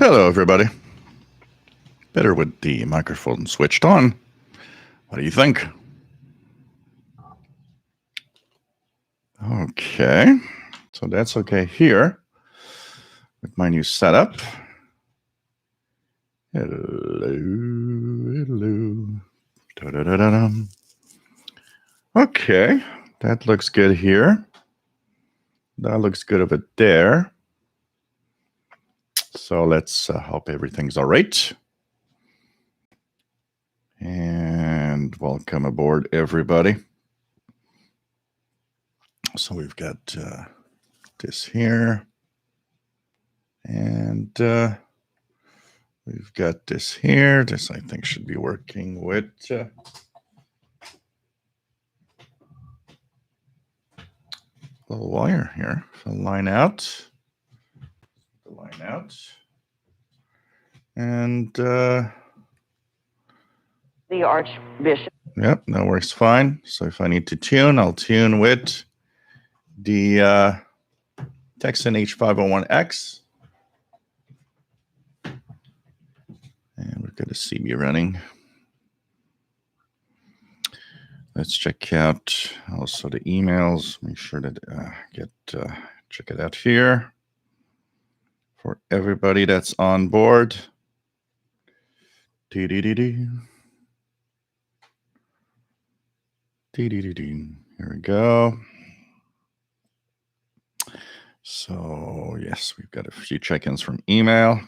Hello, everybody. Better with the microphone switched on. What do you think? Okay, so that's okay here with my new setup. Hello, hello. Da-da-da-da-dum. Okay, that looks good here. That looks good over there. So let's hope everything's all right. And welcome aboard, everybody. So we've got this here. And we've got this here. This, I think, should be working with little wire here. So line out. The line out. And the Archbishop. Yep, that works fine. So if I need to tune, I'll tune with the Texan H501X. And we've got a CB running. Let's check out also the emails. Make sure that check it out here for everybody that's on board. Here we go. So yes, we've got a few check-ins from email.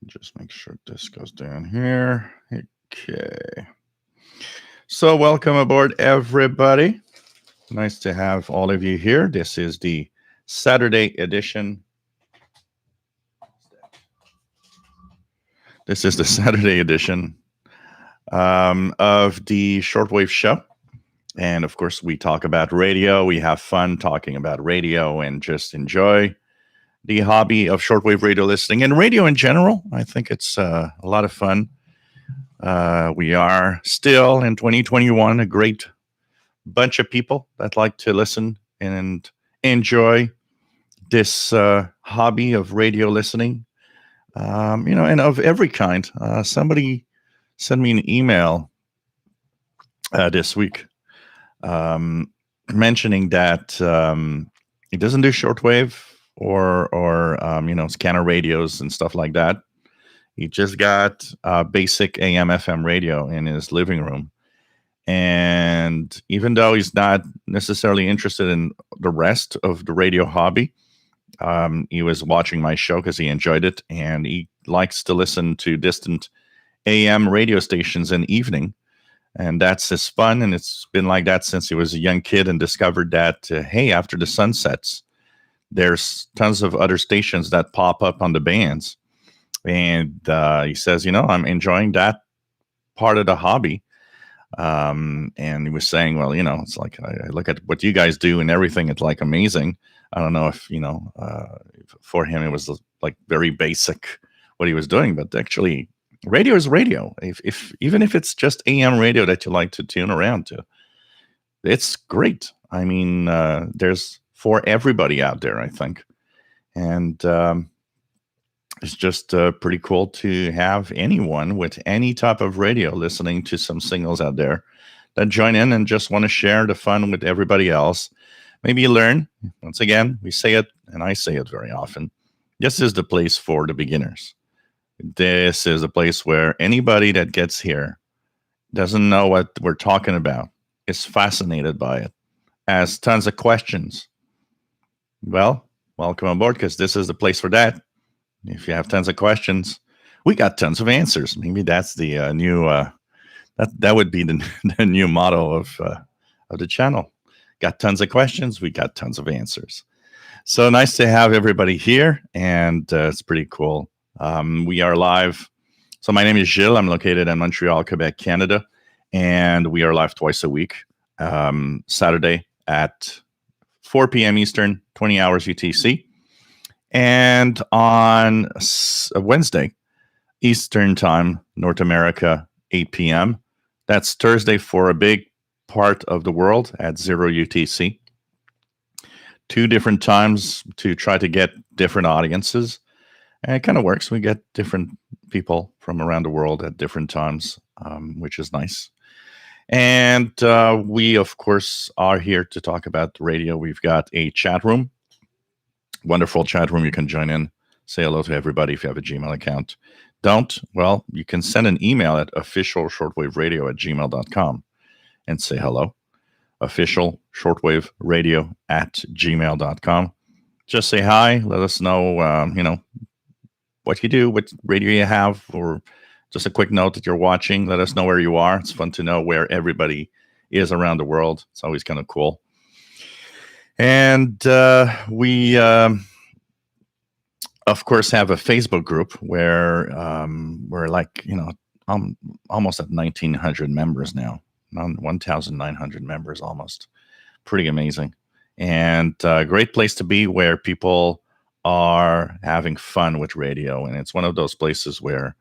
Just make sure this goes down here. Okay. So welcome aboard, everybody. Nice to have all of you here. This is the Saturday edition. This is the Saturday edition of the Shortwave show. And of course, we talk about radio. We have fun talking about radio and just enjoy the hobby of shortwave radio listening and radio in general. I think it's a lot of fun. We are still in 2021, a great bunch of people that like to listen and enjoy this hobby of radio listening, and of every kind. Somebody sent me an email this week mentioning that he doesn't do shortwave or scanner radios and stuff like that. He just got a basic AM FM radio in his living room. And even though he's not necessarily interested in the rest of the radio hobby, he was watching my show because he enjoyed it. And he likes to listen to distant AM radio stations in the evening. And that's his fun. And it's been like that since he was a young kid and discovered that, hey, after the sun sets, there's tons of other stations that pop up on the bands. And he says, I'm enjoying that part of the hobby. And he was saying, well, it's like I look at what you guys do and everything. It's like amazing. I don't know if, for him, it was like very basic what he was doing. But actually, radio is radio. Even if it's just AM radio that you like to tune around to, it's great. I mean, there's for everybody out there, I think. And it's just pretty cool to have anyone with any type of radio listening to some signals out there that join in and just want to share the fun with everybody else. Maybe you learn. Once again, we say it, and I say it very often. This is the place for the beginners. This is a place where anybody that gets here doesn't know what we're talking about, is fascinated by it, has tons of questions. Well, welcome aboard, because this is the place for that. If you have tons of questions, we got tons of answers. Maybe that's the new that would be the new motto of the channel. Got tons of questions, we got tons of answers. So nice to have everybody here, and it's pretty cool. We are live. So my name is Gilles. I'm located in Montreal, Quebec, Canada, and we are live twice a week. Saturday at 4 p.m. Eastern, 20 hours UTC. And on Wednesday, Eastern Time, North America, 8 p.m. That's Thursday for a big part of the world at 0 UTC. 2 different times to try to get different audiences. And it kind of works. We get different people from around the world at different times, which is nice. And we, of course, are here to talk about the radio. We've got a chat room, wonderful chat room. You can join in, say hello to everybody if you have a Gmail account. Don't? Well, you can send an email at officialshortwaveradio@gmail.com and say hello. Officialshortwaveradio@gmail.com. Just say hi. Let us know, what you do, what radio you have, or just a quick note that you're watching. Let us know where you are. It's fun to know where everybody is around the world. It's always kind of cool. And we, of course, have a Facebook group where we're like, almost at 1,900 members now, 1,900 members almost. Pretty amazing. And a great place to be where people are having fun with radio. And it's one of those places where,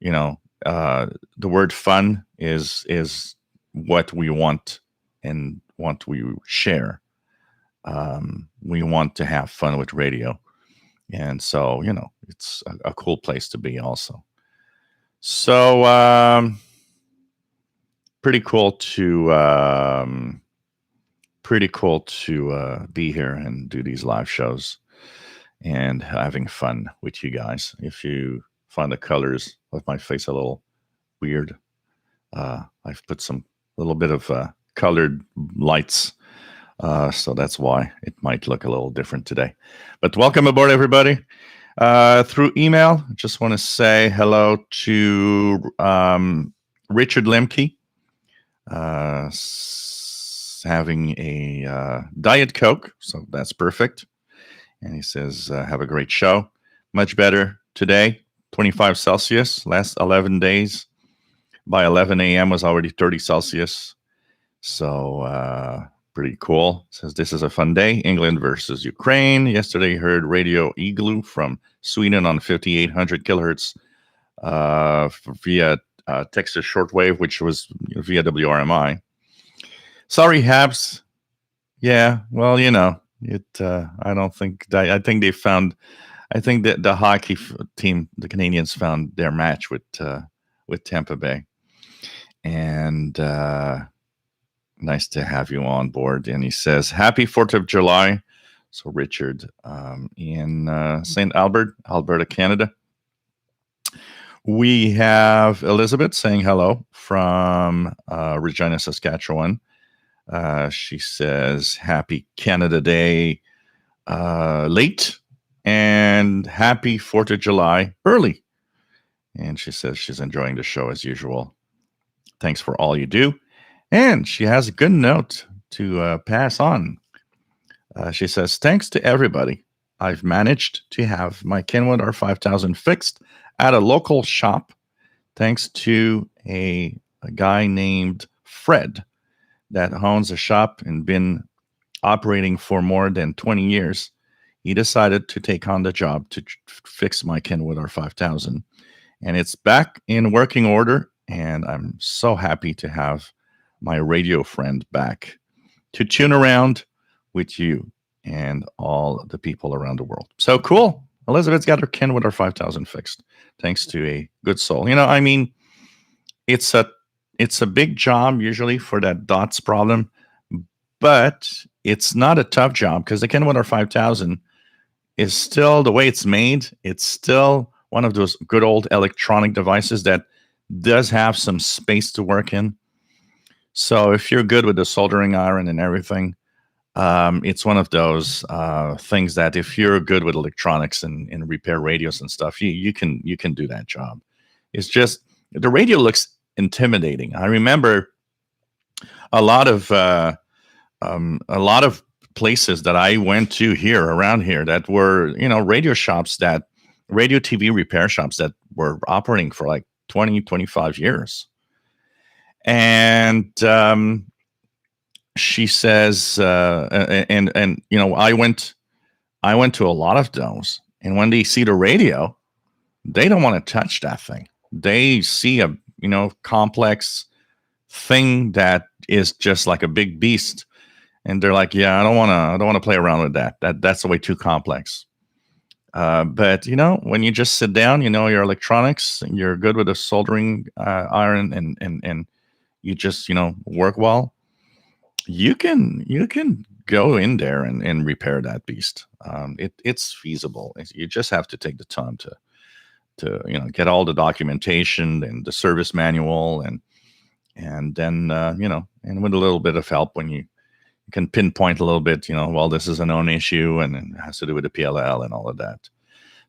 the word fun is what we want and what we share. We want to have fun with radio. And so, it's a cool place to be also. So, pretty cool to be here and do these live shows and having fun with you guys. If you find the colors of my face a little weird, I've put some little bit of colored lights, so that's why it might look a little different today. But welcome aboard, everybody. Through email, I just want to say hello to Richard Lemke, having a Diet Coke, so that's perfect. And he says, have a great show. Much better today, 25 Celsius. Last 11 days, by 11 a.m. was already 30 Celsius. So pretty cool. Says, this is a fun day. England versus Ukraine. Yesterday, heard Radio Igloo from Sweden on 5,800 kilohertz via Texas Shortwave, which was via WRMI. Sorry, Habs. Yeah, well, it. I don't think. I think they found. I think that the hockey team, the Canadians, found their match with Tampa Bay, and nice to have you on board. And he says, "Happy 4th of July." So Richard in St. Albert, Alberta, Canada. We have Elizabeth saying hello from Regina, Saskatchewan. She says, happy Canada Day late and happy 4th of July early. And she says she's enjoying the show as usual. Thanks for all you do. And she has a good note to pass on. She says, thanks to everybody. I've managed to have my Kenwood R5000 fixed at a local shop thanks to a guy named Fred that owns a shop and been operating for more than 20 years. He decided to take on the job to fix my Kenwood R5000. And it's back in working order. And I'm so happy to have my radio friend back to tune around with you and all the people around the world. So cool. Elizabeth's got her Kenwood R5000 fixed, thanks to a good soul. It's a big job usually for that dots problem, but it's not a tough job because the Kenwood R5000 is still the way it's made. It's still one of those good old electronic devices that does have some space to work in. So if you're good with the soldering iron and everything, it's one of those things that if you're good with electronics and repair radios and stuff, you can do that job. It's just the radio looks intimidating. I remember a lot of places that I went to around here that were radio shops, that radio TV repair shops that were operating for like 20, 25 years. And she says, I went to a lot of those, and when they see the radio, they don't want to touch that thing. They see a complex thing that is just like a big beast, and they're like, yeah, I don't want to play around with that. That's way too complex. But when you just sit down, your electronics, you're good with a soldering iron, and you just work well. You can go in there and repair that beast. It's feasible. You just have to take the time to get all the documentation and the service manual, and then and with a little bit of help, when you can pinpoint a little bit, well, this is a known issue and it has to do with the PLL and all of that.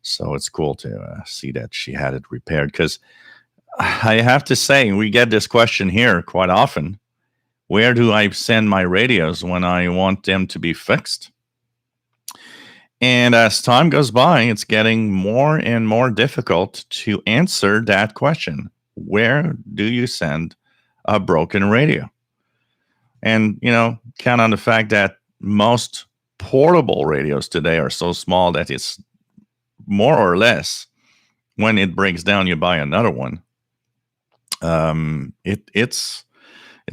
So it's cool to see that she had it repaired, because I have to say, we get this question here quite often. Where do I send my radios when I want them to be fixed? And as time goes by, it's getting more and more difficult to answer that question. Where do you send a broken radio? And, count on the fact that most portable radios today are so small that it's more or less, when it breaks down, you buy another one. It's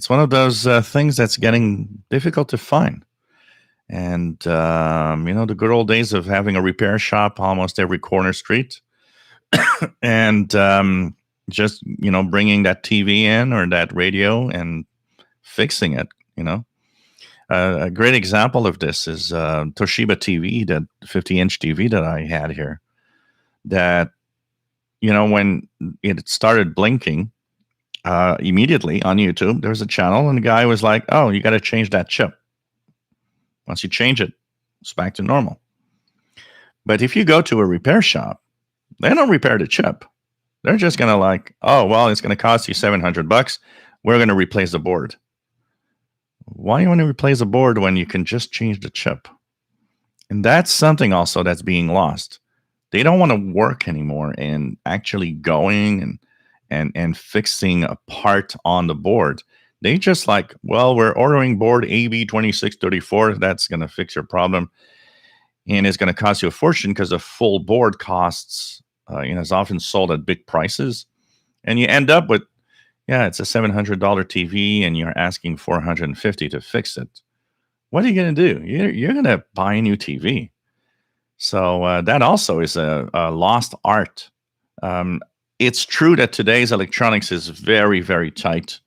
one of those things that's getting difficult to find. And, the good old days of having a repair shop almost every corner street, and just, bringing that TV in or that radio and fixing it, A great example of this is Toshiba TV, that 50-inch TV that I had here, that, when it started blinking, immediately on YouTube, there was a channel, and the guy was like, "Oh, you got to change that chip. Once you change it, it's back to normal." But if you go to a repair shop, they don't repair the chip. They're just going to like, "Oh, well, it's going to cost you $700. We're going to replace the board." Why do you want to replace a board when you can just change the chip? And that's something also that's being lost. They don't want to work anymore and actually going and fixing a part on the board. They just like, well, we're ordering board AB2634. That's going to fix your problem. And it's going to cost you a fortune, because a full board costs, is often sold at big prices. And you end up with, it's a $700 TV, and you're asking $450 to fix it. What are you going to do? You're going to buy a new TV. So that also is a lost art. It's true that today's electronics is very, very tight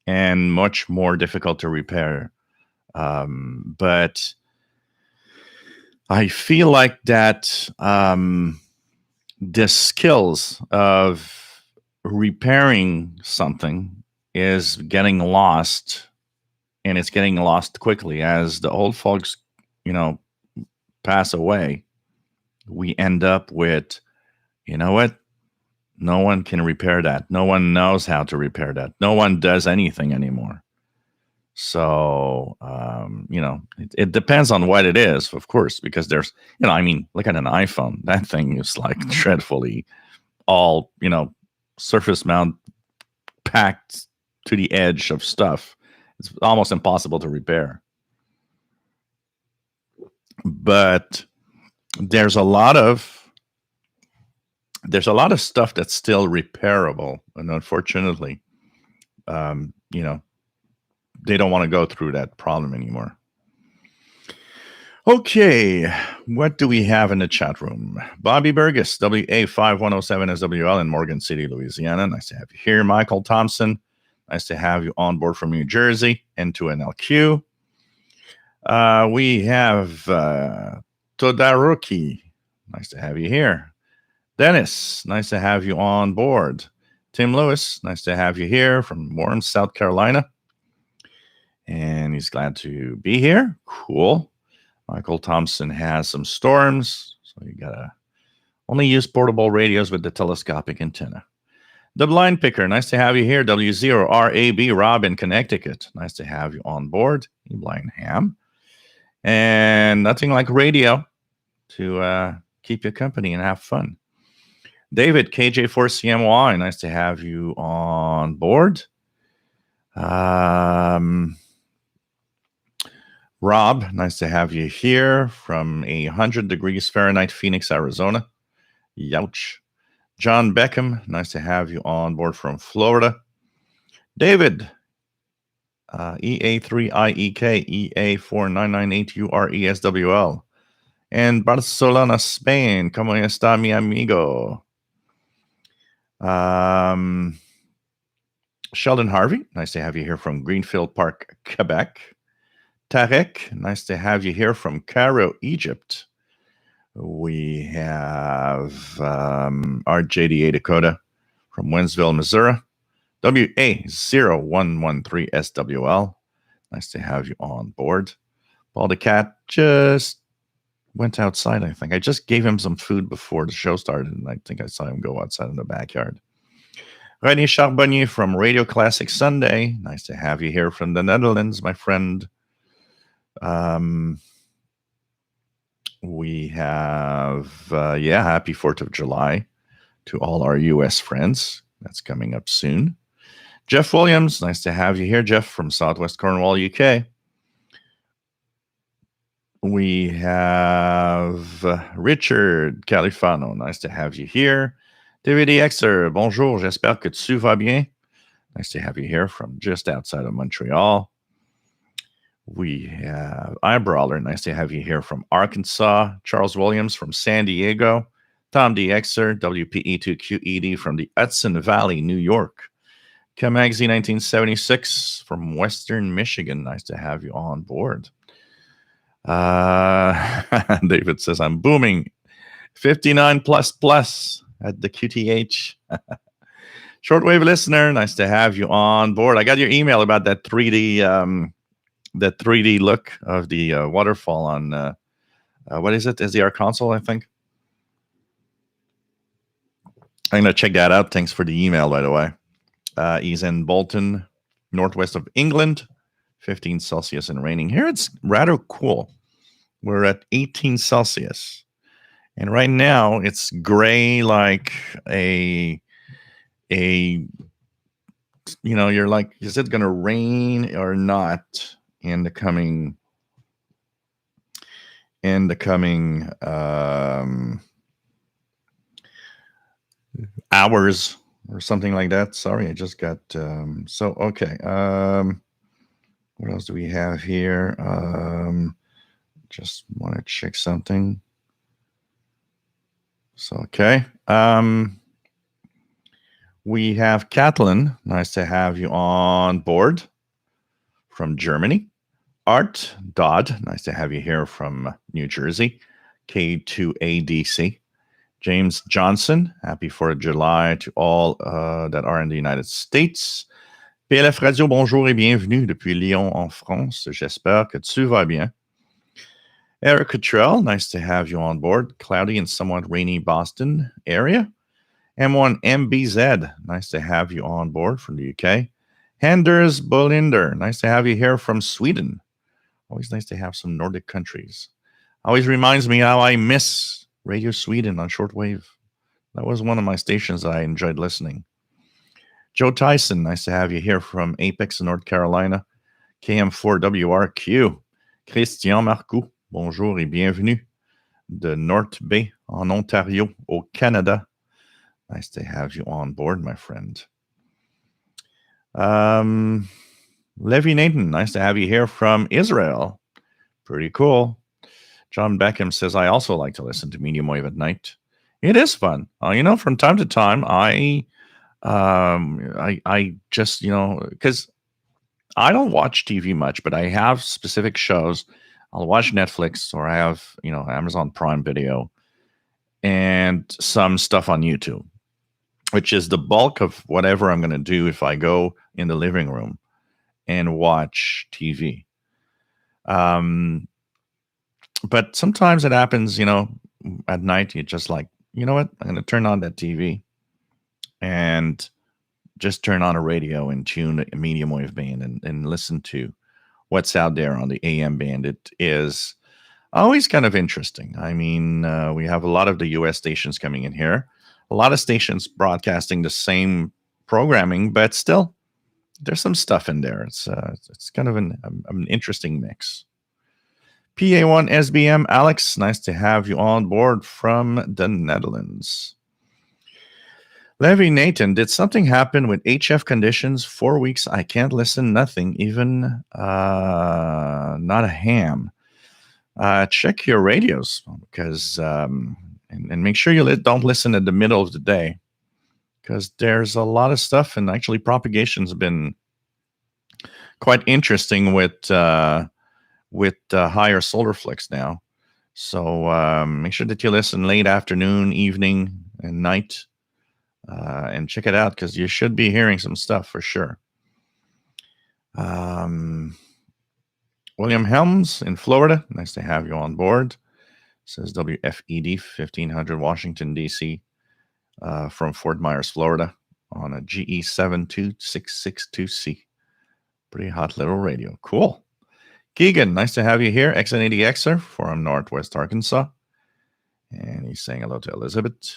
and much more difficult to repair. But I feel like that the skills of repairing something is getting lost, and it's getting lost quickly as the old folks, pass away. We end up with, what? No one can repair that. No one knows how to repair that. No one does anything anymore. So, it depends on what it is, of course, because there's, look at an iPhone. That thing is like dreadfully all, surface mount, packed to the edge of stuff. It's almost impossible to repair. But there's a lot of stuff that's still repairable, and unfortunately, they don't want to go through that problem anymore. Okay, what do we have in the chat room? Bobby Burgess, WA5107SWL in Morgan City, Louisiana. Nice to have you here. Michael Thompson, nice to have you on board from New Jersey into NLQ. We have Todoroki, nice to have you here. Dennis, nice to have you on board. Tim Lewis, nice to have you here from warm South Carolina. And he's glad to be here. Cool. Michael Thompson has some storms, so you gotta only use portable radios with the telescopic antenna. The Blind Picker, nice to have you here. W0RAB, Rob in Connecticut. Nice to have you on board. Blind Ham. And nothing like radio to keep you company and have fun. David, KJ4CMY, nice to have you on board. Rob, nice to have you here from 100 degrees Fahrenheit, Phoenix, Arizona. Youch. John Beckham, nice to have you on board from Florida. David, EA3IEK, EA4998URESWL in Barcelona, Spain. ¿Cómo está mi amigo? Sheldon Harvey, nice to have you here from Greenfield Park, Quebec. Tarek, nice to have you here from Cairo, Egypt. We have RJDA Dakota from Winsville, Missouri. WA0113SWL. Nice to have you on board. Paul the Cat just went outside, I think. I just gave him some food before the show started, and I think I saw him go outside in the backyard. René Charbonnier from Radio Classic Sunday. Nice to have you here from the Netherlands, my friend. We have, happy 4th of July to all our U.S. friends. That's coming up soon. Jeff Williams, nice to have you here, Jeff, from Southwest Cornwall, UK. We have Richard Califano, nice to have you here. David Exer, bonjour, j'espère que tu vas bien. Nice to have you here from just outside of Montreal. We have Eyebrawler, nice to have you here from Arkansas. Charles Williams from San Diego. Tom D. Exer, WPE2QED from the Hudson Valley, New York. Kamagzi 1976 from Western Michigan. Nice to have you on board. David says, I'm booming. 59 plus at the QTH. Shortwave listener, nice to have you on board. I got your email about that 3D look of the waterfall on what is it? SDR console, I think. I'm going to check that out. Thanks for the email, by the way. He's in Bolton, northwest of England, 15 Celsius and raining. Here it's rather cool. We're at 18 Celsius. And right now it's gray like you're like, is it going to rain or not in the coming hours or something like that. Sorry, I just got okay. What else do we have here? Just want to check something. So okay. We have Kathleen. Nice to have you on board from Germany. Art Dodd. Nice to have you here from New Jersey. K2ADC. James Johnson, happy 4th of July to all that are in the United States. PLF Radio, bonjour et bienvenue depuis Lyon en France. J'espère que tu vas bien. Eric Cottrell, nice to have you on board. Cloudy and somewhat rainy Boston area. M1MBZ, nice to have you on board from the UK. Anders Bolinder, nice to have you here from Sweden. Always nice to have some Nordic countries. Always reminds me how I miss Radio Sweden on shortwave. That was one of my stations I enjoyed listening. Joe Tyson, nice to have you here from Apex, North Carolina. KM4WRQ. Christian Marcoux, bonjour et bienvenue. De North Bay, en Ontario, au Canada. Nice to have you on board, my friend. Levi Nathan, nice to have you here from Israel. Pretty cool. John Beckham says, I also like to listen to Medium Wave at night. It is fun. From time to time, I just, because I don't watch TV much, but I have specific shows. I'll watch Netflix or I have, Amazon Prime Video and some stuff on YouTube, which is the bulk of whatever I'm going to do if I go in the living room and watch TV. But sometimes it happens, at night, you're just like, you know what? I'm going to turn on that TV and just turn on a radio and tune a medium wave band and listen to what's out there on the AM band. It is always kind of interesting. I mean, we have a lot of the US stations coming in here, a lot of stations broadcasting the same programming, but still there's some stuff in there. It's kind of an interesting mix. PA1 SBM, Alex, nice to have you on board from the Netherlands. Levi Nathan, did something happen with HF conditions? 4 weeks, I can't listen, nothing, even not a ham. check your radios because and make sure you don't listen in the middle of the day because there's a lot of stuff, and actually propagation's been quite interesting with higher solar flux now. So make sure that you listen late afternoon, evening, and night, and check it out because you should be hearing some stuff for sure. William Helms in Florida, nice to have you on board. Says WFED 1500 Washington DC from Fort Myers, Florida, on a GE 72662C. Pretty hot little radio. Cool. Keegan, nice to have you here. X80Xer from Northwest Arkansas. And he's saying hello to Elizabeth.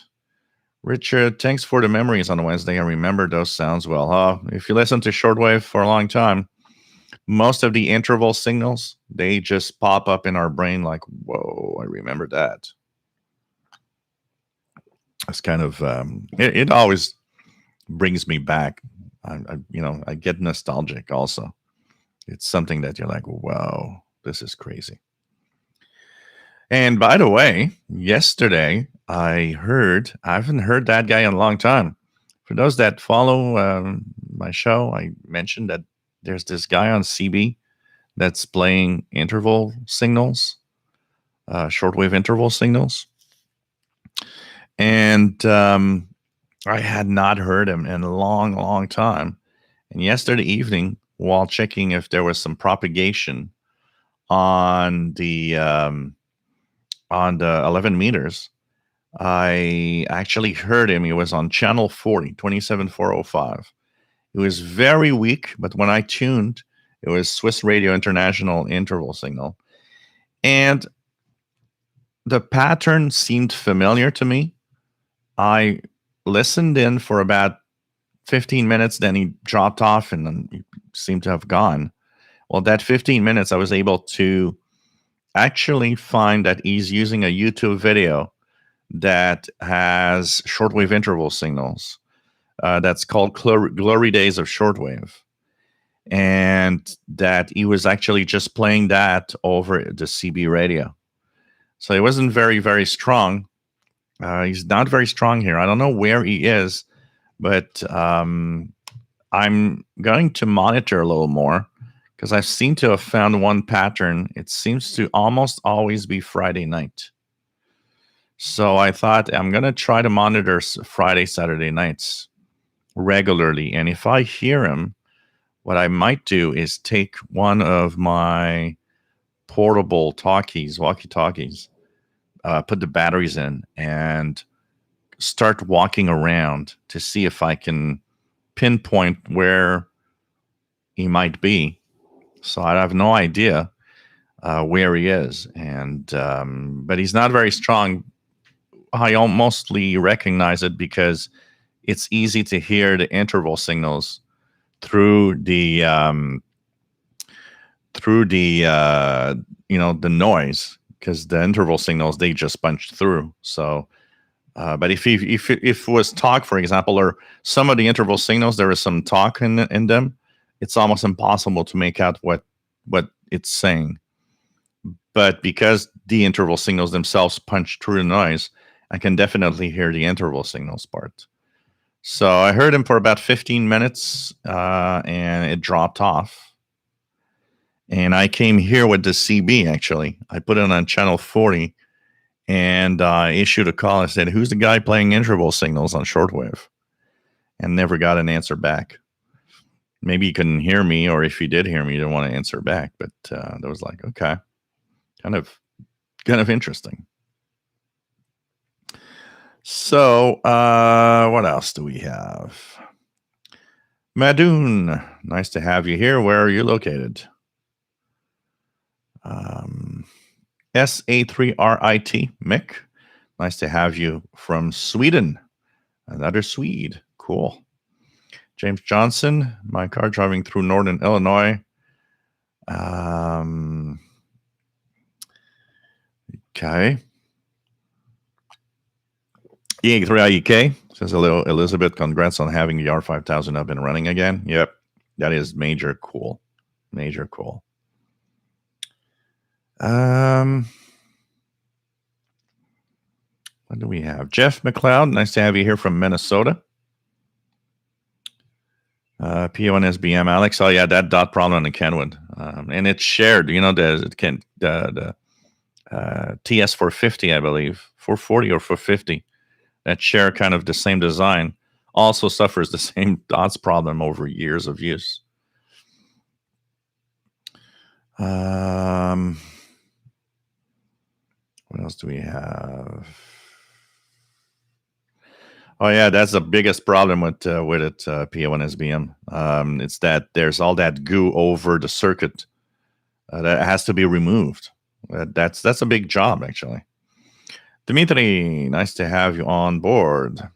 Richard, thanks for the memories on Wednesday. I remember those sounds well. If you listen to Shortwave for a long time, most of the interval signals, they just pop up in our brain like, whoa, I remember that. It's kind of, it always brings me back. I get nostalgic also. It's something that you're like, whoa, this is crazy. And by the way, yesterday I haven't heard that guy in a long time. For those that follow my show, I mentioned that there's this guy on CB that's playing interval signals, shortwave interval signals. And I had not heard him in a long, long time. And yesterday evening, while checking if there was some propagation on the 11 meters, I actually heard him. He was on channel 40, 27405. It was very weak, but when I tuned, it was Swiss Radio International interval signal. And the pattern seemed familiar to me. I listened in for about 15 minutes, then he dropped off and then he seemed to have gone. Well, that 15 minutes, I was able to actually find that he's using a YouTube video that has shortwave interval signals. That's called Glory Days of Shortwave. And that he was actually just playing that over the CB radio. So he wasn't very, very strong. He's not very strong here. I don't know where he is, but I'm going to monitor a little more because I seem to have found one pattern. It seems to almost always be Friday night. So I thought I'm going to try to monitor Friday, Saturday nights regularly. And if I hear him, what I might do is take one of my portable walkie-talkies, put the batteries in, and start walking around to see if I can pinpoint where he might be. So I have no idea where he is, and but he's not very strong. I mostly recognize it because it's easy to hear the interval signals through the the noise, because the interval signals, they just punch through. So but if it was talk, for example, or some of the interval signals, there is some talk in them, it's almost impossible to make out what it's saying. But because the interval signals themselves punch through the noise, I can definitely hear the interval signals part. So I heard him for about 15 minutes, and it dropped off. And I came here with the CB, actually. I put it on channel 40, and I issued a call. I said, who's the guy playing interval signals on shortwave? And never got an answer back. Maybe he couldn't hear me, or if he did hear me, he didn't want to answer back. But that was like, okay, kind of interesting. So what else do we have? Madoon, nice to have you here. Where are you located? SA3RIT, Mick, nice to have you from Sweden. Another Swede, cool. James Johnson, my car driving through northern Illinois. Okay. EA3IEK says, hello, Elizabeth. Congrats on having the R5000 up and running again. Yep, that is major cool. Major cool. Um, what do we have? Jeff McLeod, nice to have you here from Minnesota. P1SBM, Alex. Oh yeah, that dot problem in the Kenwood, and it's shared. You know, the TS450, I believe, 440 or 450, that share kind of the same design, also suffers the same dots problem over years of use. What else do we have? Oh yeah, that's the biggest problem with it, PO1SBM. It's that there's all that goo over the circuit that has to be removed. That's a big job, actually. Dimitri, nice to have you on board.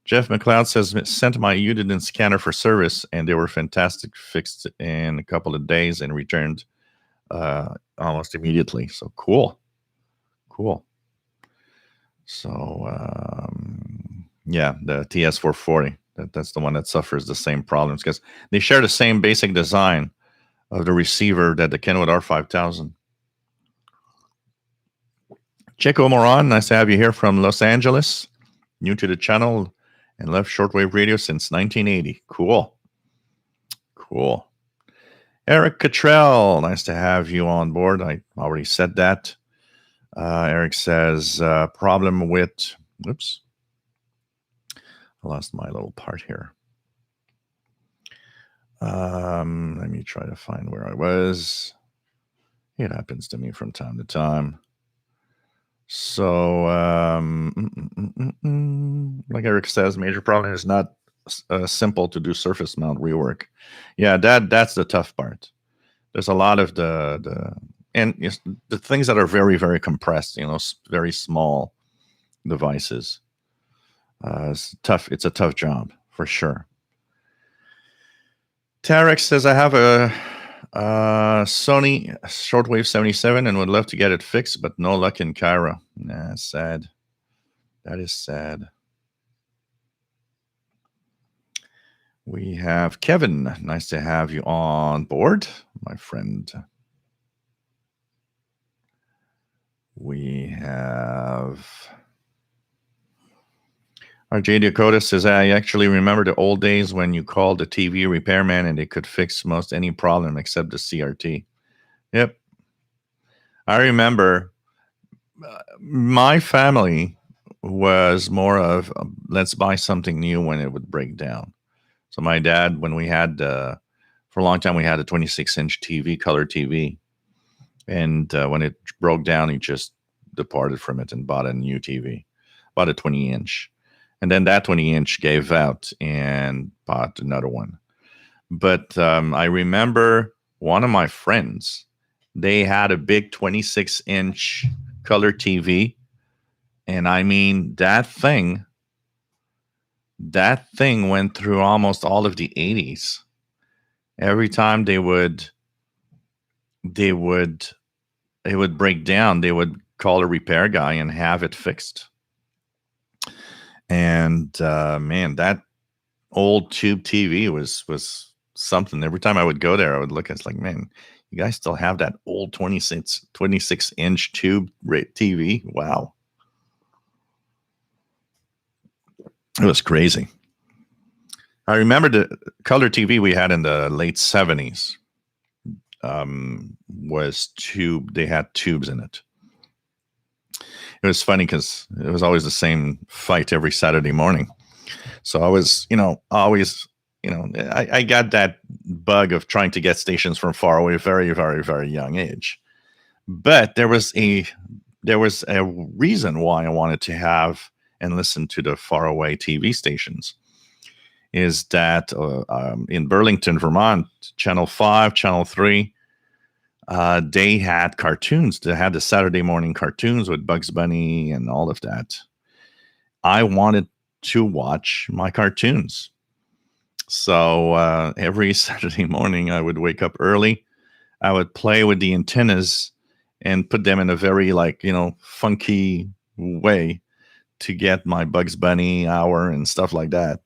Jeff McLeod says, sent my Udinen scanner for service, and they were fantastic. Fixed in a couple of days and returned almost immediately. So cool. So yeah, the TS440. That's the one that suffers the same problems because they share the same basic design of the receiver that the Kenwood R5000. Chico Moran, nice to have you here from Los Angeles. New to the channel and left shortwave radio since 1980. Cool. Eric Cottrell, nice to have you on board. I already said that. Eric says, problem with, oops, I lost my little part here. Let me try to find where I was. It happens to me from time to time. So, like Eric says, major problem is not simple to do surface mount rework. Yeah, that's the tough part. There's a lot of the things that are very, very compressed, very small devices. It's tough. It's a tough job for sure. Tarek says, I have a Sony Shortwave 77 and would love to get it fixed, but no luck in Cairo. Nah, sad. That is sad. We have Kevin. Nice to have you on board, my friend. We have RJ Dakota says, I actually remember the old days when you called the TV repairman and they could fix most any problem except the CRT. Yep. I remember my family was more of let's buy something new when it would break down. So my dad, when we had, for a long time, we had a 26-inch TV, color TV. And when it broke down, he just departed from it and bought a new TV, bought a 20-inch. And then that 20-inch gave out and bought another one. But I remember one of my friends, they had a big 26-inch color TV. And I mean, that thing went through almost all of the 80s. Every time it would break down, they would call a repair guy and have it fixed. And man, that old tube TV was something. Every time I would go there, I would look. It's like, man, you guys still have that old 26-inch tube TV? Wow, it was crazy. I remember the color TV we had in the late 70s was tube. They had tubes in it. It was funny because it was always the same fight every Saturday morning. So I was, I got that bug of trying to get stations from far away, very, very, very young age. But there was a reason why I wanted to have and listen to the faraway TV stations. Is that in Burlington, Vermont, Channel 5, Channel 3, they had cartoons. They had the Saturday morning cartoons with Bugs Bunny and all of that. I wanted to watch my cartoons. So every Saturday morning, I would wake up early. I would play with the antennas and put them in a very funky way to get my Bugs Bunny hour and stuff like that.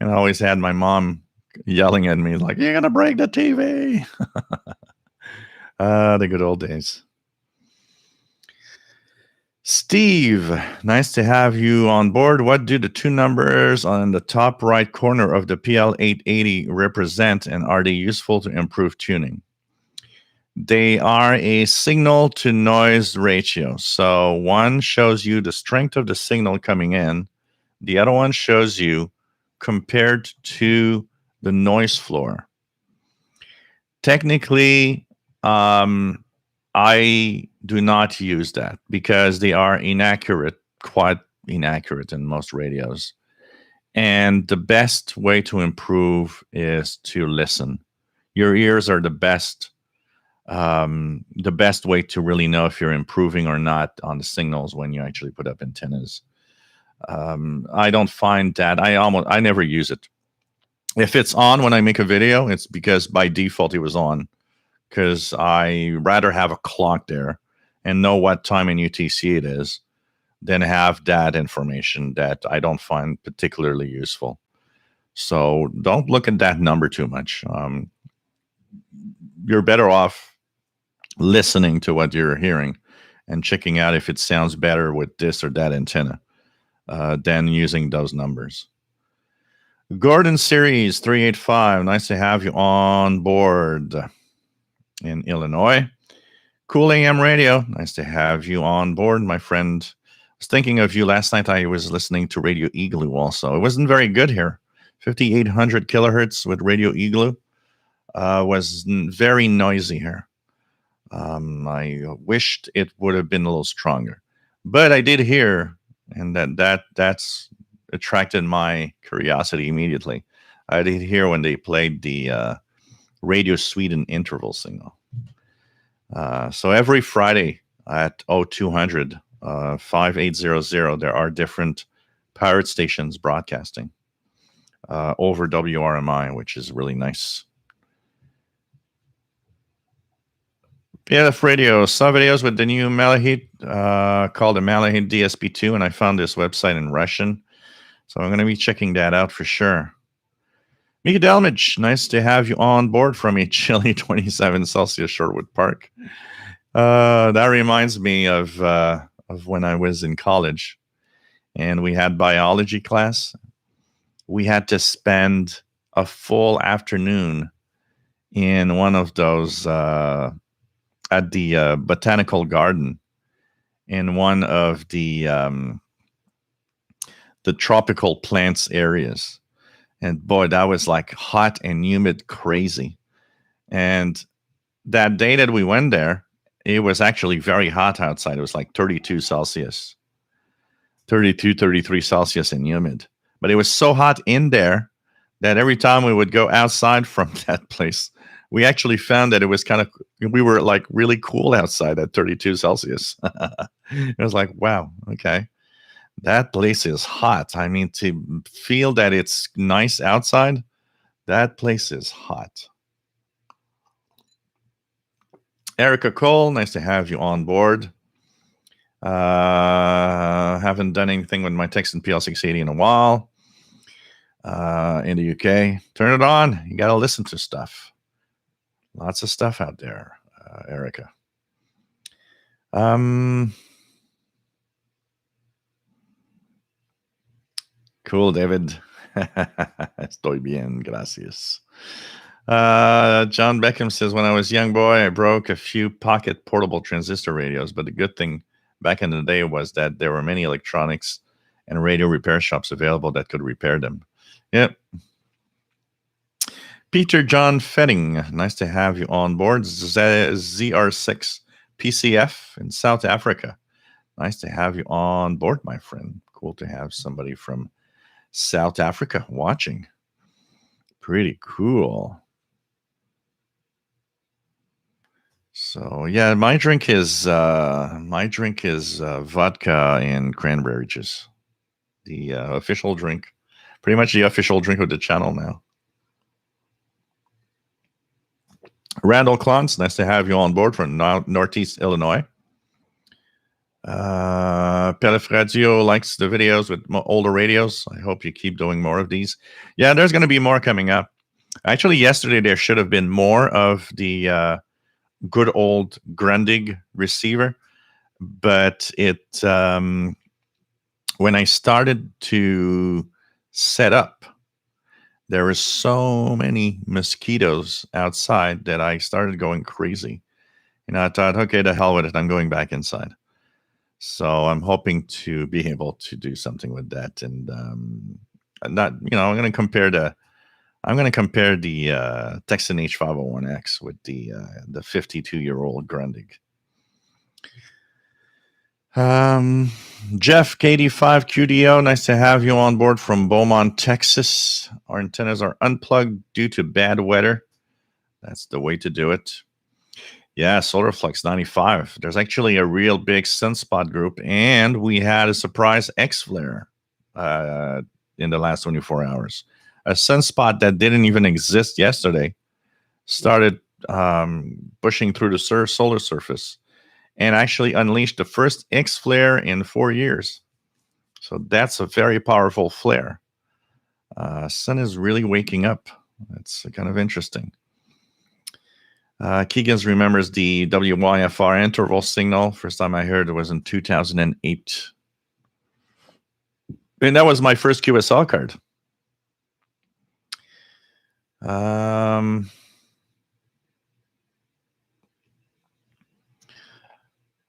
And I always had my mom yelling at me like, you're going to break the TV. The good old days. Steve, nice to have you on board. What do the two numbers on the top right corner of the PL880 represent, and are they useful to improve tuning? They are a signal to noise ratio. So one shows you the strength of the signal coming in. The other one shows you compared to the noise floor. Technically, I do not use that because they are inaccurate, quite inaccurate in most radios. And the best way to improve is to listen. Your ears are the best way to really know if you're improving or not on the signals when you actually put up antennas. I don't find that I never use it. If it's on when I make a video, it's because by default it was on, because I rather have a clock there and know what time in UTC it is than have that information that I don't find particularly useful. So don't look at that number too much. You're better off listening to what you're hearing and checking out if it sounds better with this or that antenna than using those numbers. Gordon Series 385, nice to have you on board in Illinois. Cool AM Radio, nice to have you on board, my friend. I was thinking of you last night. I was listening to Radio Igloo also. It wasn't very good here. 5,800 kilohertz with Radio Igloo was very noisy here. I wished it would have been a little stronger, but I did hear, and that's attracted my curiosity immediately. I did hear when they played the Radio Sweden interval signal. So every Friday at 0200 5800, there are different pirate stations broadcasting over WRMI, which is really nice. PLF Radio saw videos with the new Malahit called the Malahit DSP2, and I found this website in Russian, so I'm going to be checking that out for sure. Mika Delmage, nice to have you on board from a chilly 27 Celsius Shortwood Park. That reminds me of when I was in college and we had biology class. We had to spend a full afternoon in one of those at the botanical garden in one of the tropical plants areas. And boy, that was like hot and humid crazy. And that day that we went there, it was actually very hot outside. It was like 32 Celsius, 32, 33 Celsius and humid. But it was so hot in there that every time we would go outside from that place, we actually found that it was we were like really cool outside at 32 Celsius. It was like, wow, okay. That place is hot. I mean, to feel that it's nice outside, that place is hot. Erica Cole, nice to have you on board. Haven't done anything with my Texan PL680 in a while. In the UK, turn it on. You got to listen to stuff. Lots of stuff out there, Erica. Cool, David. Estoy bien, gracias. John Beckham says, when I was a young boy, I broke a few pocket portable transistor radios, but the good thing back in the day was that there were many electronics and radio repair shops available that could repair them. Yep. Peter John Fetting, nice to have you on board. ZR6 PCF in South Africa. Nice to have you on board, my friend. Cool to have somebody from South Africa watching. Pretty cool. So yeah, my drink is vodka and cranberry juice. The official drink, pretty much the official drink of the channel now. Randall Klontz, nice to have you on board from Northeast Illinois. Pelef Radio likes the videos with older radios. I hope you keep doing more of these. Yeah, there's going to be more coming up. Actually, yesterday there should have been more of the good old Grundig receiver, but when I started to set up, there were so many mosquitoes outside that I started going crazy. I thought, okay, the hell with it. I'm going back inside. So I'm hoping to be able to do something with that, and not, I'm going to compare the Texan H501X with the 52-year-old Grundig. Jeff KD5QDO, nice to have you on board from Beaumont, Texas. Our antennas are unplugged due to bad weather. That's the way to do it. Yeah, SolarFlex 95. There's actually a real big sunspot group, and we had a surprise X-flare in the last 24 hours. A sunspot that didn't even exist yesterday started pushing through the solar surface and actually unleashed the first X-flare in 4 years. So that's a very powerful flare. Sun is really waking up. That's kind of interesting. Keegan's remembers the WYFR interval signal. First time I heard it was in 2008. And that was my first QSL card.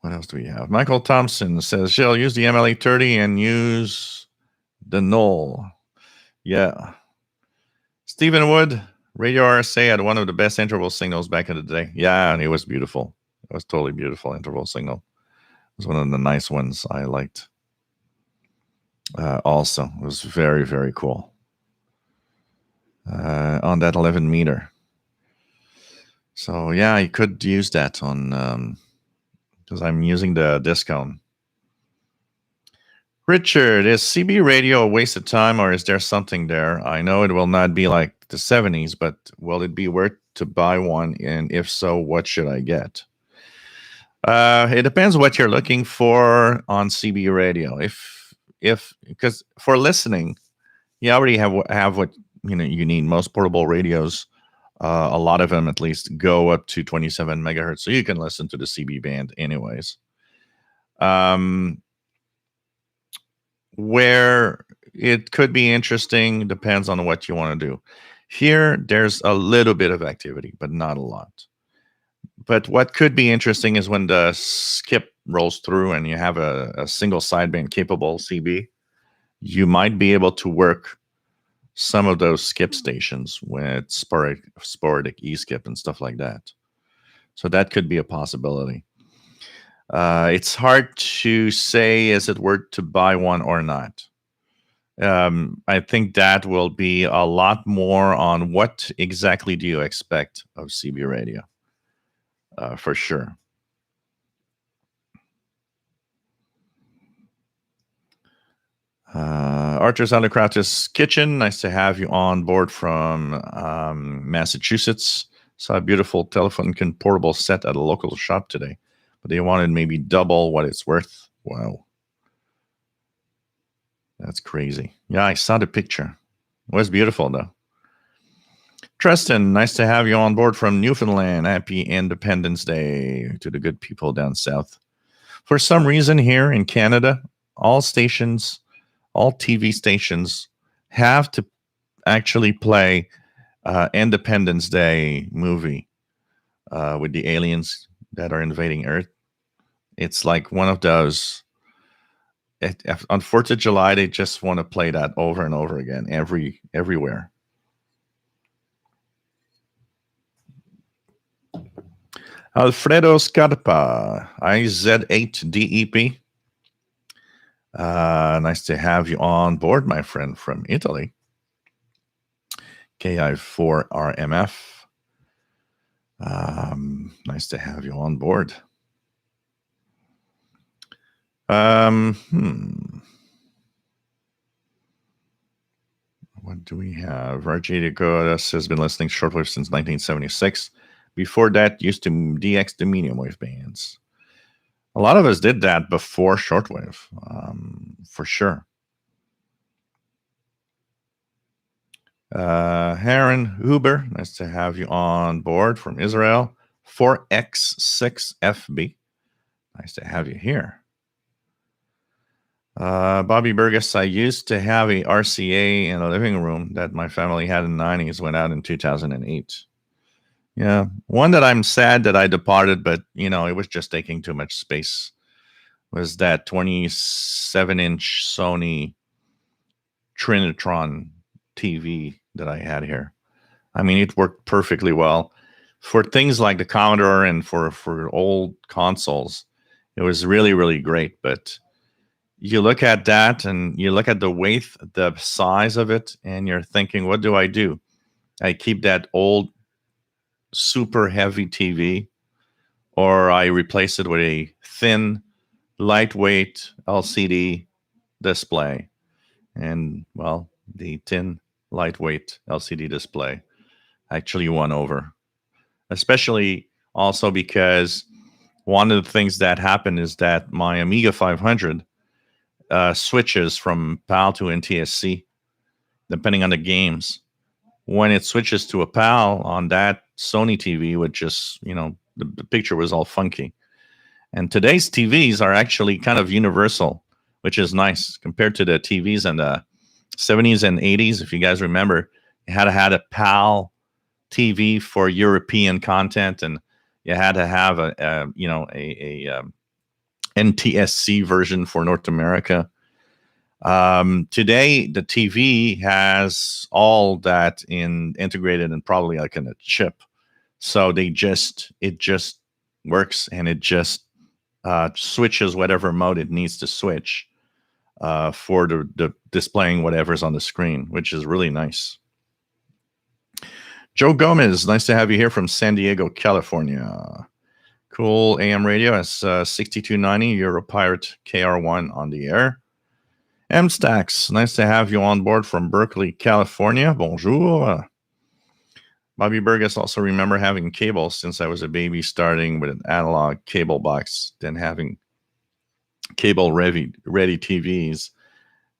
What else do we have? Michael Thompson says, Jill, use the MLA30 and use the null. Yeah. Stephen Wood, Radio RSA had one of the best interval signals back in the day. Yeah, and it was beautiful. It was totally beautiful interval signal. It was one of the nice ones I liked. Also, it was very, very cool. On that 11 meter. So yeah, you could use that on because I'm using the discount. Richard, is CB radio a waste of time, or is there something there? I know it will not be like the 70s, but will it be worth to buy one? And if so, what should I get? It depends what you're looking for on CB radio. Because for listening, you already have what you need. Most portable radios, a lot of them at least, go up to 27 megahertz, so you can listen to the CB band anyways. Where it could be interesting depends on what you want to do. Here, there's a little bit of activity, but not a lot. But what could be interesting is when the skip rolls through and you have a single sideband capable CB, you might be able to work some of those skip stations with sporadic e-skip and stuff like that. So that could be a possibility. It's hard to say, is it worth to buy one or not? I think that will be a lot more on what exactly do you expect of CB radio, for sure. Archer's Undercraft's Kitchen, nice to have you on board from Massachusetts. Saw a beautiful Telefunken portable set at a local shop today, but they wanted maybe double what it's worth. Wow. That's crazy. Yeah, I saw the picture. It was beautiful, though. Tristan, nice to have you on board from Newfoundland. Happy Independence Day to the good people down south. For some reason here in Canada, all TV stations have to actually play Independence Day movie with the aliens that are invading Earth. It's like one of those. On 4th of July, they just want to play that over and over again, everywhere. Alfredo Scarpa, IZ8DEP. Nice to have you on board, my friend from Italy. KI4RMF. Nice to have you on board. What do we have? RJ Dakotas has been listening to shortwave since 1976. Before that, used to DX the medium wave bands. A lot of us did that before shortwave, for sure. Haran Huber, nice to have you on board from Israel. 4X6FB. Nice to have you here. Bobby Burgess, I used to have a RCA in a living room that my family had in the 90s, went out in 2008. Yeah, one that I'm sad that I departed, but, it was just taking too much space, was that 27-inch Sony Trinitron TV that I had here. I mean, it worked perfectly well. For things like the Commodore and for old consoles, it was really, really great. But you look at that and you look at the weight, the size of it, and you're thinking, what do? I keep that old, super heavy TV, or I replace it with a thin, lightweight LCD display. And, well, the thin, lightweight LCD display actually won over. Especially also because one of the things that happened is that my Amiga 500 switches from PAL to NTSC, depending on the games. When it switches to a PAL on that Sony TV, which just, the picture was all funky. And today's TVs are actually kind of universal, which is nice compared to the TVs in the 70s and 80s. If you guys remember, you had to have a PAL TV for European content, and you had to have a NTSC version for North America. Today, the TV has all that integrated and probably like in a chip. So it just works, and it just switches whatever mode it needs to switch for the displaying whatever's on the screen, which is really nice. Joe Gomez, nice to have you here from San Diego, California. Cool AM radio as 6290 Europirate KR1 on the air. M Stacks, nice to have you on board from Berkeley, California. Bonjour. Bobby Burgess, also remember having cable since I was a baby, starting with an analog cable box, then having cable ready TVs,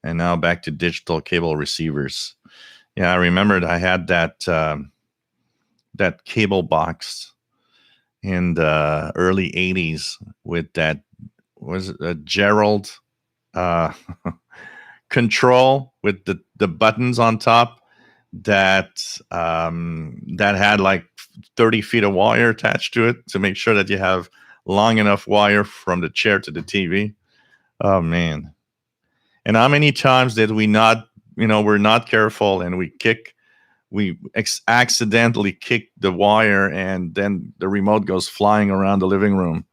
and now back to digital cable receivers. Yeah, I remembered I had that cable box in the early 80s with that, was it a Gerald control with the buttons on top that had like 30 feet of wire attached to it to make sure that you have long enough wire from the chair to the TV. Oh man. And how many times did we not, we're not careful and we accidentally kick the wire, and then the remote goes flying around the living room.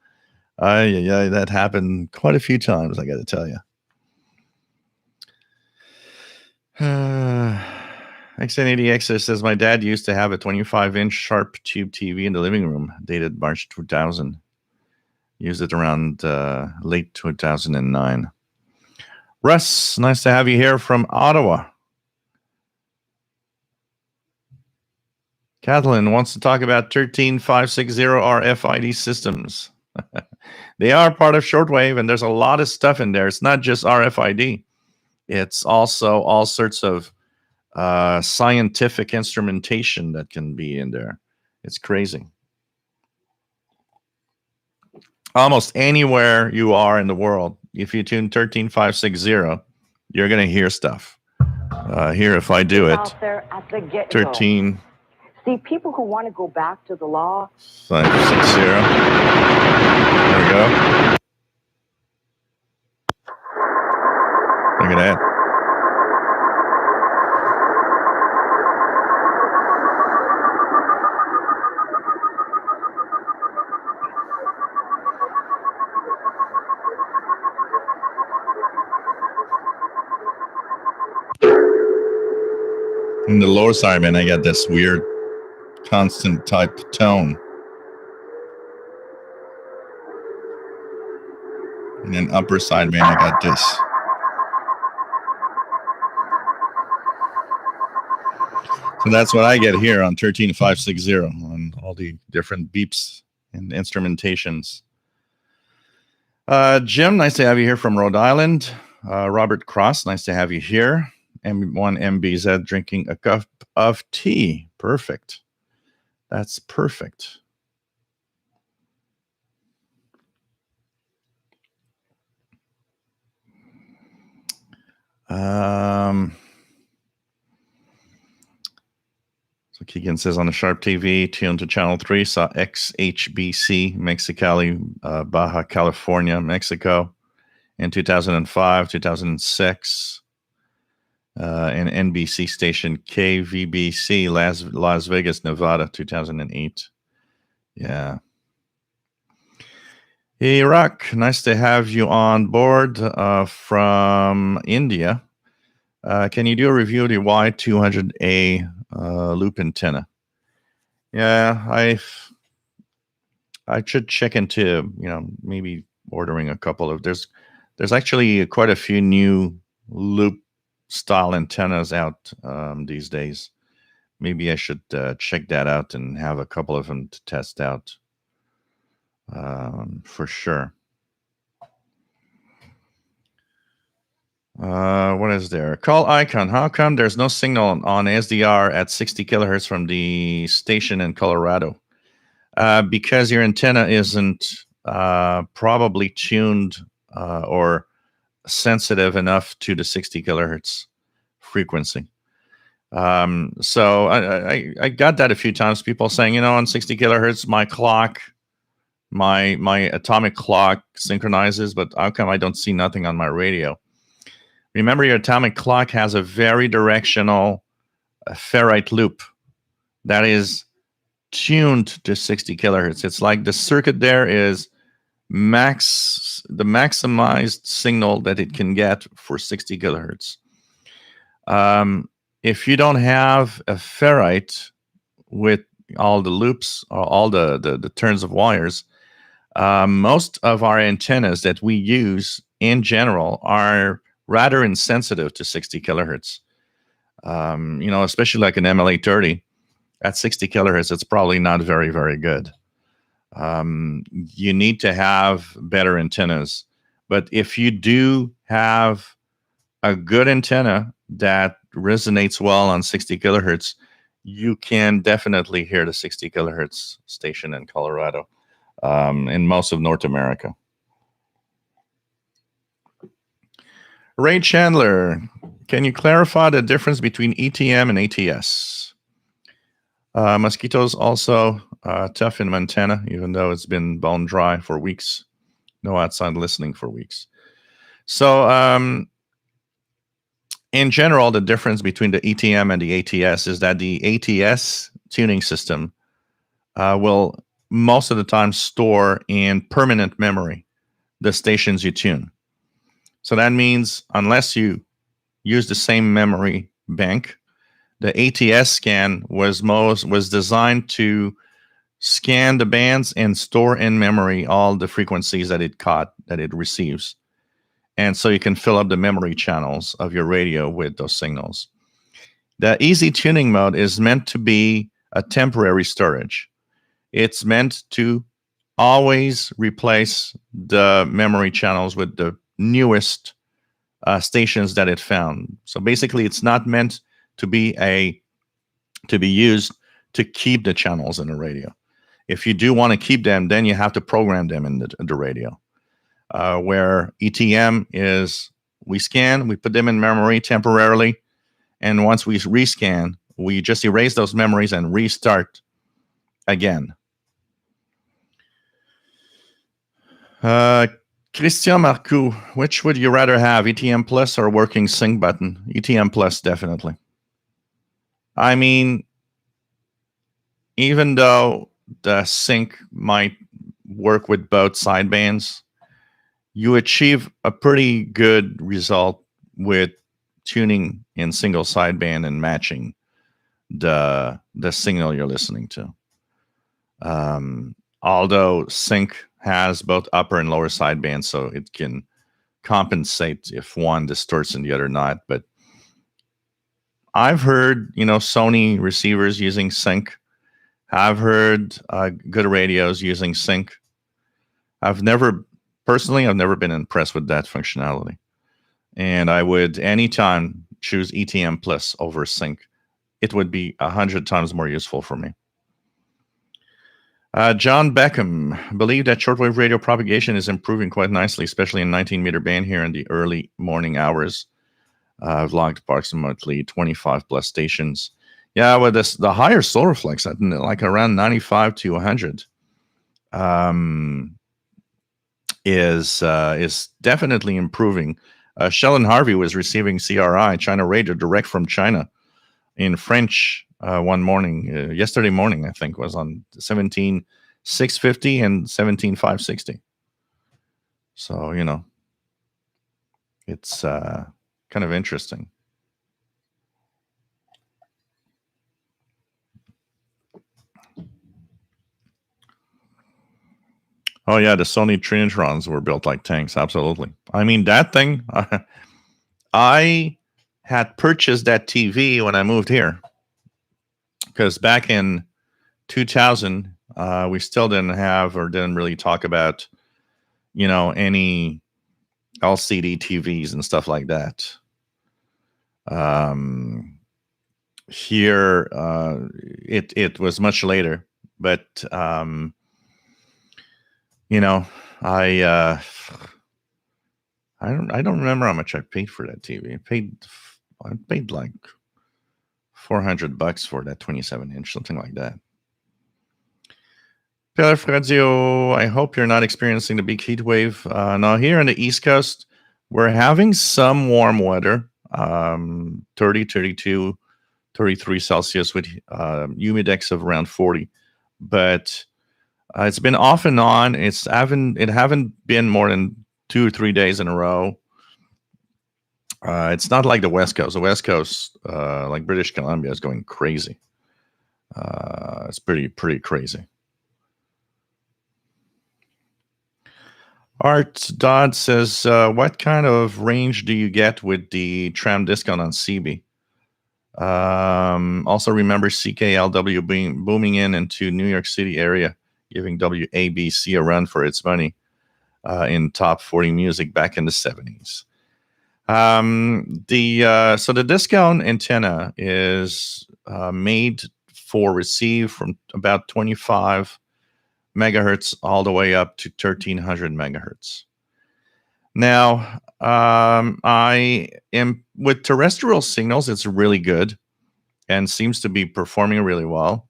Yeah, that happened quite a few times, I got to tell you. X1080X says, my dad used to have a 25-inch sharp tube TV in the living room, dated March 2000. Used it around late 2009. Russ, nice to have you here from Ottawa. Kathleen wants to talk about 13560 RFID systems. They are part of Shortwave, and there's a lot of stuff in there. It's not just RFID. It's also all sorts of scientific instrumentation that can be in there. It's crazy. Almost anywhere you are in the world, if you tune 13560, you're going to hear stuff. Here, if I do it, 13. See, people who want to go back to the law. 560. There we go. Look at that. In the lower side, man, I got this weird constant type tone. And then upper side, man, I got this. So that's what I get here on 13560 on all the different beeps and instrumentations. Jim, nice to have you here from Rhode Island. Robert Cross, nice to have you here. M1 MBZ drinking a cup of tea. Perfect. That's perfect. So Keegan says on the Sharp TV, tuned to channel 3, saw XHBC, Mexicali, Baja California, Mexico, in 2005, 2006. And NBC station KVBC, Las Vegas, Nevada, 2008. Yeah. Hey, Rock, nice to have you on board from India. Can you do a review of the Y200A loop antenna? Yeah, I should check into, maybe ordering a couple of. There's actually quite a few new loop style antennas out these days. Maybe I should check that out and have a couple of them to test out for sure. What is there? Call icon. How come there's no signal on SDR at 60 kilohertz from the station in Colorado? Because your antenna isn't probably tuned or sensitive enough to the 60 kilohertz frequency. So I got that a few times. People saying, on 60 kilohertz, my clock, my atomic clock synchronizes, but how come I don't see nothing on my radio? Remember, your atomic clock has a very directional ferrite loop that is tuned to 60 kilohertz. It's like the circuit there is the maximized signal that it can get for 60 kilohertz. If you don't have a ferrite with all the loops or all the turns of wires, most of our antennas that we use in general are rather insensitive to 60 kilohertz. Especially like an MLA30 at 60 kilohertz, it's probably not very, very good. You need to have better antennas. But if you do have a good antenna that resonates well on 60 kilohertz, you can definitely hear the 60 kilohertz station in Colorado, in most of North America. Ray Chandler, can you clarify the difference between ETM and ATS? Mosquitoes also tough in Montana, even though it's been bone dry for weeks. No outside listening for weeks. So in general, the difference between the ETM and the ATS is that the ATS tuning system will most of the time store in permanent memory the stations you tune. So that means unless you use the same memory bank, the ATS scan was designed to scan the bands and store in memory all the frequencies that it receives. And so you can fill up the memory channels of your radio with those signals. The easy tuning mode is meant to be a temporary storage. It's meant to always replace the memory channels with the newest stations that it found. So basically, it's not meant to be used to keep the channels in the radio. If you do want to keep them, then you have to program them in the radio. Where ETM is, we scan, we put them in memory temporarily, and once we rescan, we just erase those memories and restart again. Christian Marcoux, which would you rather have, ETM Plus or working sync button? ETM Plus, definitely. I mean, even though the sync might work with both sidebands, you achieve a pretty good result with tuning in single sideband and matching the signal you're listening to. Although sync has both upper and lower sidebands, so it can compensate if one distorts and the other not. But I've heard, Sony receivers using sync. I've heard good radios using sync. I've never been impressed with that functionality. And I would anytime choose ETM Plus over sync. It would be 100 times more useful for me. John Beckham, believe that shortwave radio propagation is improving quite nicely, especially in 19-meter band here in the early morning hours. I've logged approximately 25 plus stations. Yeah, with the higher solar flex, like around 95 to 100, is definitely improving. Sheldon Harvey was receiving CRI, China Radio, direct from China in French one morning. Yesterday morning, I think, was on 17,650 and 17,560. So, it's kind of interesting. Oh, yeah, the Sony Trinitrons were built like tanks. Absolutely. I mean, that thing, I had purchased that TV when I moved here because back in 2000, we still didn't have or didn't really talk about, any LCD TVs and stuff like that. Here, it was much later, but I I don't remember how much I paid for that TV. I paid like $400 for that 27-inch, something like that. Pilar Fradzio, I hope you're not experiencing the big heat wave. Now here on the East Coast, we're having some warm weather, 30, 32, 33 Celsius with humidex of around 40. But it's been off and on. It haven't been more than 2 or 3 days in a row. It's not like the West Coast. The West Coast, like British Columbia, is going crazy. It's pretty crazy. Art Dodd says, what kind of range do you get with the tram discount on CB? Also remember CKLW booming into New York City area, giving WABC a run for its money in top 40 music back in the 70s. So the discount antenna is made for receive from about 25 megahertz all the way up to 1300 megahertz. Now, I am with terrestrial signals. It's really good and seems to be performing really well.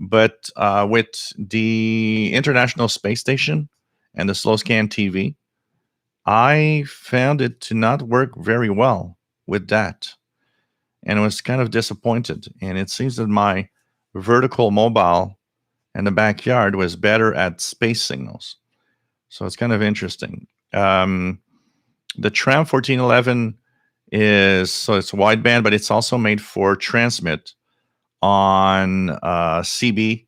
But with the International Space Station and the slow scan TV, I found it to not work very well with that. And I was kind of disappointed. And it seems that my vertical mobile in the backyard was better at space signals. So it's kind of interesting. The Tram 1411 it's wideband, but it's also made for transmit on CB,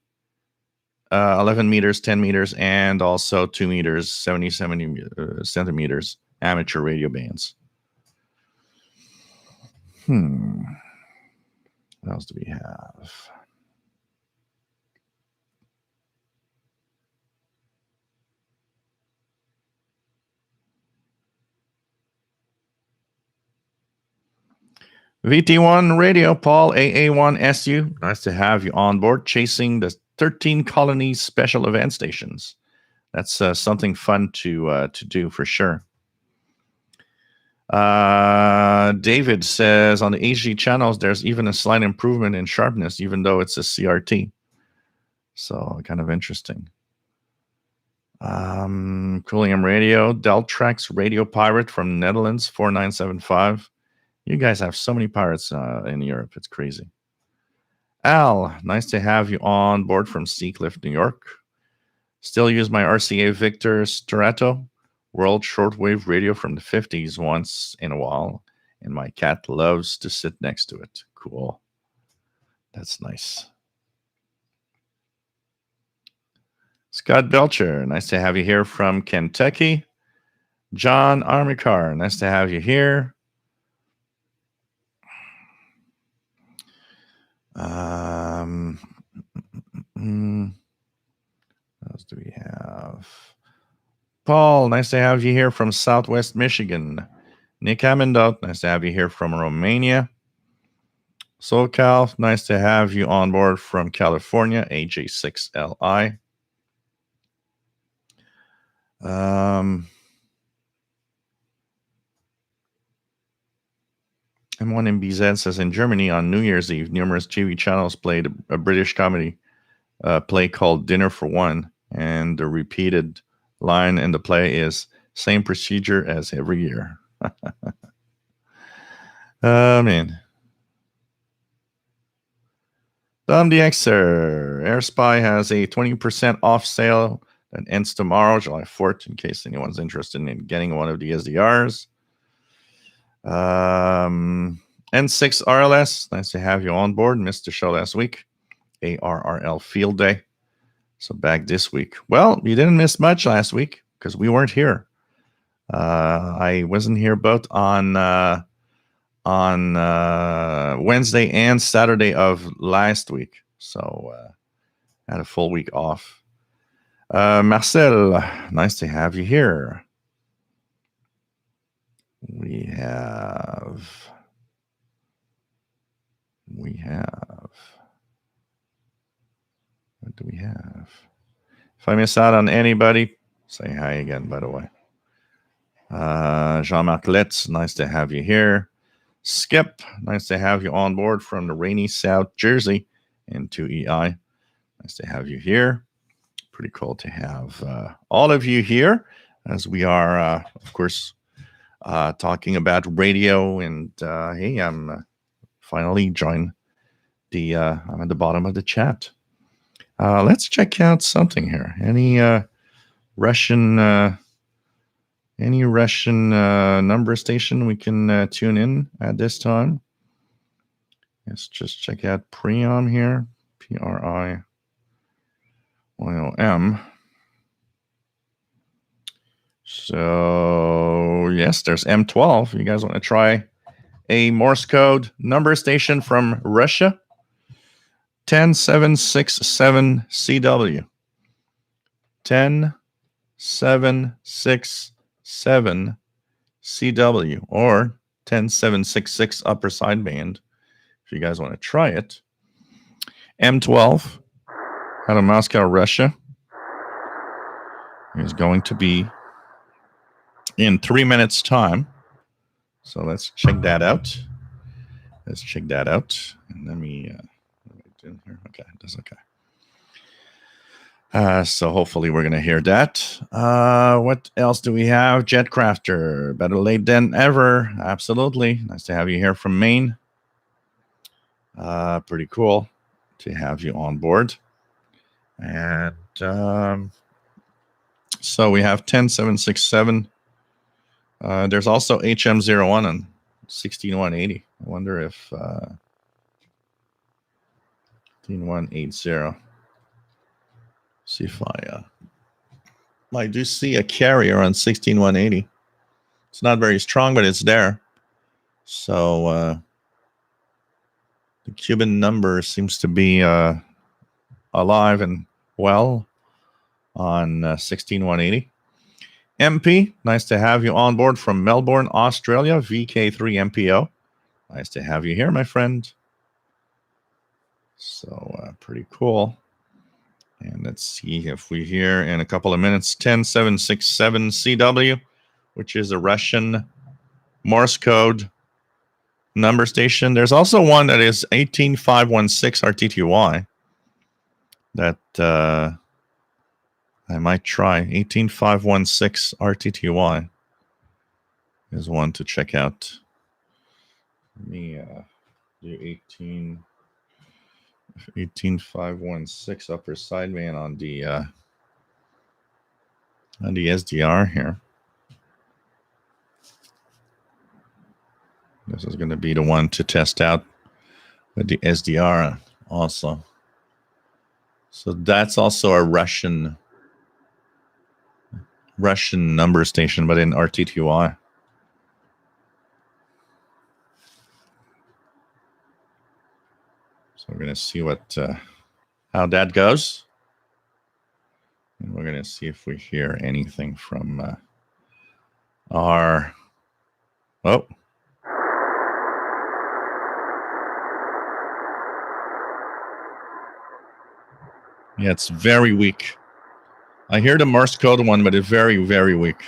11 meters, 10 meters, and also 2 meters, 70 centimeters amateur radio bands. What else do we have? VT1 Radio, Paul AA1SU. Nice to have you on board, chasing the 13 colonies special event stations. That's something fun to do for sure. David says on the HG channels, there's even a slight improvement in sharpness, even though it's a CRT. So kind of interesting. Coolium Radio, Deltrax Radio Pirate from Netherlands, 4975. You guys have so many pirates in Europe. It's crazy. Al, nice to have you on board from Seacliff, New York. Still use my RCA Victor Strato World Shortwave radio from the 50s once in a while, and my cat loves to sit next to it. Cool. That's nice. Scott Belcher, nice to have you here from Kentucky. John Armicar, nice to have you here. What else do we have? Paul, nice to have you here from Southwest Michigan. Nick Amendot, nice to have you here from Romania. SoCal, nice to have you on board from California, AJ6LI. M1MBZ says in Germany on New Year's Eve, numerous TV channels played a British comedy play called Dinner for One, and the repeated line in the play is same procedure as every year. Man. Dom DXer, AirSpy has a 20% off sale that ends tomorrow, July 4th, in case anyone's interested in getting one of the SDRs. N6 RLS, nice to have you on board. Missed the show last week. ARRL Field Day. So back this week. Well, you didn't miss much last week because we weren't here. I wasn't here both on Wednesday and Saturday of last week. So had a full week off. Marcel, nice to have you here. We have. What do we have? If I miss out on anybody, say hi again, by the way. Jean-Marc Letts, nice to have you here. Skip, nice to have you on board from the rainy South Jersey into EI. Nice to have you here. Pretty cool to have all of you here as we are, of course, talking about radio. And hey, I'm finally joined the, I'm at the bottom of the chat. Let's check out something here. Any Russian number station we can tune in at this time? Let's just check out Priom here. PRIYOM. So yes, there's M12. You guys want to try a Morse code number station from Russia? 10767 CW. 10767 CW or 10766 upper sideband if you guys want to try it. M12 out of Moscow, Russia is going to be in 3 minutes time. So let's check that out. And let me in here. Okay, that's okay. So hopefully we're going to hear that. What else do we have? Jetcrafter, better late than ever. Absolutely. Nice to have you here from Maine. Pretty cool to have you on board. And so we have 10767. There's also HM01 and 16180. I wonder if 18180. See if I do see a carrier on 16180. It's not very strong, but it's there. So the Cuban number seems to be alive and well on 16180. MP, nice to have you on board from Melbourne, Australia. VK3MPO. Nice to have you here, my friend. So pretty cool. And let's see if we hear in a couple of minutes 10767 CW, which is a Russian Morse code number station. There's also one that is 18516 RTTY that I might try. 18516 RTTY is one to check out. Let me do 18516 upper sideband on the SDR here. This is going to be the one to test out with the SDR also. So that's also a Russian number station, but in RTTY. So we're going to see how that goes. And we're going to see if we hear anything from our... Oh. Yeah, it's very weak. I hear the Morse code one, but it's very, very weak.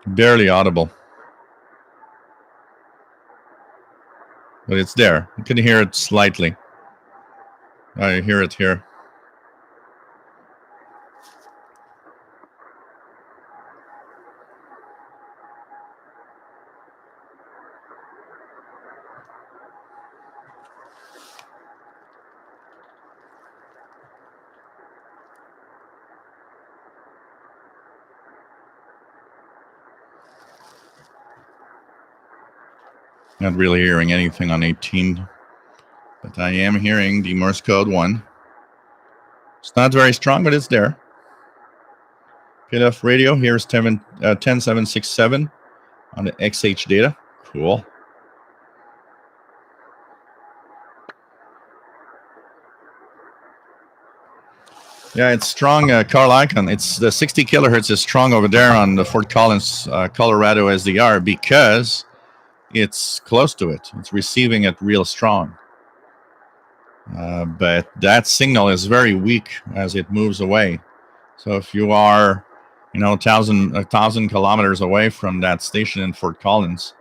Barely audible. But it's there. You can hear it slightly. I hear it here. Not really hearing anything on 18, but I am hearing the Morse code 1. It's not very strong, but it's there. PLF radio, here's 10767 on the XH data. Cool. Yeah, it's strong, Carl Icon. It's the 60 kilohertz is strong over there on the Fort Collins, Colorado SDR because it's close to it. It's receiving it real strong. But that signal is very weak as it moves away. So if you are, 1,000 kilometers away from that station in Fort Collins,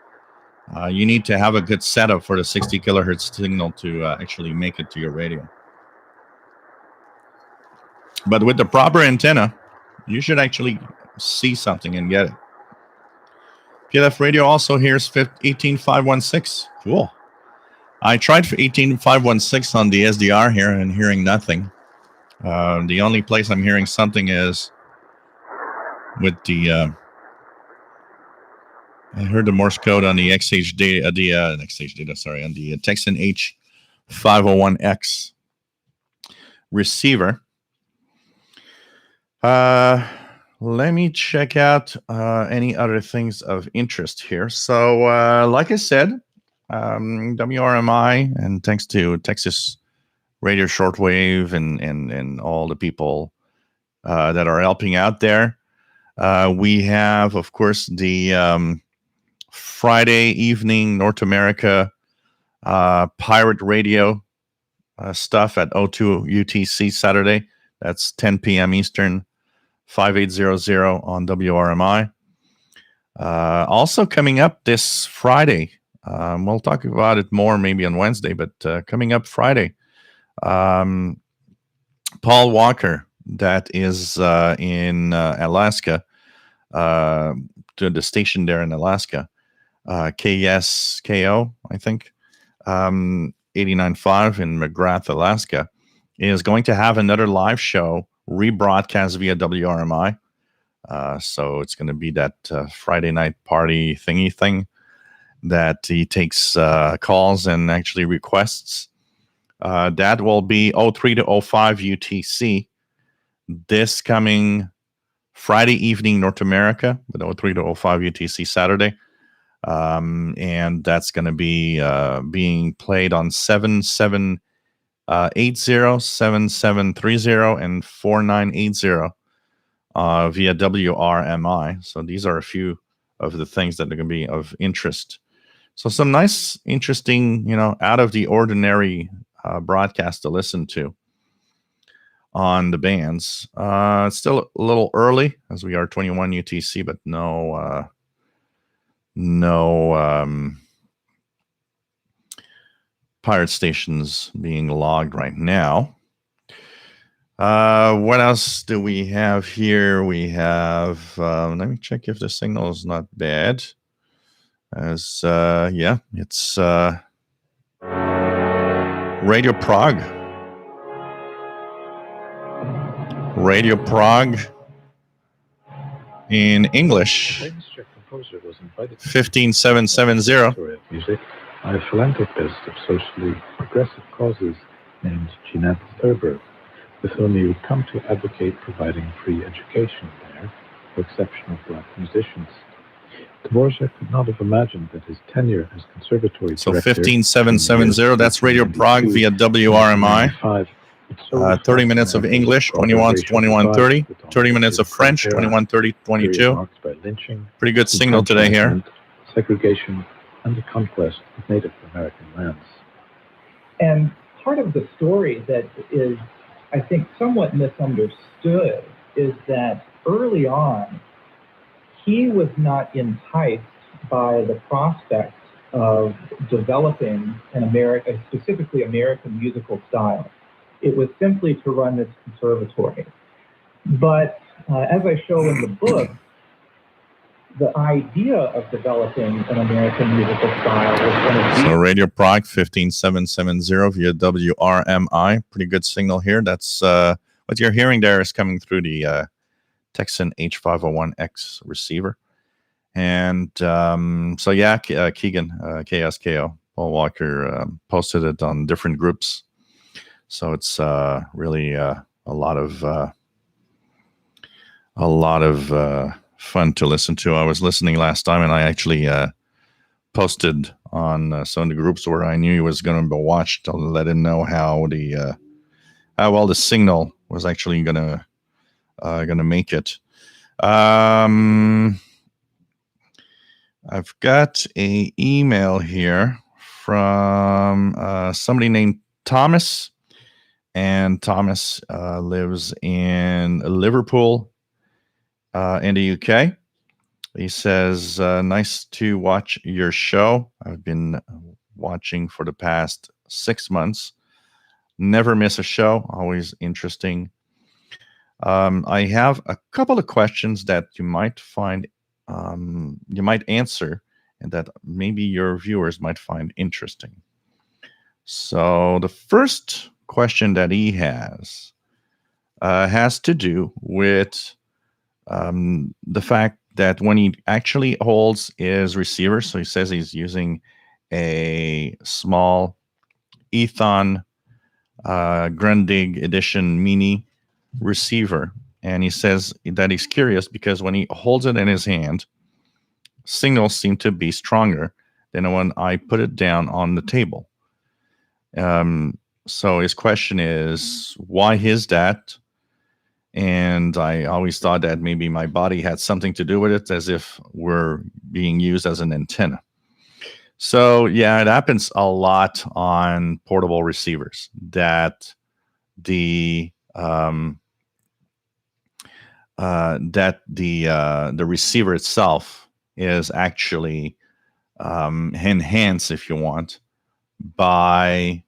you need to have a good setup for the 60 kilohertz signal to actually make it to your radio. But with the proper antenna, you should actually see something and get it. PLF radio also hears 18516. Cool. I tried for 18516 on the SDR here and hearing nothing. The only place I'm hearing something is with the I heard the Morse code on the XH data, on the Texan H501X receiver. Let me check out any other things of interest here. So, like I said, WRMI, and thanks to Texas Radio Shortwave and all the people that are helping out there. We have, of course, the Friday evening North America pirate radio stuff at 02 UTC Saturday. That's 10 p.m. Eastern, 5800 on WRMI. Also coming up this Friday, we'll talk about it more maybe on Wednesday, but coming up Friday, Paul Walker, that is in Alaska, to the station there in Alaska, KSKO, I think, 89.5 in McGrath, Alaska, is going to have another live show rebroadcast via WRMI. So it's going to be that Friday night party thingy thing that he takes calls and actually requests. That will be 03 to 05 UTC this coming Friday evening North America, with 03 to 05 UTC Saturday. And that's going to be being played on 7780, 7730, and 4980 via WRMI. So these are a few of the things that are going to be of interest. So some nice, interesting, out of the ordinary broadcast to listen to on the bands. It's still a little early as we are 21 UTC, but no pirate stations being logged right now. What else do we have here? We have, let me check if the signal is not bad. It's Radio Prague. Radio Prague in English. 15770. Music by a philanthropist of socially progressive causes named Jeanette Thurber, with whom he would come to advocate providing free education there for exceptional black musicians. Dvorak could not have imagined that his tenure as conservatory so director... 15770, that's Radio Prague via WRMI. 30 minutes of English, 21 to 21:30. 30 minutes of French, 21:30 to 22. Pretty good signal today here. Segregation and the conquest of Native American lands. And part of the story that is, I think, somewhat misunderstood is that early on, he was not enticed by the prospect of developing specifically American musical style. It was simply to run this conservatory. But as I show in the book, the idea of developing an American musical style was one of So Radio Prague 15770 via WRMI. Pretty good signal here. That's what you're hearing there is coming through the Texan H501X receiver. And so, yeah, Keegan, KSKO, Paul Walker, posted it on different groups. So it's really a lot of fun to listen to. I was listening last time, and I actually posted on some of the groups where I knew he was going to be watched to let him know how well the signal was actually going to make it. I've got a email here from somebody named Thomas, and Thomas lives in Liverpool, in the UK. He says, nice to watch your show. I've been watching for the past 6 months. Never miss a show. Always interesting. I have a couple of questions that you might find, you might answer, and that maybe your viewers might find interesting. So the first question that he has to do with the fact that when he actually holds his receiver, so he says he's using a small Ethon Grundig Edition Mini receiver, and he says that he's curious because when he holds it in his hand, signals seem to be stronger than when I put it down on the table. So his question is, why is that? And I always thought that maybe my body had something to do with it, as if we're being used as an antenna. So yeah, it happens a lot on portable receivers that the receiver itself is actually enhanced, if you want, by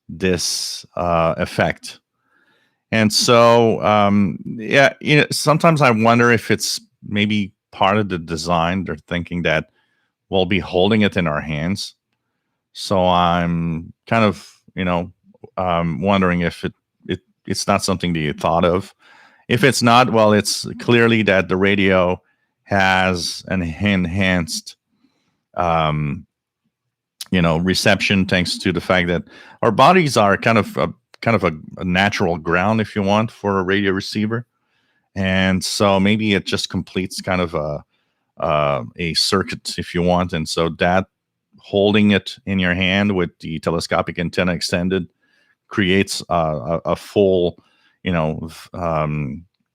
this effect. And so, yeah, sometimes I wonder if it's maybe part of the design. They're thinking that we'll be holding it in our hands. So I'm kind of, wondering if it's not something that you thought of. If it's not, well, it's clearly that the radio has an enhanced, reception, thanks to the fact that our bodies are kind of a natural ground, if you want, for a radio receiver. And so maybe it just completes kind of a circuit, if you want. And so that holding it in your hand with the telescopic antenna extended creates a full,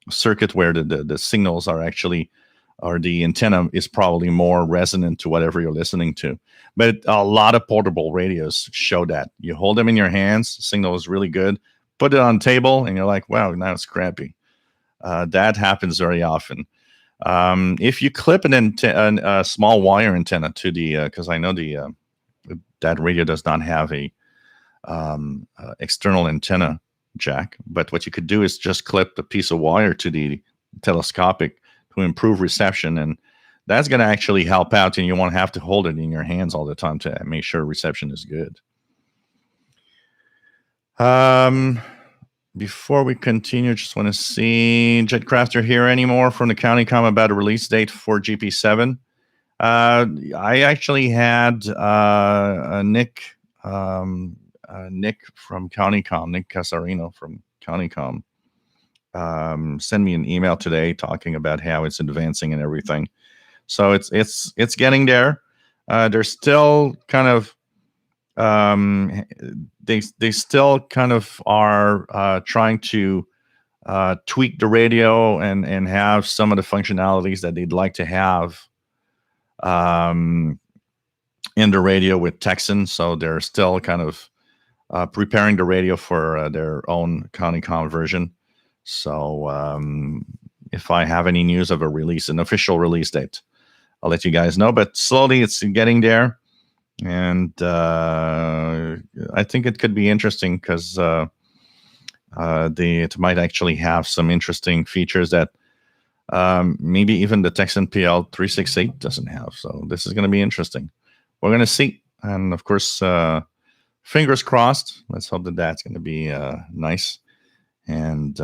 circuit where the signals are actually, or the antenna is probably more resonant to whatever you're listening to. But a lot of portable radios show that. You hold them in your hands, the signal is really good, put it on the table, and you're like, wow, now it's crappy. That happens very often. If you clip a small wire antenna to the, because I know that radio does not have a external antenna jack, but what you could do is just clip a piece of wire to the telescopic to improve reception, and that's going to actually help out, and you won't have to hold it in your hands all the time to make sure reception is good. Before we continue, just want to see, Jetcrafter here anymore from the county com about a release date for GP7. I actually had Nick from Countycom, Nick Casarino from Countycom, send me an email today talking about how it's advancing and everything. So it's getting there. They're still kind of they still kind of are trying to tweak the radio and have some of the functionalities that they'd like to have in the radio with Texan. So they're still kind of preparing the radio for their own Countycom version. So if I have any news of a release, an official release date, I'll let you guys know. But slowly it's getting there. And I think it could be interesting because it might actually have some interesting features that maybe even the Texan PL 368 doesn't have. So this is going to be interesting. We're going to see. And of course, fingers crossed. Let's hope that that's going to be nice. And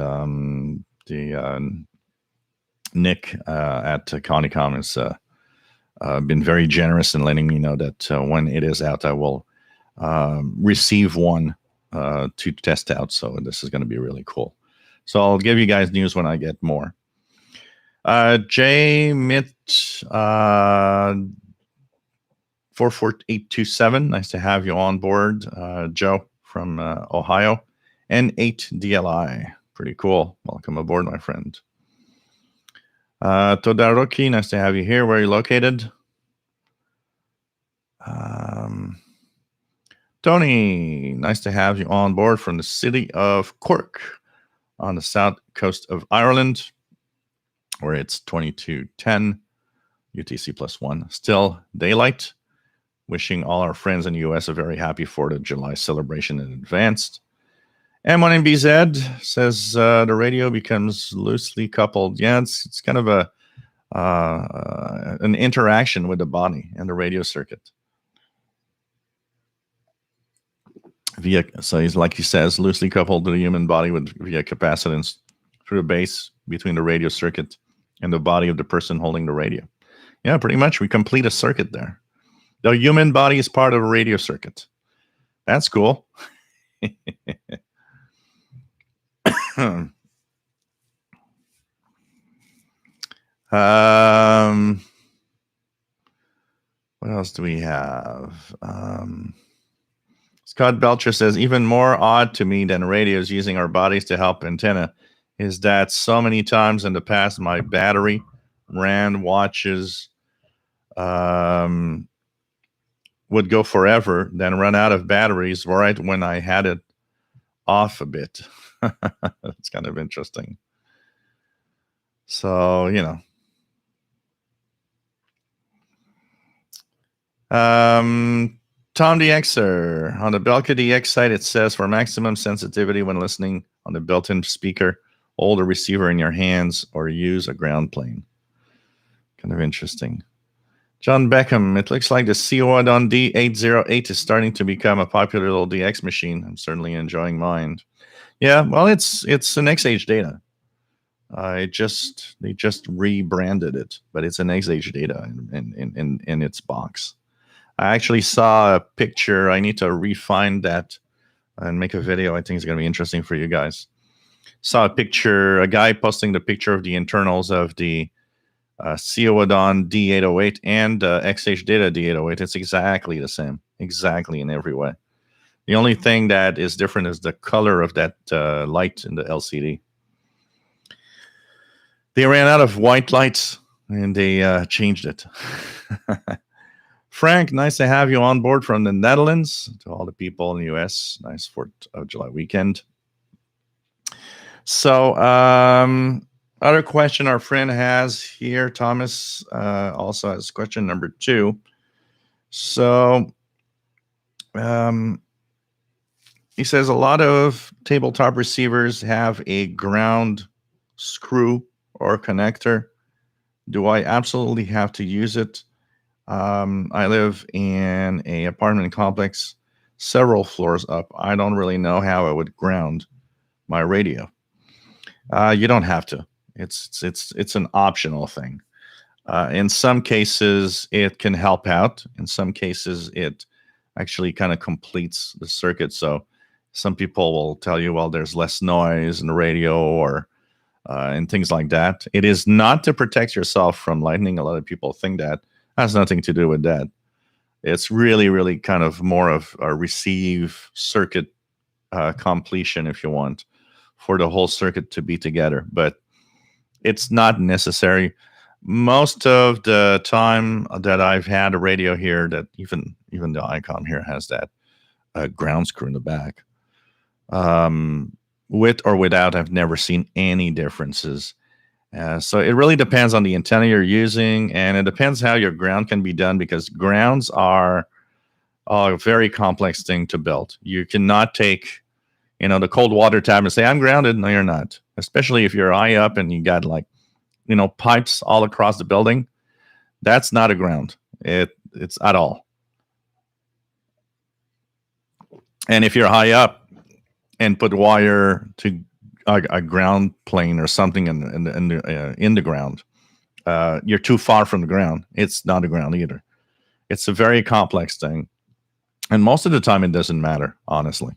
Nick at Conicom has been very generous in letting me know that when it is out, I will receive one to test out. So this is going to be really cool. So I'll give you guys news when I get more. J Mitt 44827. Nice to have you on board. Joe from Ohio. N8DLI. Pretty cool. Welcome aboard, my friend. Todoroki, nice to have you here. Where are you located? Tony, nice to have you on board from the city of Cork on the south coast of Ireland, where it's 22:10 UTC +1. Still daylight. Wishing all our friends in the US a very happy 4th of July celebration in advance. M1MBZ says the radio becomes loosely coupled. Yeah, it's kind of an interaction with the body and the radio circuit. So he's, like he says, loosely coupled to the human body via capacitance through the base between the radio circuit and the body of the person holding the radio. Yeah, pretty much we complete a circuit there. The human body is part of a radio circuit. That's cool. What else do we have? Scott Belcher says, even more odd to me than radios using our bodies to help antenna is that so many times in the past my battery ran watches would go forever, then run out of batteries right when I had it off a bit. It's kind of interesting. So, you know. Tom DXer, on the Belka DX site, it says for maximum sensitivity when listening on the built-in speaker, hold a receiver in your hands or use a ground plane. Kind of interesting. John Beckham, it looks like the COADON D808 is starting to become a popular little DX machine. I'm certainly enjoying mine. Yeah, well, it's an XH data. They just rebranded it, but it's an XH data in its box. I actually saw a picture. I need to refine that and make a video. I think it's going to be interesting for you guys. Saw a picture, a guy posting the picture of the internals of the COADON D808 and XH Data D808. It's exactly the same, exactly in every way. The only thing that is different is the color of that light in the LCD. They ran out of white lights and they changed it. Frank, nice to have you on board from the Netherlands. To all the people in the US, nice 4th of July weekend. So, other question our friend has here, Thomas, also has question number 2. So, he says a lot of tabletop receivers have a ground screw or connector. Do I absolutely have to use it? I live in an apartment complex several floors up. I don't really know how I would ground my radio. You don't have to. It's an optional thing. In some cases, it can help out. In some cases, it actually kind of completes the circuit. So some people will tell you, well, there's less noise in the radio or and things like that. It is not to protect yourself from lightning. A lot of people think that. Has nothing to do with that. It's really, really kind of more of a receive circuit completion, if you want, for the whole circuit to be together. But it's not necessary. Most of the time that I've had a radio here, that even the Icom here has that ground screw in the back. With or without, I've never seen any differences. So it really depends on the antenna you're using, and it depends how your ground can be done, because grounds are a very complex thing to build. You cannot take, the cold water tab and say, I'm grounded. No, you're not. Especially if you're high up and you got pipes all across the building. That's not a ground. It's at all. And if you're high up and put wire to a ground plane or something in the ground, you're too far from the ground. It's not a ground either. It's a very complex thing, and most of the time it doesn't matter. Honestly,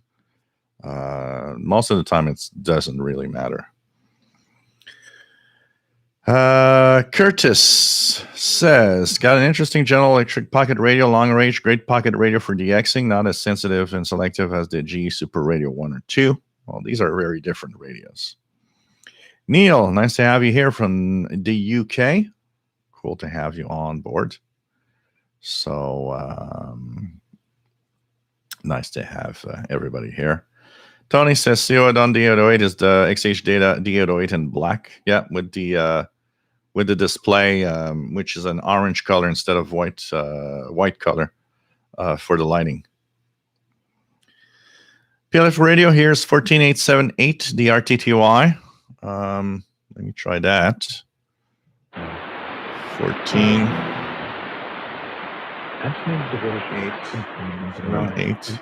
most of the time it doesn't really matter. Curtis says, got an interesting General Electric pocket radio, long range, great pocket radio for DXing, not as sensitive and selective as the GE Super Radio 1 or 2. Well, these are very different radios. Neil, nice to have you here from the UK. Cool to have you on board. So, nice to have everybody here. Tony says CO on D808 is the XH data D808 in black. Yeah, with the display, which is an orange color instead of white color for the lighting. PLF radio here is 14878, the RTTY. Let me try that. 14808.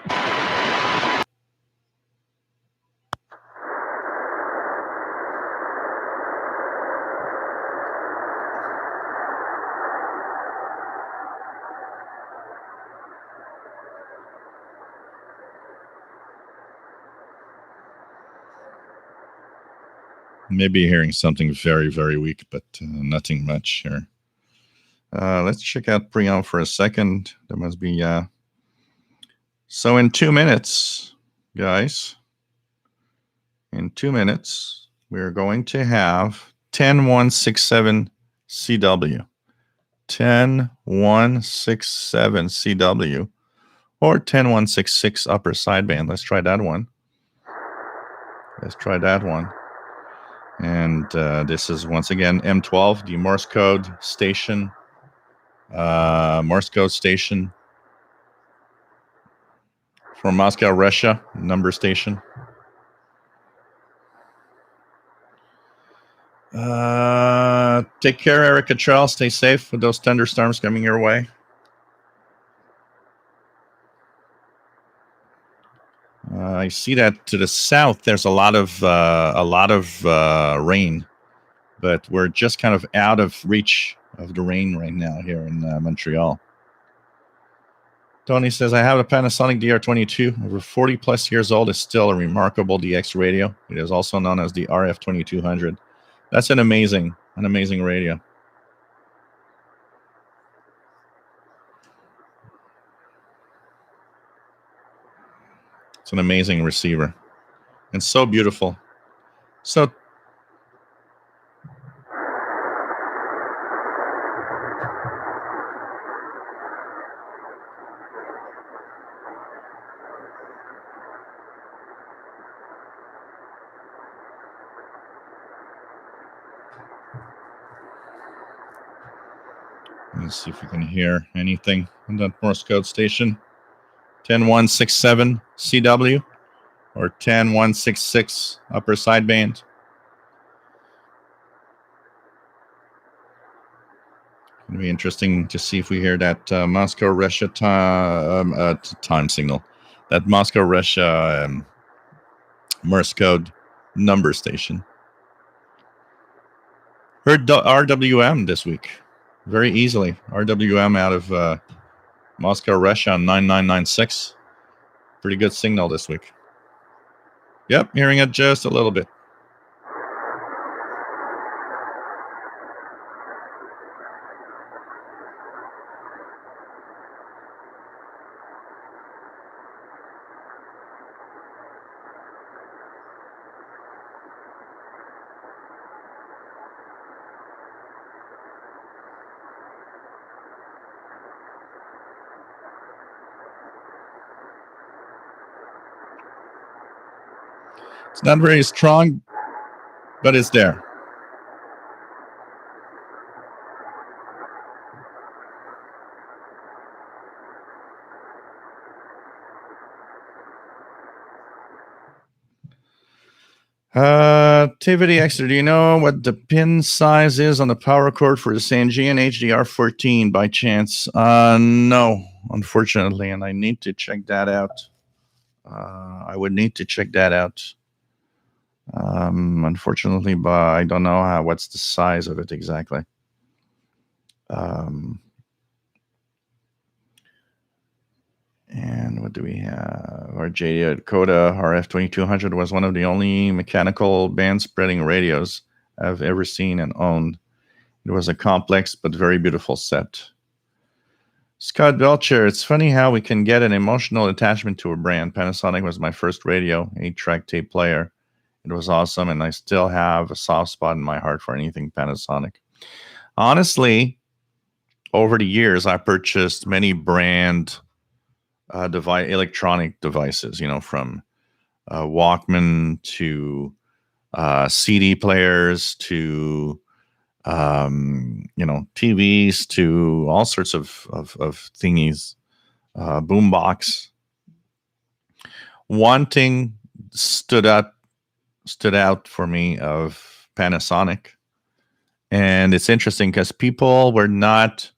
Maybe hearing something very, very weak, but nothing much here. Let's check out preamp for a second. There must be... So in 2 minutes, guys, in 2 minutes, we're going to have 10167 CW. 10167 CW or 10166 upper sideband. Let's try that one. And this is once again M12, the Morse code station. From Moscow, Russia, number station. Take care, Eric Cottrell. Stay safe with those thunderstorms coming your way. I see that to the south there's a lot of rain, but we're just kind of out of reach of the rain right now here in Montreal. Tony says, I have a Panasonic DR22, over 40 plus years old. Is still a remarkable DX radio. It is also known as the RF2200. That's an amazing radio. It's an amazing receiver and so beautiful. So let's see if we can hear anything on that Morse code station. 10167 CW or 10166 upper sideband. It'll be interesting to see if we hear that Moscow Russia time signal, that Moscow Russia Morse code number station. Heard RWM this week very easily. RWM out of Moscow, Russia on 9996. Pretty good signal this week. Yep, hearing it just a little bit. It's not very strong, but it's there. TVDX, do you know what the pin size is on the power cord for the Sangean HDR14 by chance? No, unfortunately, and I need to check that out. I would need to check that out. Unfortunately, but I don't know what's the size of it exactly. And what do we have? Our JD Dakota RF2200 was one of the only mechanical band spreading radios I've ever seen and owned. It was a complex but very beautiful set. Scott Belcher, it's funny how we can get an emotional attachment to a brand. Panasonic was my first radio, 8-track tape player. It was awesome, and I still have a soft spot in my heart for anything Panasonic. Honestly, over the years, I purchased many brand electronic devices, from Walkman to CD players to TVs to all sorts of thingies, boombox. One thing stood out for me of Panasonic, and it's interesting because people were not,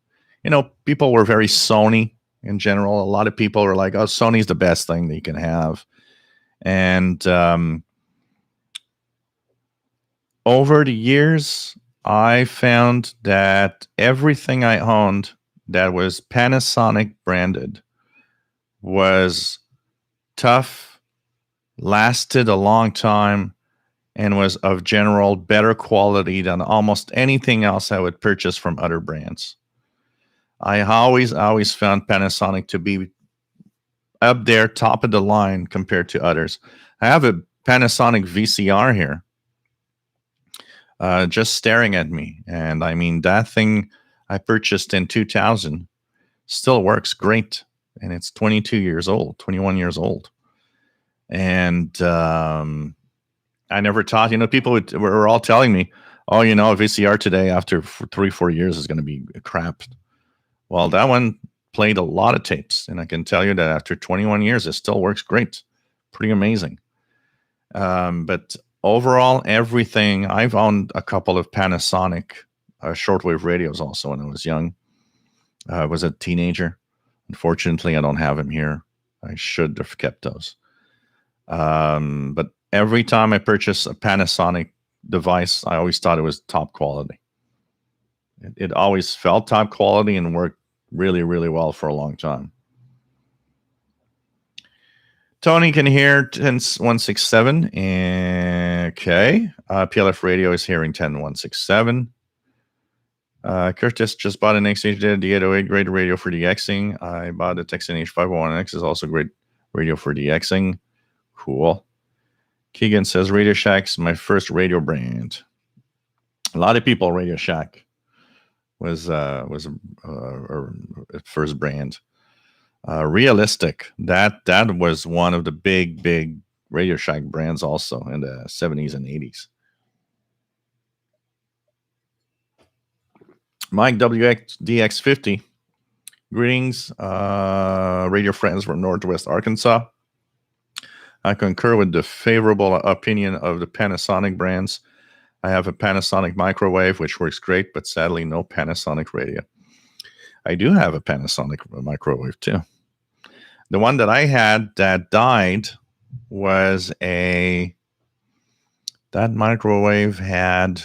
people were very Sony in general. A lot of people were like, "Oh, Sony's the best thing that you can have," and over the years, I found that everything I owned that was Panasonic branded was tough, lasted a long time, and was of general better quality than almost anything else I would purchase from other brands. I always found Panasonic to be up there, top of the line compared to others. I have a Panasonic VCR here. Just staring at me. And I mean, that thing I purchased in 2000 still works great. And it's 21 years old. And I never thought, people were all telling me, "Oh, a VCR today after 3-4 years is going to be crap." Well, that one played a lot of tapes. And I can tell you that after 21 years, it still works great. Pretty amazing. But overall, everything, I've owned a couple of Panasonic shortwave radios also when I was young. I was a teenager. Unfortunately, I don't have them here. I should have kept those. But every time I purchase a Panasonic device, I always thought it was top quality. It always felt top quality and worked really, really well for a long time. Tony can hear 10167. Okay. PLF radio is hearing 10167. Curtis just bought an XH the 808, great radio for DXing. I bought a Texan H501X, is also great radio for DXing. Cool. Keegan says Radio Shack's my first radio brand. A lot of people, Radio Shack was a first brand. Realistic, that was one of the big Radio Shack brands also in the 70s and 80s. Mike WXDX50, greetings, radio friends from Northwest Arkansas. I concur with the favorable opinion of the Panasonic brands. I have a Panasonic microwave, which works great, but sadly no Panasonic radio. I do have a Panasonic microwave too. The one that I had that died was that microwave had,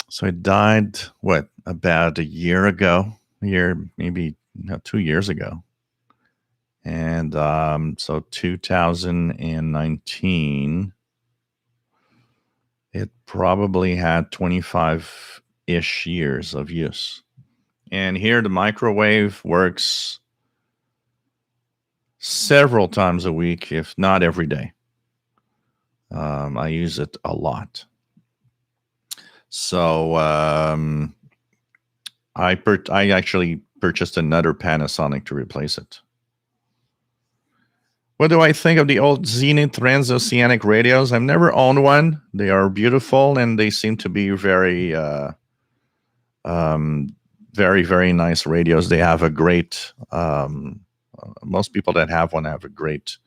so it died, about a year ago, maybe 2 years ago. And so 2019, it probably had 25-ish years of use. And here the microwave works several times a week, if not every day. I use it a lot. So I actually purchased another Panasonic to replace it. What do I think of the old Zenith transoceanic radios? I've never owned one. They are beautiful, and they seem to be very, very nice radios. They have a great, most people that have one have a great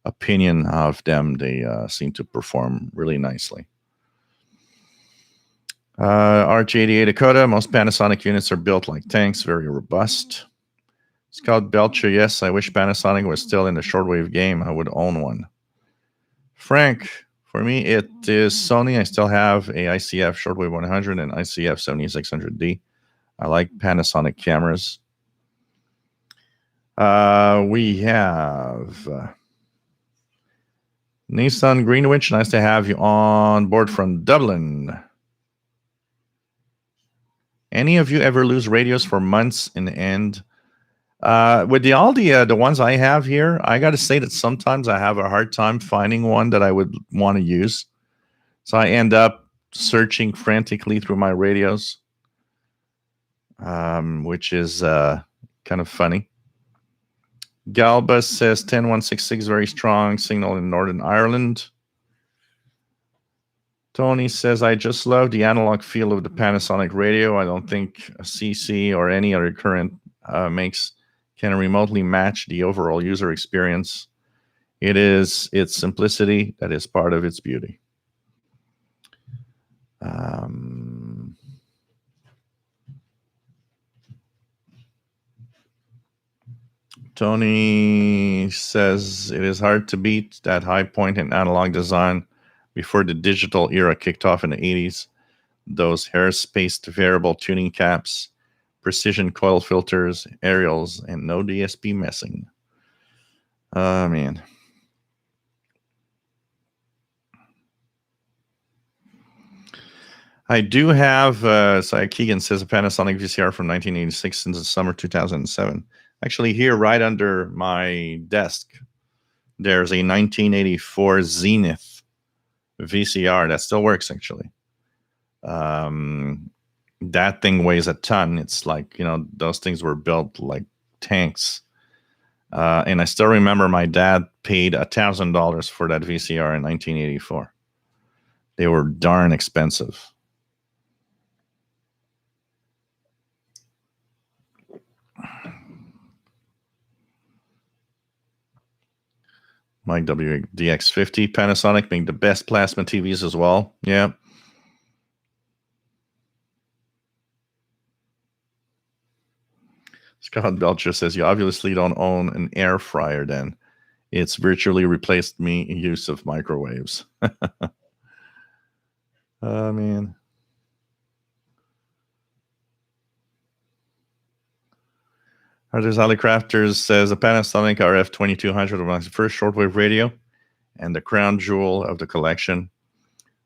opinion of them. They seem to perform really nicely. RG88 Dakota, most Panasonic units are built like tanks, very robust. Scott Belcher, yes, I wish Panasonic was still in the shortwave game. I would own one. Frank, for me, it is Sony. I still have a ICF Shortwave 100 and ICF 7600D. I like Panasonic cameras. We have Nissan Greenwich. Nice to have you on board from Dublin. Any of you ever lose radios for months in the end? With all the ones I have here, I got to say that sometimes I have a hard time finding one that I would want to use. So I end up searching frantically through my radios, which is kind of funny. Galbus says 10166, very strong signal in Northern Ireland. Tony says, I just love the analog feel of the Panasonic radio. I don't think a CC or any other current makes can remotely match the overall user experience. It is its simplicity that is part of its beauty. Tony says it is hard to beat that high point in analog design before the digital era kicked off in the 80s. Those hair-spaced variable tuning caps, precision coil filters, aerials, and no DSP messing. Oh, man. I do have, Keegan says, a Panasonic VCR from 1986 since the summer 2007. Actually, here, right under my desk, there's a 1984 Zenith VCR that still works, actually. That thing weighs a ton. It's like, those things were built like tanks. And I still remember my dad paid $1,000 for that VCR in 1984. They were darn expensive. Mike WDX50, Panasonic make the best plasma TVs as well. Yeah. Scott Belcher says, you obviously don't own an air fryer then. It's virtually replaced me in use of microwaves. Oh, man. Arthur's Alley Crafters says, a Panasonic RF 2200 was my first shortwave radio and the crown jewel of the collection.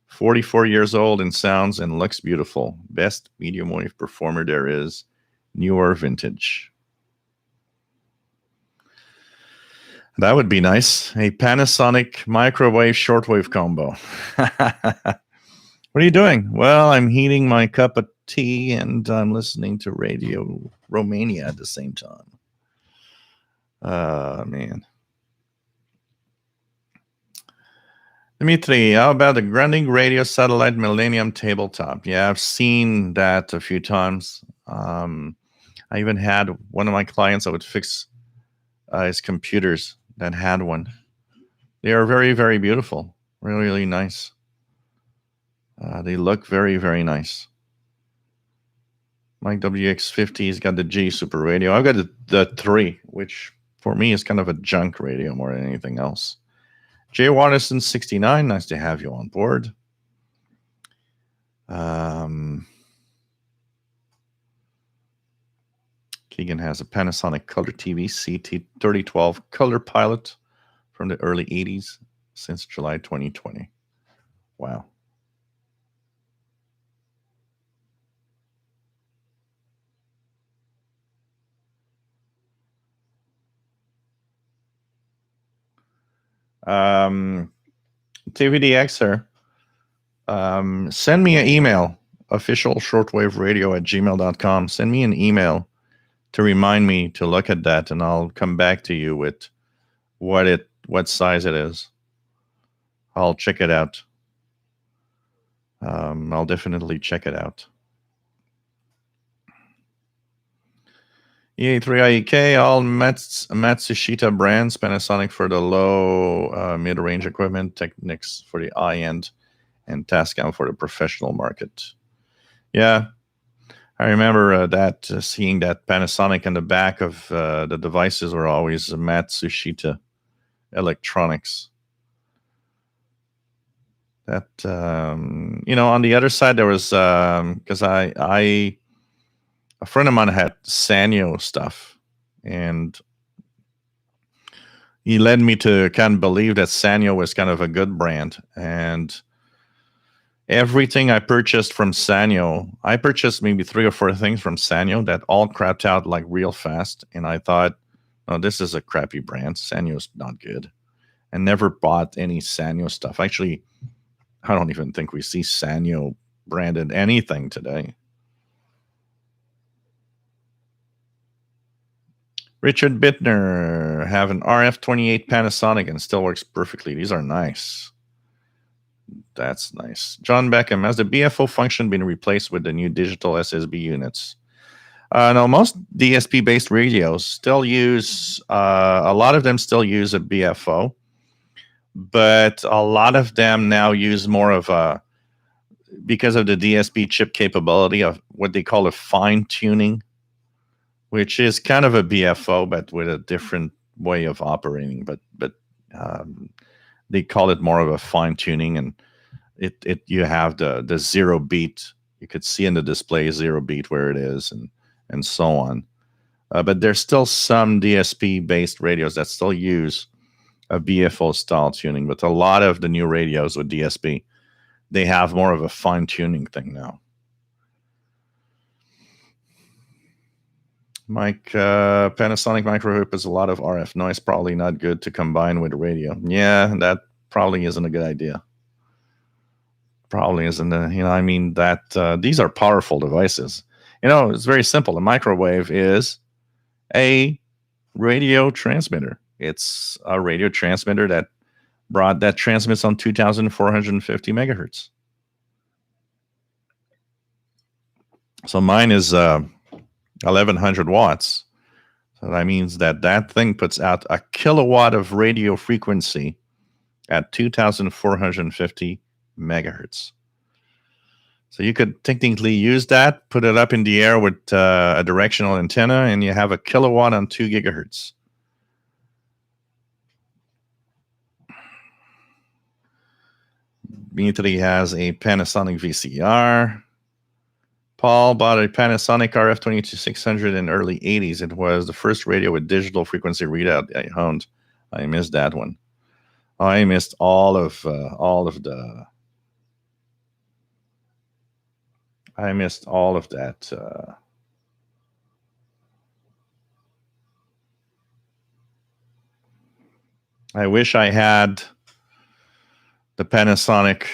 44 years old and sounds and looks beautiful. Best medium wave performer there is. New or vintage. That would be nice. A Panasonic microwave shortwave combo. What are you doing? Well, I'm heating my cup of tea and I'm listening to Radio Romania at the same time. Man. Dimitri, how about the Grundig Radio Satellite Millennium Tabletop? Yeah, I've seen that a few times. I even had one of my clients that would fix his computers that had one. They are very, very beautiful. Really, really nice. They look very, very nice. Mike WX50 has got the G Super Radio. I've got the 3, which for me is kind of a junk radio more than anything else. Jay Watterson 69, nice to have you on board. Keegan has a Panasonic Color TV CT3012 Color Pilot from the early 80s since July 2020. Wow. TVDXer, send me an email, officialshortwaveradio@gmail.com. Send me an email to remind me to look at that, and I'll come back to you with what size it is. I'll check it out. I'll definitely check it out. EA3IEK, all Matsushita brands, Panasonic for the low, mid-range equipment, Technics for the high-end, and Tascam for the professional market. Yeah, I remember seeing that Panasonic in the back of the devices were always Matsushita Electronics. That on the other side there was because a friend of mine had Sanyo stuff, and he led me to kind of believe that Sanyo was kind of a good brand. And everything I purchased from Sanyo, I purchased maybe 3 or 4 things from Sanyo that all crapped out like real fast. And I thought, oh, this is a crappy brand. Sanyo's not good. And never bought any Sanyo stuff. Actually, I don't even think we see Sanyo branded anything today. Richard Bittner, have an RF28 Panasonic and still works perfectly. These are nice. That's nice. John Beckham, has the BFO function been replaced with the new digital SSB units? No, most DSP-based radios still use, a lot of them still use a BFO, but a lot of them now use more of a, because of the DSP chip capability of what they call a fine-tuning, which is kind of a BFO, but with a different way of operating. But they call it more of a fine tuning, and it you have the 0 beat. You could see in the display 0 beat where it is, and so on. But there's still some DSP based radios that still use a BFO style tuning. But a lot of the new radios with DSP, they have more of a fine tuning thing now. Mike, Panasonic micro hoop is a lot of RF noise, probably not good to combine with radio. Yeah, that probably isn't a good idea. Probably isn't. I mean that these are powerful devices. It's very simple. A microwave is a radio transmitter. It's a radio transmitter that transmits on 2,450 megahertz. So mine is 1,100 watts. So that means that thing puts out a kilowatt of radio frequency at 2,450 megahertz. So you could technically use that, put it up in the air with a directional antenna, and you have a kilowatt on 2 gigahertz. Dimitri has a Panasonic VCR. Paul bought a Panasonic RF22600 in early 80s. It was the first radio with digital frequency readout I owned. I missed that one. I missed all of that. I wish I had the Panasonic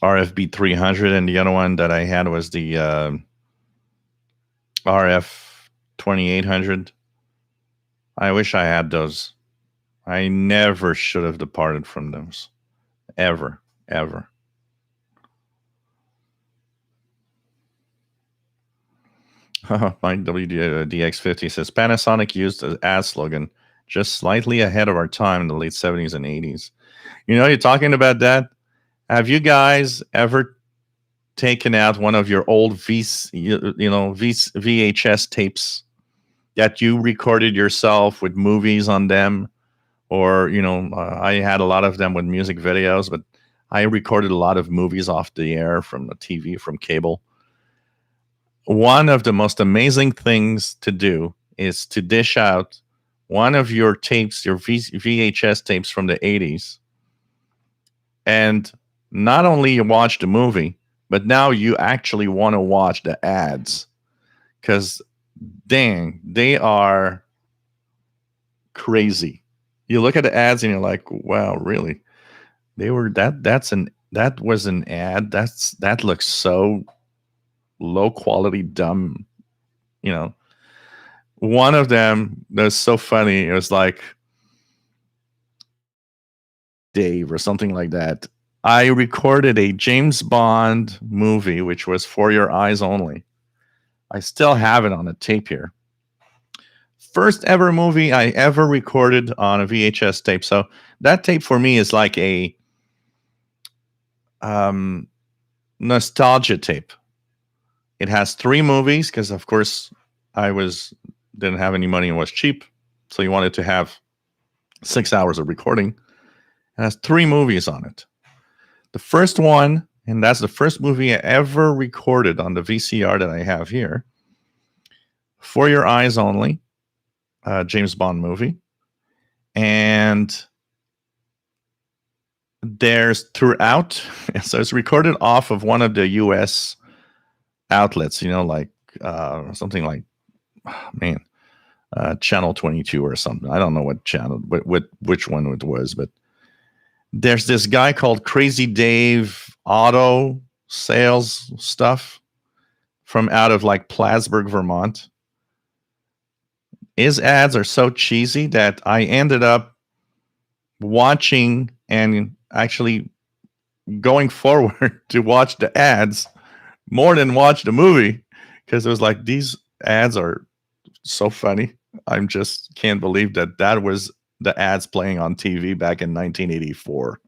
RFB 300, and the other one that I had was the RF 2800. I wish I had those. I never should have departed from those. Ever. Mike WDX50 says Panasonic used the ad slogan just slightly ahead of our time in the late 70s and 80s. You're talking about that. Have you guys ever taken out one of your old VHS tapes that you recorded yourself with movies on them? Or, I had a lot of them with music videos, but I recorded a lot of movies off the air from the TV, from cable. One of the most amazing things to do is to dish out one of your tapes, your VHS tapes from the 80s, and not only you watch the movie, but now you actually want to watch the ads, because dang, they are crazy. You look at the ads and you're like, wow, really? They were that was an ad. That looks so low quality, dumb. One of them that's so funny. It was like Dave or something like that. I recorded a James Bond movie, which was For Your Eyes Only. I still have it on a tape here. First ever movie I ever recorded on a VHS tape. So that tape for me is like a nostalgia tape. It has 3 movies because, of course, didn't have any money and was cheap. So you wanted to have 6 hours of recording. It has 3 movies on it. The first one, and that's the first movie I ever recorded on the VCR that I have here, For Your Eyes Only, James Bond movie. And there's throughout, so it's recorded off of one of the US outlets, like something like, Channel 22 or something. I don't know what channel, which one it was, but there's this guy called Crazy Dave Auto Sales stuff from out of like Plattsburgh, Vermont. His ads are so cheesy that I ended up watching and actually going forward to watch the ads more than watch the movie, because it was like, these ads are so funny. I just can't believe that was the ads playing on TV back in 1984.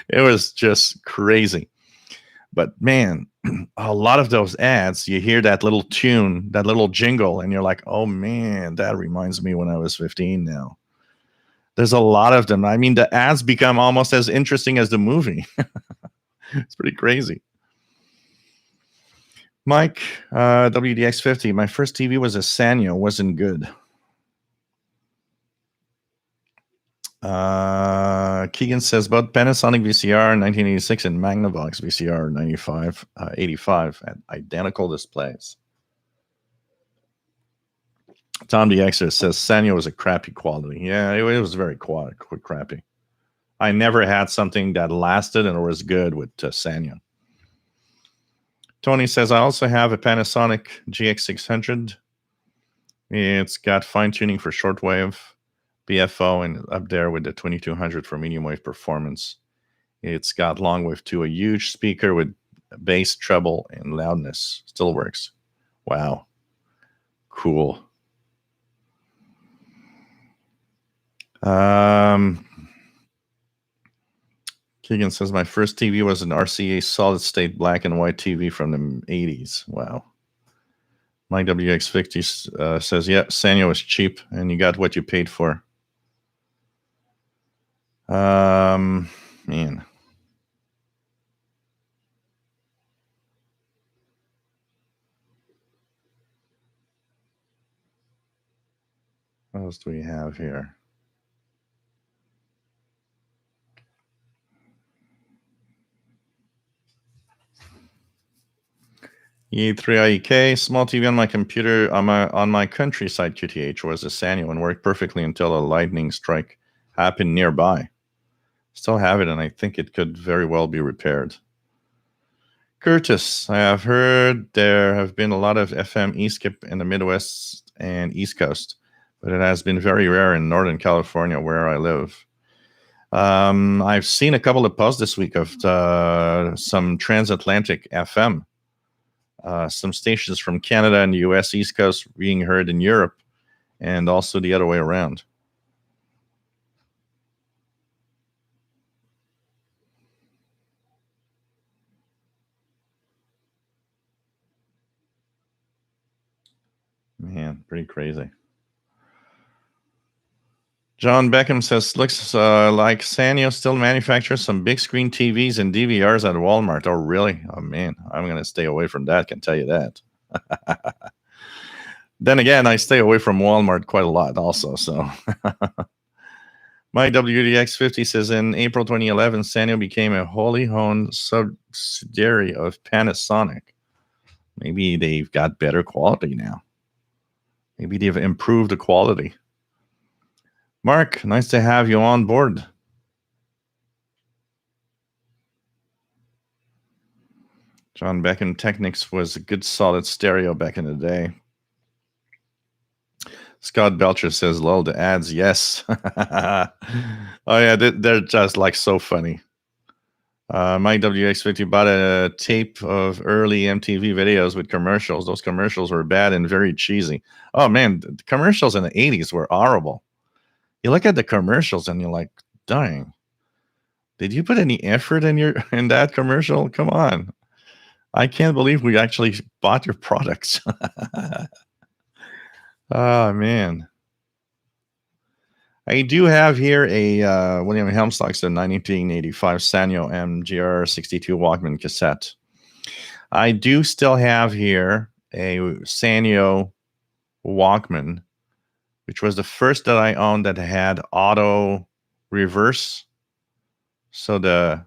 It was just crazy. But man, a lot of those ads, you hear that little tune, that little jingle, and you're like, oh man, that reminds me when I was 15 now. There's a lot of them. I mean, the ads become almost as interesting as the movie. It's pretty crazy. Mike, WDX50, my first TV was a Sanyo, wasn't good. Keegan says, both Panasonic VCR 1986 and Magnavox VCR 85 at identical displays. Tom the Xer says Sanyo was a crappy quality. Yeah, it was very crappy. I never had something that lasted and was good with Sanyo. Tony says, I also have a Panasonic GX600. It's got fine-tuning for shortwave, BFO, and up there with the 2200 for medium wave performance. It's got long wave too, a huge speaker with bass, treble, and loudness. Still works. Wow. Cool. Keegan says, my first TV was an RCA solid-state black and white TV from the 80s. Wow. Mike WX50 says, yeah, Sanyo was cheap, and you got what you paid for. Man. What else do we have here? E3IEK, small TV on my computer on my countryside QTH was a Sanyo and worked perfectly until a lightning strike happened nearby. Still have it, and I think it could very well be repaired. Curtis, I have heard there have been a lot of FM e-skip in the Midwest and East Coast, but it has been very rare in Northern California where I live. I've seen a couple of posts this week of some transatlantic FM. Some stations from Canada and the US East Coast being heard in Europe, and also the other way around. Man, pretty crazy. John Beckham says, looks like Sanyo still manufactures some big screen TVs and DVRs at Walmart. Oh, really? Oh, man, I'm going to stay away from that, can tell you that. Then again, I stay away from Walmart quite a lot also, so. My WDX50 says, in April 2011, Sanyo became a wholly owned subsidiary of Panasonic. Maybe they've got better quality now. Maybe they've improved the quality. Mark, nice to have you on board. John Beckham Technics was a good solid stereo back in the day. Scott Belcher says, lol, the ads, yes. Oh yeah, they're just like so funny. Mike WX50 bought a tape of early MTV videos with commercials. Those commercials were bad and very cheesy. Oh man, the commercials in the 80s were horrible. You look at the commercials and you're like, dang, did you put any effort in that commercial? Come on. I can't believe we actually bought your products. Oh man. I do have here a William Helmstock's 1985 Sanyo MGR 62 Walkman cassette. I do still have here a Sanyo Walkman, which was the first that I owned that had auto reverse. So the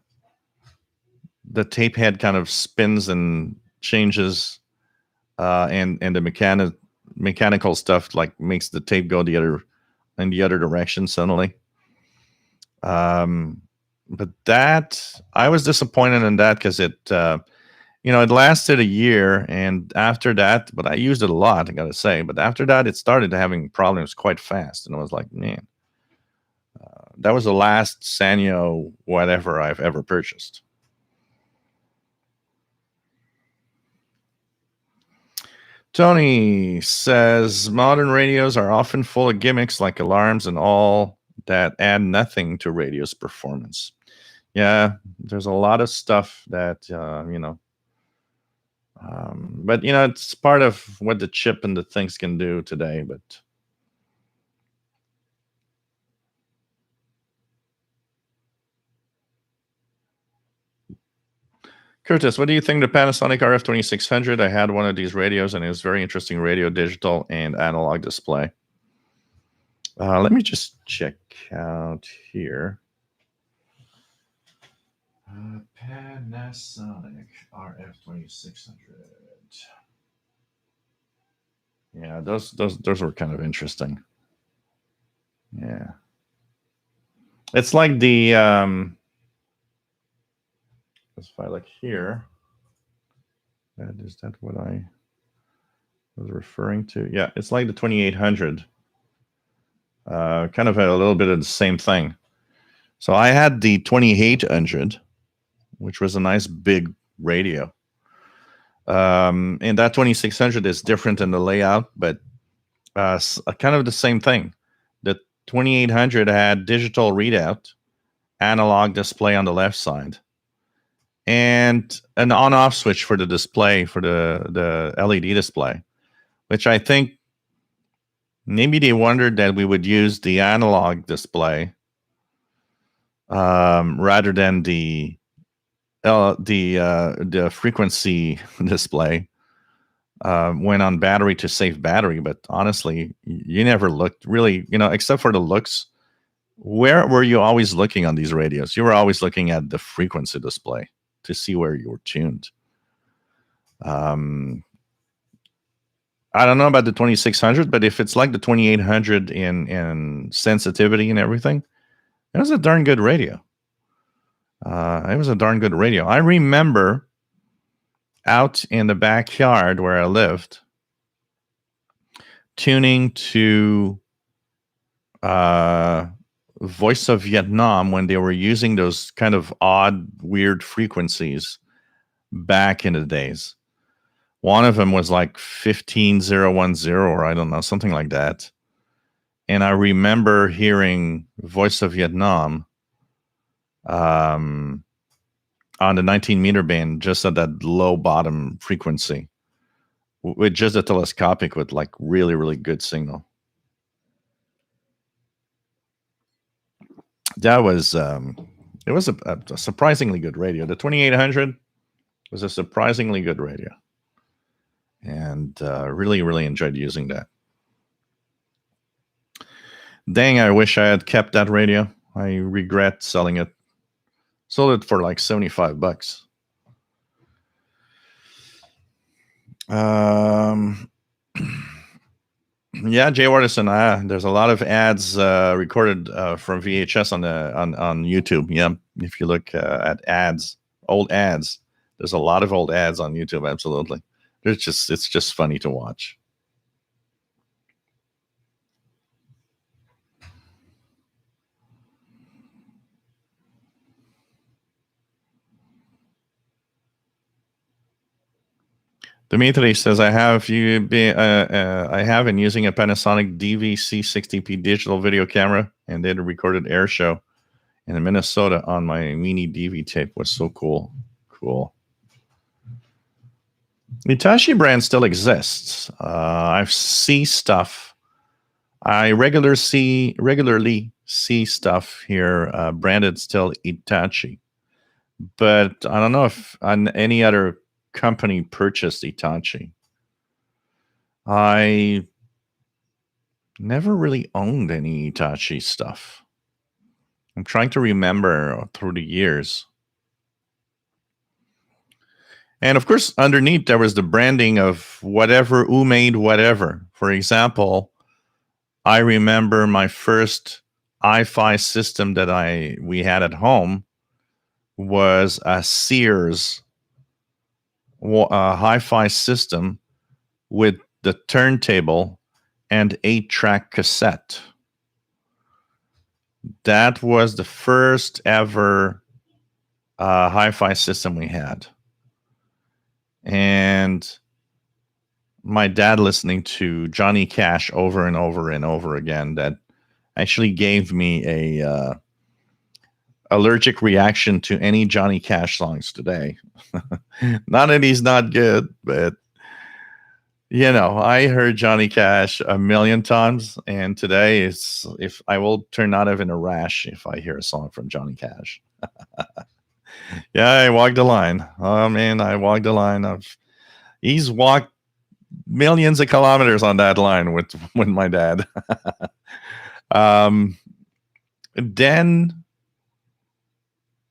tape head kind of spins and changes, and the mechanical stuff like makes the tape go in the other direction suddenly. But that, I was disappointed in that because it lasted a year, and after that, but I used it a lot, I gotta say. But after that, it started having problems quite fast, and I was like, man, that was the last Sanyo whatever I've ever purchased. Tony says modern radios are often full of gimmicks like alarms and all that add nothing to radio's performance. Yeah, there's a lot of stuff that but it's part of what the chip and the things can do today. But Curtis, what do you think of the Panasonic RF2600? I had one of these radios, and it was very interesting radio, digital, and analog display. Let me just check out here. Panasonic RF2600. Yeah, those were kind of interesting. Yeah, it's like the if I look here, is that what I was referring to? Yeah, it's like the 2800. Kind of a little bit of the same thing. So I had the 2800, which was a nice big radio. And that 2600 is different in the layout, but kind of the same thing. The 2800 had digital readout, analog display on the left side, and an on-off switch for the display, for the LED display, which I think maybe they wondered that we would use the analog display rather than the frequency display when on battery to save battery. But honestly, you never looked really, except for the looks. Where were you always looking on these radios? You were always looking at the frequency display to see where you were tuned. I don't know about the 2600, but if it's like the 2800 in sensitivity and everything, it was a darn good radio. It was a darn good radio. I remember out in the backyard where I lived, tuning to Voice of Vietnam when they were using those kind of odd, weird frequencies back in the days. One of them was like 15010, or I don't know, something like that. And I remember hearing Voice of Vietnam on the 19-meter band, just at that low bottom frequency, with just a telescopic with like really, really good signal. That was it was a surprisingly good radio. The 2800 was a surprisingly good radio, and really, really enjoyed using that. Dang, I wish I had kept that radio. I regret selling it. Sold it for like $75. Yeah, Jay Wardison. There's a lot of ads recorded from VHS on YouTube. Yeah, if you look at ads, old ads, there's a lot of old ads on YouTube. Absolutely, it's just funny to watch. Dimitri says, I have been using a Panasonic DVC60p digital video camera and did a recorded air show in Minnesota on my mini DV tape. Was so cool. Cool. Hitachi brand still exists. I see stuff. I regularly see stuff here branded still Hitachi, but I don't know if any other company purchased Hitachi. I never really owned any Hitachi stuff. I'm trying to remember through the years. And of course, underneath there was the branding of whatever, who made whatever. For example, I remember my first hi-fi system that we had at home was a Sears hi-fi system with the turntable and 8-track cassette. That was the first ever hi-fi system we had. And my dad listening to Johnny Cash over and over and over again, that actually gave me a allergic reaction to any Johnny Cash songs today. Not that he's not good, but you know, I heard Johnny Cash a million times, and today if I will turn out of in a rash if I hear a song from Johnny Cash. Yeah, I walked the line. Oh man, I walked the line. He's walked millions of kilometers on that line with my dad. Then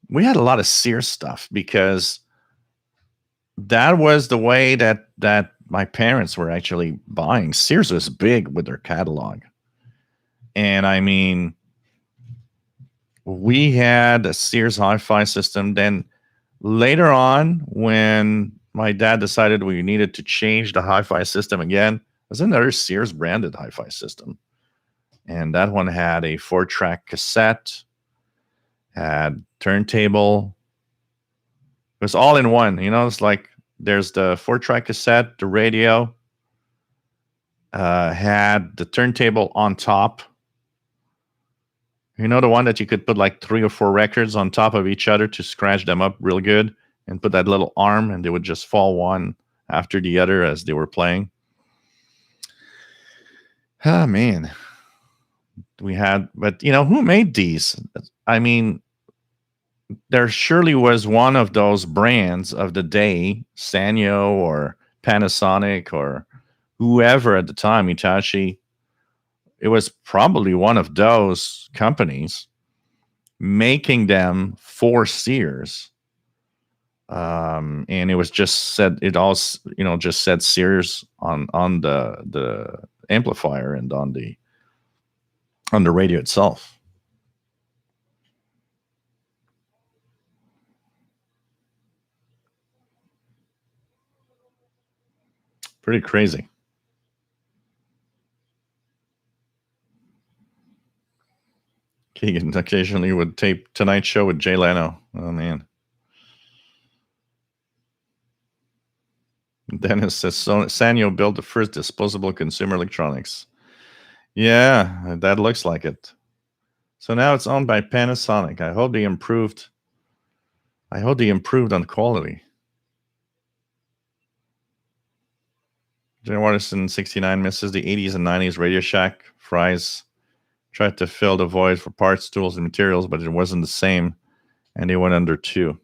we had a lot of Sears stuff because that was the way that my parents were actually buying. Sears was big with their catalog. And I mean, we had a Sears hi-fi system. Then later on, when my dad decided we needed to change the hi-fi system again, there's another Sears branded hi-fi system. And that one had a 4-track cassette, had turntable. It was all in one. You know, it's like there's the 4-track cassette, the radio, had the turntable on top. You know, the one that you could put like 3 or 4 records on top of each other to scratch them up real good and put that little arm and they would just fall one after the other as they were playing. Ah, man. But you know, who made these? I mean, there surely was one of those brands of the day, Sanyo or Panasonic or whoever at the time, Hitachi. It was probably one of those companies making them for Sears. And it was just said, it all, you know, just said Sears on the amplifier and on the radio itself. Pretty crazy. Keegan occasionally would tape Tonight Show with Jay Leno. Oh, man. Dennis says, Sanyo built the first disposable consumer electronics. Yeah, that looks like it. So now it's owned by Panasonic. I hope they improved on quality. Jay Watterson 69 misses the 80s and 90s Radio Shack. Fries tried to fill the void for parts, tools, and materials, but it wasn't the same, and they went under 2.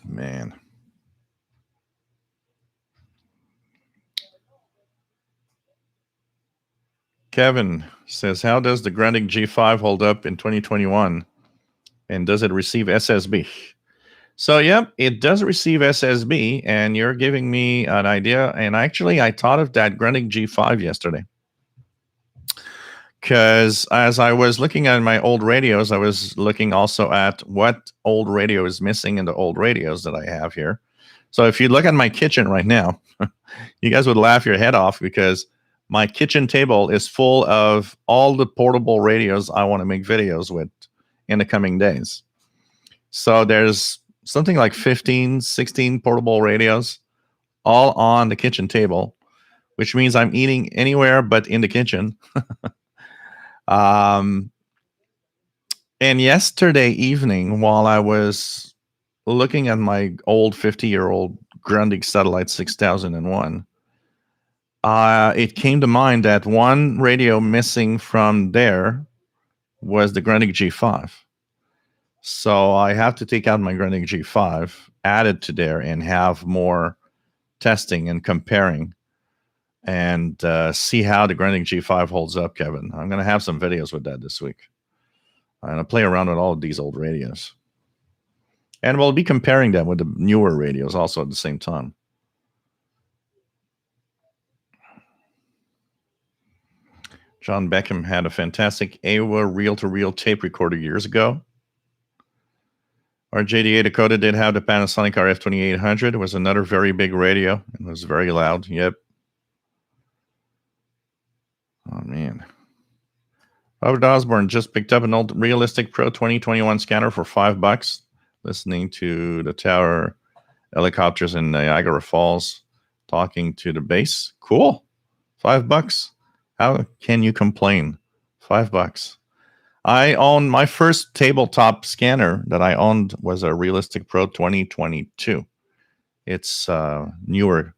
Man. Kevin says, how does the Grundig G5 hold up in 2021? And does it receive SSB? So, yep, it does receive SSB, and you're giving me an idea. And actually, I thought of that Grundig G5 yesterday. Because as I was looking at my old radios, I was looking also at what old radio is missing in the old radios that I have here. So if you look at my kitchen right now, you guys would laugh your head off because my kitchen table is full of all the portable radios I want to make videos with in the coming days. So there's something like 15, 16 portable radios all on the kitchen table, which means I'm eating anywhere but in the kitchen. And yesterday evening, while I was looking at my old 50-year-old Grundig Satellite 6001, it came to mind that one radio missing from there was the Grundig G5. So I have to take out my Grundig G5, add it to there, and have more testing and comparing and see how the Grundig G5 holds up, Kevin. I'm going to have some videos with that this week. I'm going to play around with all of these old radios. And we'll be comparing them with the newer radios also at the same time. John Beckham had a fantastic AWA reel-to-reel tape recorder years ago. Our JDA Dakota did have the Panasonic RF2800. It was another very big radio. It was very loud. Yep. Oh, man. Robert Osborne just picked up an old Realistic Pro 2021 scanner for $5, listening to the tower helicopters in Niagara Falls, talking to the base. Cool. $5. How can you complain? $5. I own my first tabletop scanner that I owned was a Realistic Pro 2022. It's a newer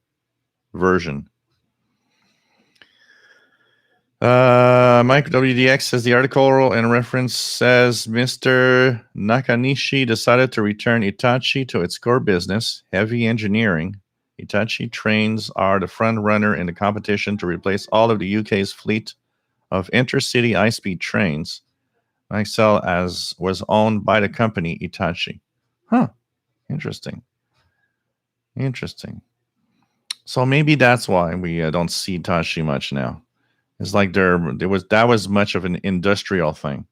version. Mike WDX says the article in reference says Mr. Nakanishi decided to return Hitachi to its core business, heavy engineering. Hitachi trains are the front runner in the competition to replace all of the UK's fleet of intercity high-speed trains. Excel as was owned by the company Hitachi. Huh. Interesting. So maybe that's why we don't see Hitachi much now. It's like that was much of an industrial thing.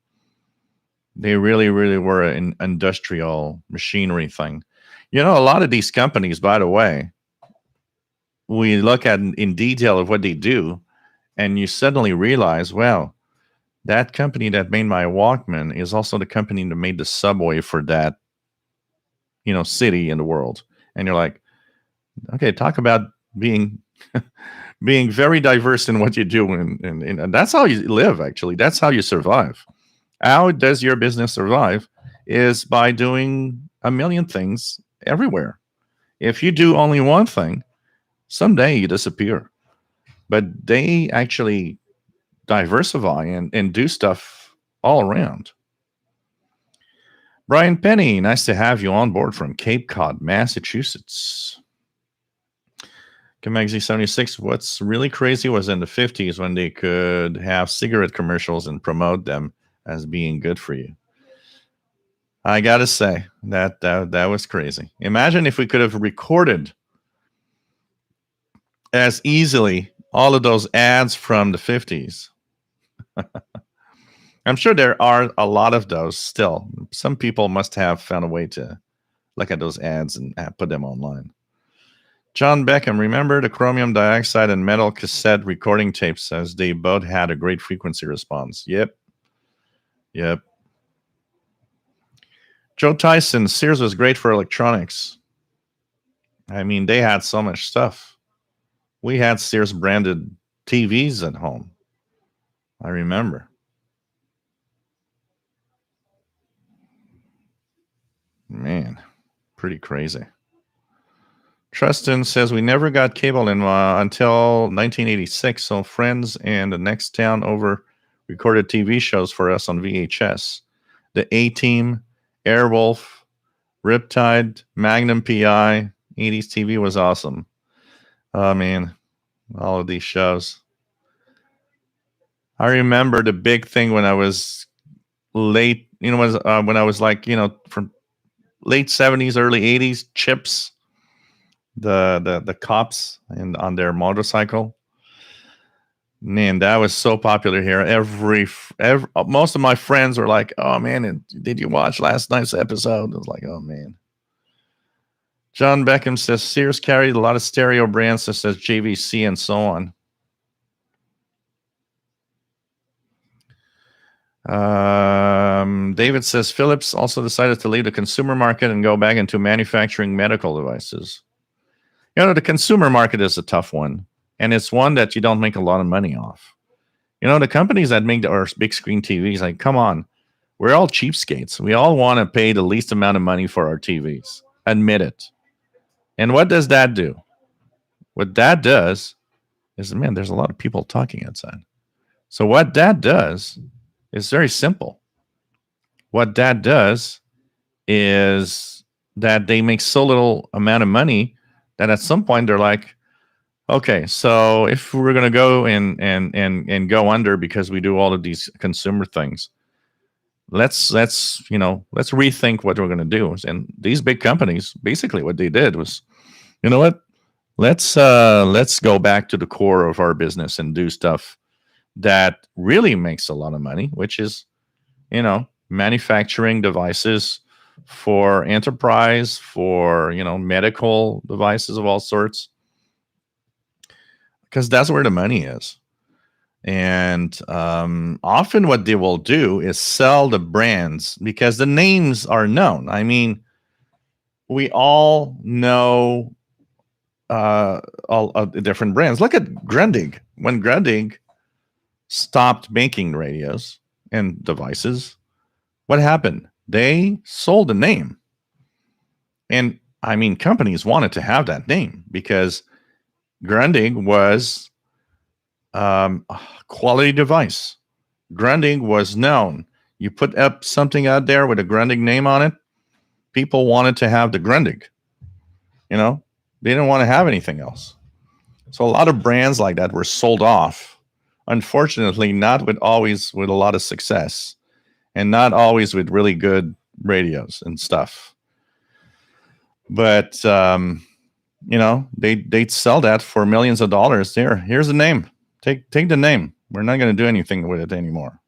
They really, really were an industrial machinery thing. You know, a lot of these companies, by the way, we look at in detail of what they do, and you suddenly realize, well, that company that made my Walkman is also the company that made the subway for that, city in the world. And you're like, okay, talk about being being very diverse in what you do, and that's how you live. Actually, that's how you survive. How does your business survive? Is by doing a million things everywhere. If you do only one thing, someday you disappear. But they actually diversify and do stuff all around. Brian Penny, nice to have you on board from Cape Cod, Massachusetts. Comexi 76, what's really crazy was in the 50s when they could have cigarette commercials and promote them as being good for you. I gotta say, that was crazy. Imagine if we could have recorded as easily all of those ads from the 50s. I'm sure there are a lot of those still. Some people must have found a way to look at those ads and put them online. John Beckham, remember the chromium dioxide and metal cassette recording tapes, as they both had a great frequency response. Yep. Joe Tyson, Sears was great for electronics. I mean, they had so much stuff. We had Sears branded TVs at home. I remember. Man, pretty crazy. Tristan says we never got cable in until 1986, so friends and the next town over recorded TV shows for us on VHS. The A-Team, Airwolf, Riptide, Magnum PI, 80s TV was awesome. Oh, man, all of these shows. I remember the big thing when I was late, when I was like, from late 70s, early 80s, Chips. The cops and on their motorcycle. Man, that was so popular here. Every most of my friends were like, "Oh man, did you watch last night's episode?" I was like, "Oh man." John Beckham says Sears carried a lot of stereo brands such as JVC and so on. David says Philips also decided to leave the consumer market and go back into manufacturing medical devices. The consumer market is a tough one, and it's one that you don't make a lot of money off. The companies that make our big screen TVs, like, come on, we're all cheapskates. We all want to pay the least amount of money for our TVs. Admit it. And what does that do? What that does is, man, there's a lot of people talking outside. So what that does is very simple. What that does is that they make so little amount of money that at some point they're like, okay, so if we're going to go and go under because we do all of these consumer things, let's rethink what we're going to do. And these big companies, basically what they did was, you know what? Let's go back to the core of our business and do stuff that really makes a lot of money, which is, manufacturing devices for enterprise, for, medical devices of all sorts, because that's where the money is. And often what they will do is sell the brands because the names are known. I mean, we all know all of the different brands. Look at Grundig. When Grundig stopped making radios and devices, what happened? They sold the name. And I mean, companies wanted to have that name because Grundig was a quality device. Grundig was known. You put up something out there with a Grundig name on it, people wanted to have the Grundig. They didn't want to have anything else. So a lot of brands like that were sold off. Unfortunately, not always with a lot of success, and not always with really good radios and stuff. But they'd sell that for millions of dollars. Here's the name. Take the name. We're not going to do anything with it anymore.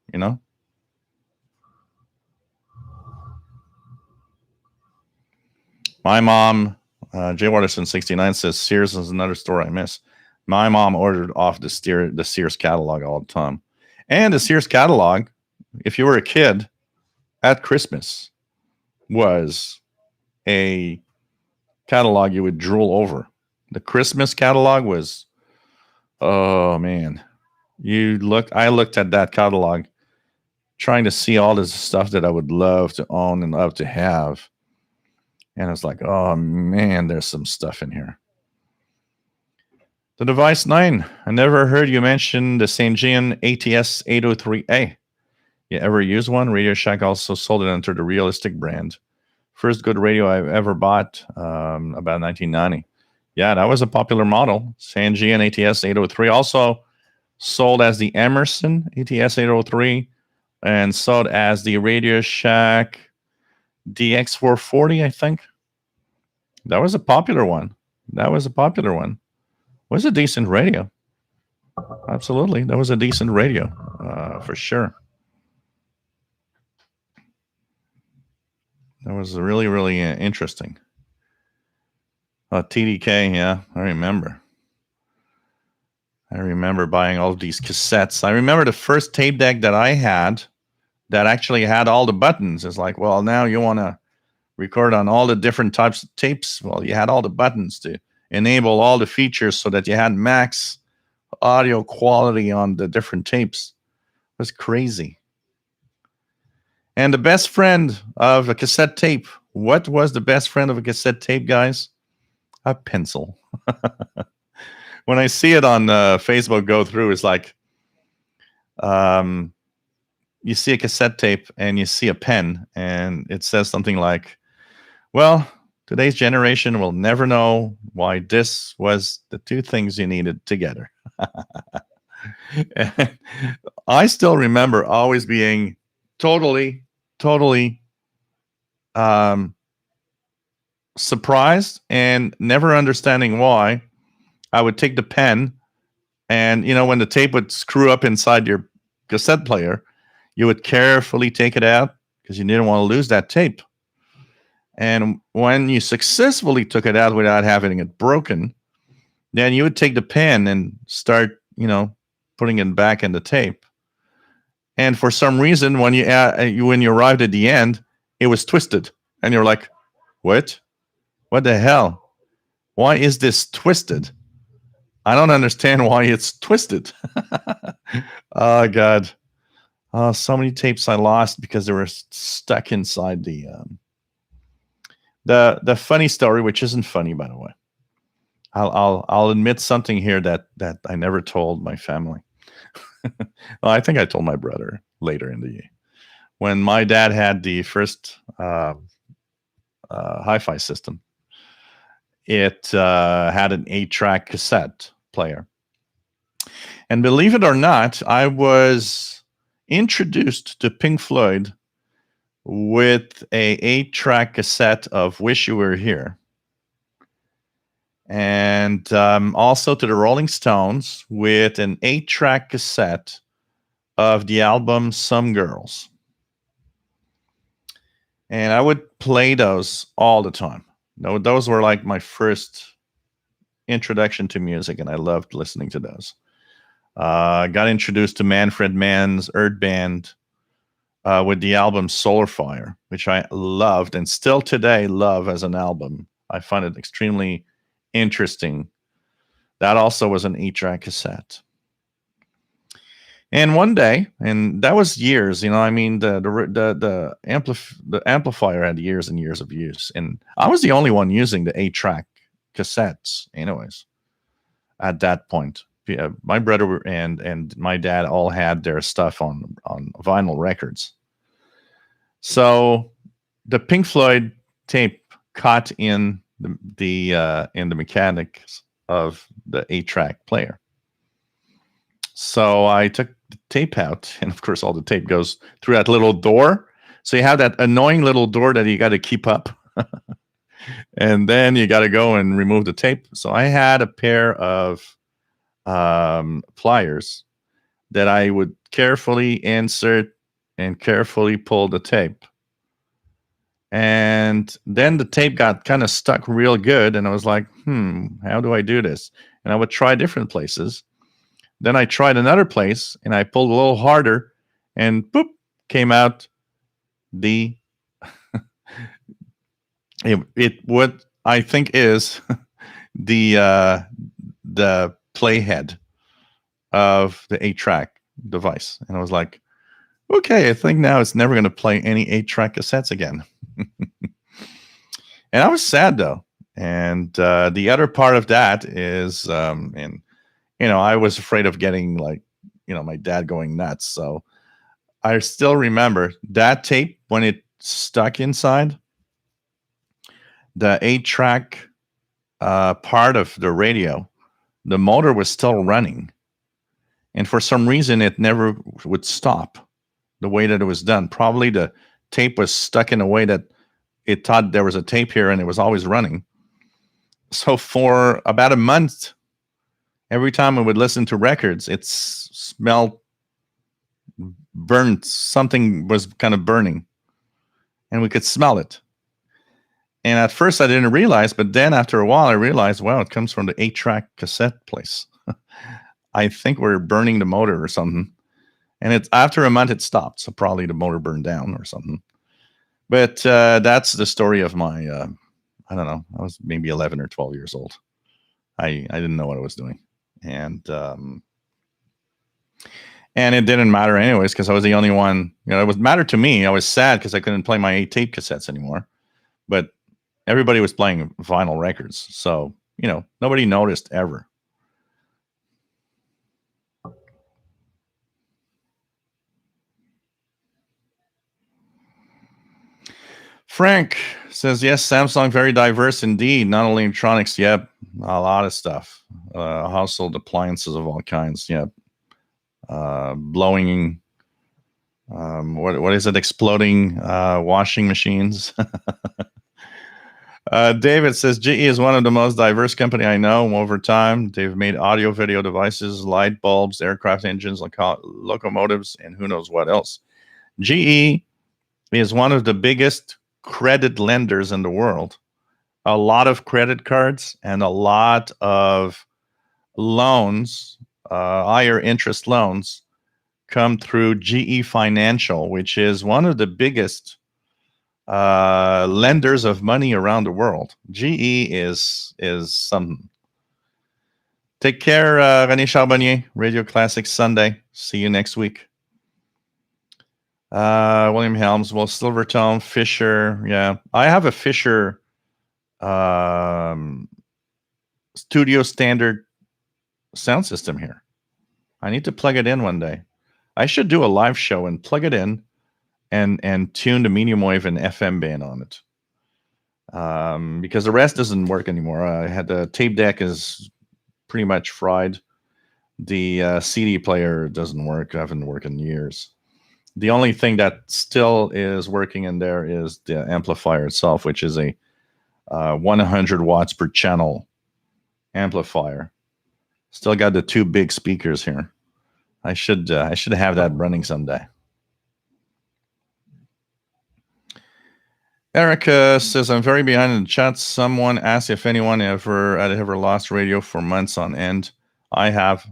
My mom, Jay Waterson 69 says Sears is another store I miss. My mom ordered off the Sears catalog all the time. And the Sears catalog, if you were a kid at Christmas, was a catalog you would drool over. The Christmas catalog was, oh man. I looked at that catalog trying to see all this stuff that I would love to own and love to have. And I was like, oh man, there's some stuff in here. The Device 9. I never heard you mention the Sangean ATS 803A. You ever use one? Radio Shack also sold it under the Realistic brand. First good radio I've ever bought, about 1990. Yeah, that was a popular model. Sangean ATS 803. Also sold as the Emerson ATS 803 and sold as the Radio Shack DX440, I think. That was a popular one. Was a decent radio. Absolutely. That was a decent radio, for sure. That was really, really interesting. TDK, yeah, I remember. I remember buying all of these cassettes. I remember the first tape deck that I had that actually had all the buttons. It's like, well, now you want to record on all the different types of tapes. Well, you had all the buttons to enable all the features so that you had max audio quality on the different tapes. It was crazy. And the best friend of a cassette tape. What was the best friend of a cassette tape, guys? A pencil. When I see it on Facebook go through, it's like you see a cassette tape and you see a pen, and it says something like, well, today's generation will never know why this was the two things you needed together. And I still remember always being totally surprised and never understanding why. I would take the pen, and when the tape would screw up inside your cassette player, you would carefully take it out because you didn't want to lose that tape. And when you successfully took it out without having it broken, then you would take the pen and start, putting it back in the tape. And for some reason, when you arrived at the end, it was twisted, and you're like, "What? What the hell? Why is this twisted? I don't understand why it's twisted." Oh God! Oh, so many tapes I lost because they were stuck inside the funny story, which isn't funny, by the way. I'll admit something here that I never told my family. Well, I think I told my brother later in the year. When my dad had the first hi-fi system, it had an 8-track cassette player. And believe it or not, I was introduced to Pink Floyd with a 8-track cassette of Wish You Were Here. And also to the Rolling Stones with an 8-track cassette of the album Some Girls. And I would play those all the time. No, those were like my first introduction to music, and I loved listening to those. I got introduced to Manfred Mann's Earth Band with the album Solar Fire, which I loved and still today love as an album. I find it extremely interesting. That also was an 8-track cassette. And one day, and that was years, I mean, the amplifier had years and years of use, and I was the only one using the 8-track cassettes, anyways. At that point, my brother and my dad all had their stuff on vinyl records. So the Pink Floyd tape caught in the mechanics of the 8-track player. So I took the tape out, and of course, all the tape goes through that little door. So you have that annoying little door that you got to keep up, and then you got to go and remove the tape. So I had a pair of pliers that I would carefully insert and carefully pull the tape. And then the tape got kind of stuck real good, and I was like, how do I do this? And I would try different places. Then I tried another place, and I pulled a little harder, and boop, came out the what I think is the playhead of the 8-track device. And I was like, okay, I think now it's never going to play any 8-track cassettes again. And I was sad, though. And the other part of that is, I was afraid of getting my dad going nuts. So I still remember that tape when it stuck inside the 8-track part of the radio. The motor was still running. And for some reason, it never would stop the way that it was done. Probably the tape was stuck in a way that it thought there was a tape here and it was always running. So for about a month, every time I would listen to records, it smelled burnt. Something was kind of burning, and we could smell it. And at first I didn't realize, but then after a while I realized, wow, it comes from the 8-track cassette place. I think we're burning the motor or something. And it's after a month it stopped, so probably the motor burned down or something. But that's the story of my, I don't know, I was maybe 11 or 12 years old. I didn't know what I was doing. And it didn't matter anyways, because I was the only one, it was matter to me. I was sad because I couldn't play my 8-tape cassettes anymore. But everybody was playing vinyl records. So, nobody noticed ever. Frank says, yes, Samsung, very diverse indeed. Not only electronics, yep, a lot of stuff. Household appliances of all kinds, yep. Blowing, what is it? Exploding washing machines. David says, GE is one of the most diverse company I know. Over time, they've made audio, video devices, light bulbs, aircraft engines, locomotives, and who knows what else. GE is one of the biggest credit lenders in the world. A lot of credit cards and a lot of loans, higher interest loans, come through GE Financial, which is one of the biggest lenders of money around the world. GE is something. Take care, René Charbonnier, Radio Classics Sunday. See you next week. William Helms, well, Silvertone, Fisher. Yeah, I have a Fisher studio standard sound system here. I need to plug it in one day. I should do a live show and plug it in and tune the medium wave and FM band on it. Because the rest doesn't work anymore. I had the tape deck is pretty much fried. The CD player doesn't work. I haven't worked in years. The only thing that still is working in there is the amplifier itself, which is a 100 watts per channel amplifier. Still got the two big speakers here. I should have that running someday. Erica says, I'm very behind in the chat. Someone asked if anyone had ever lost radio for months on end. I have.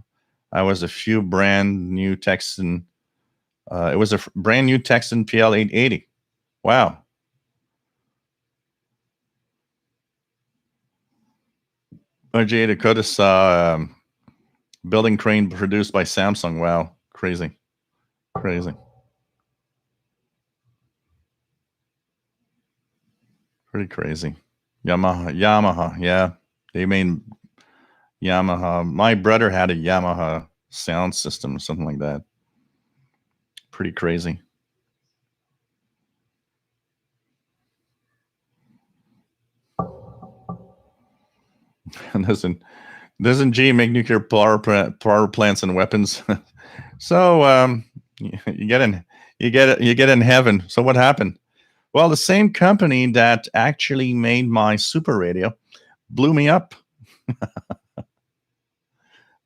I was a few brand new Texan. It was a brand new Texan PL880. Wow. RJ Dakota saw building crane produced by Samsung. Wow. Crazy. Crazy. Pretty crazy. Yamaha. Yeah. They made Yamaha. My brother had a Yamaha sound system, something like that. Pretty crazy. Doesn't G make nuclear power plants and weapons? So you get in heaven. So what happened? Well, the same company that actually made my super radio blew me up.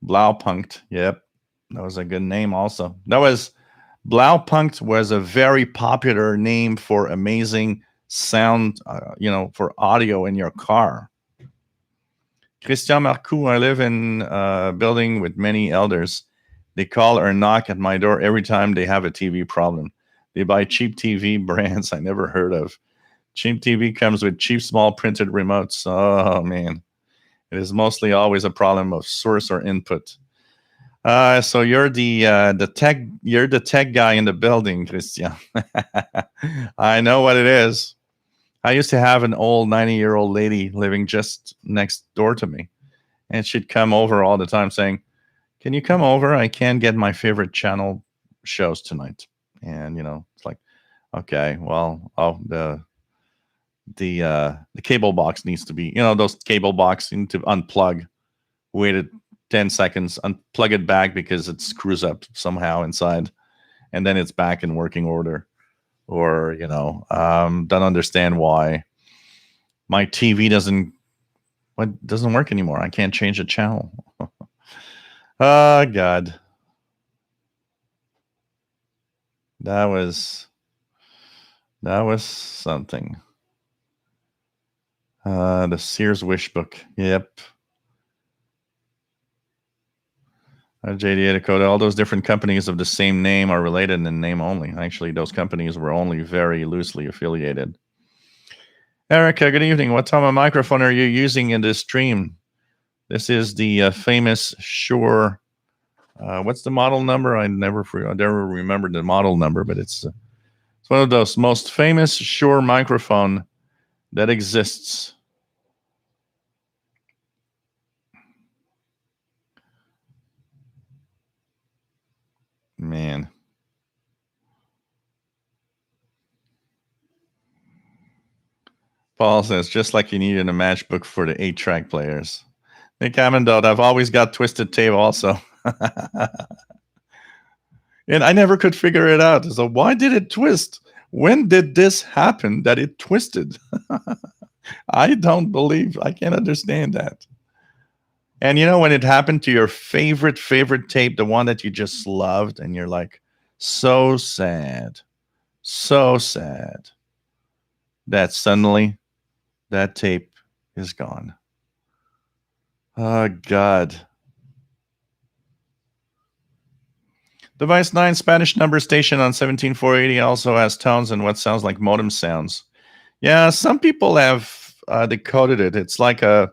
Blaupunkt. Yep. That was a good name also. Blaupunkt was a very popular name for amazing sound, for audio in your car. Christian Marcoux, I live in a building with many elders. They call or knock at my door every time they have a TV problem. They buy cheap TV brands I never heard of. Cheap TV comes with cheap, small printed remotes. Oh, man. It is mostly always a problem of source or input. So you're the tech guy in the building, Christian. I know what it is. I used to have an old 90-year-old lady living just next door to me, and she'd come over all the time saying, "Can you come over? I can't get my favorite channel shows tonight." And it's like, okay, well, the cable box needs to be, those cable box you need to unplug. Waited 10 seconds, unplug it back because it screws up somehow inside, and then it's back in working order. Or, don't understand why my TV doesn't work anymore. I can't change the channel. Oh, God. That was something. The Sears Wish Book. Yep. JD Dakota, all those different companies of the same name are related in name only. Actually, those companies were only very loosely affiliated. Erica, good evening. What type of microphone are you using in this stream? This is the famous Shure. What's the model number? I never remembered the model number, but it's one of those most famous Shure microphone that exists. Man. Paul says, just like you needed a matchbook for the 8-track players. Nick Amendot, I've always got twisted tape also. And I never could figure it out. So why did it twist? When did this happen that it twisted? I can't understand that. And when it happened to your favorite tape, the one that you just loved, and you're like, so sad that suddenly that tape is gone. Oh, God. Device 9 Spanish number station on 17480 also has tones and what sounds like modem sounds. Yeah, some people have decoded it. It's like a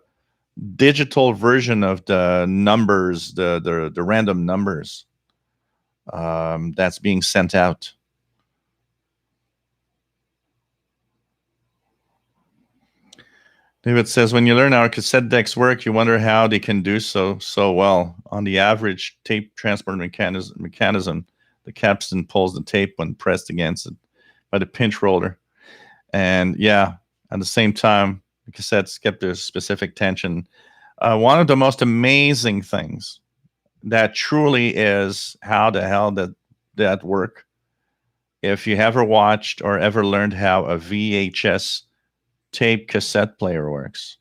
digital version of the numbers, the random numbers that's being sent out. David says, when you learn how cassette decks work, you wonder how they can do so well. On the average tape transport mechanism, the capstan pulls the tape when pressed against it by the pinch roller. And yeah, at the same time, the cassettes kept their specific tension. One of the most amazing things that truly is how the hell that work. If you ever watched or ever learned how a VHS tape cassette player works,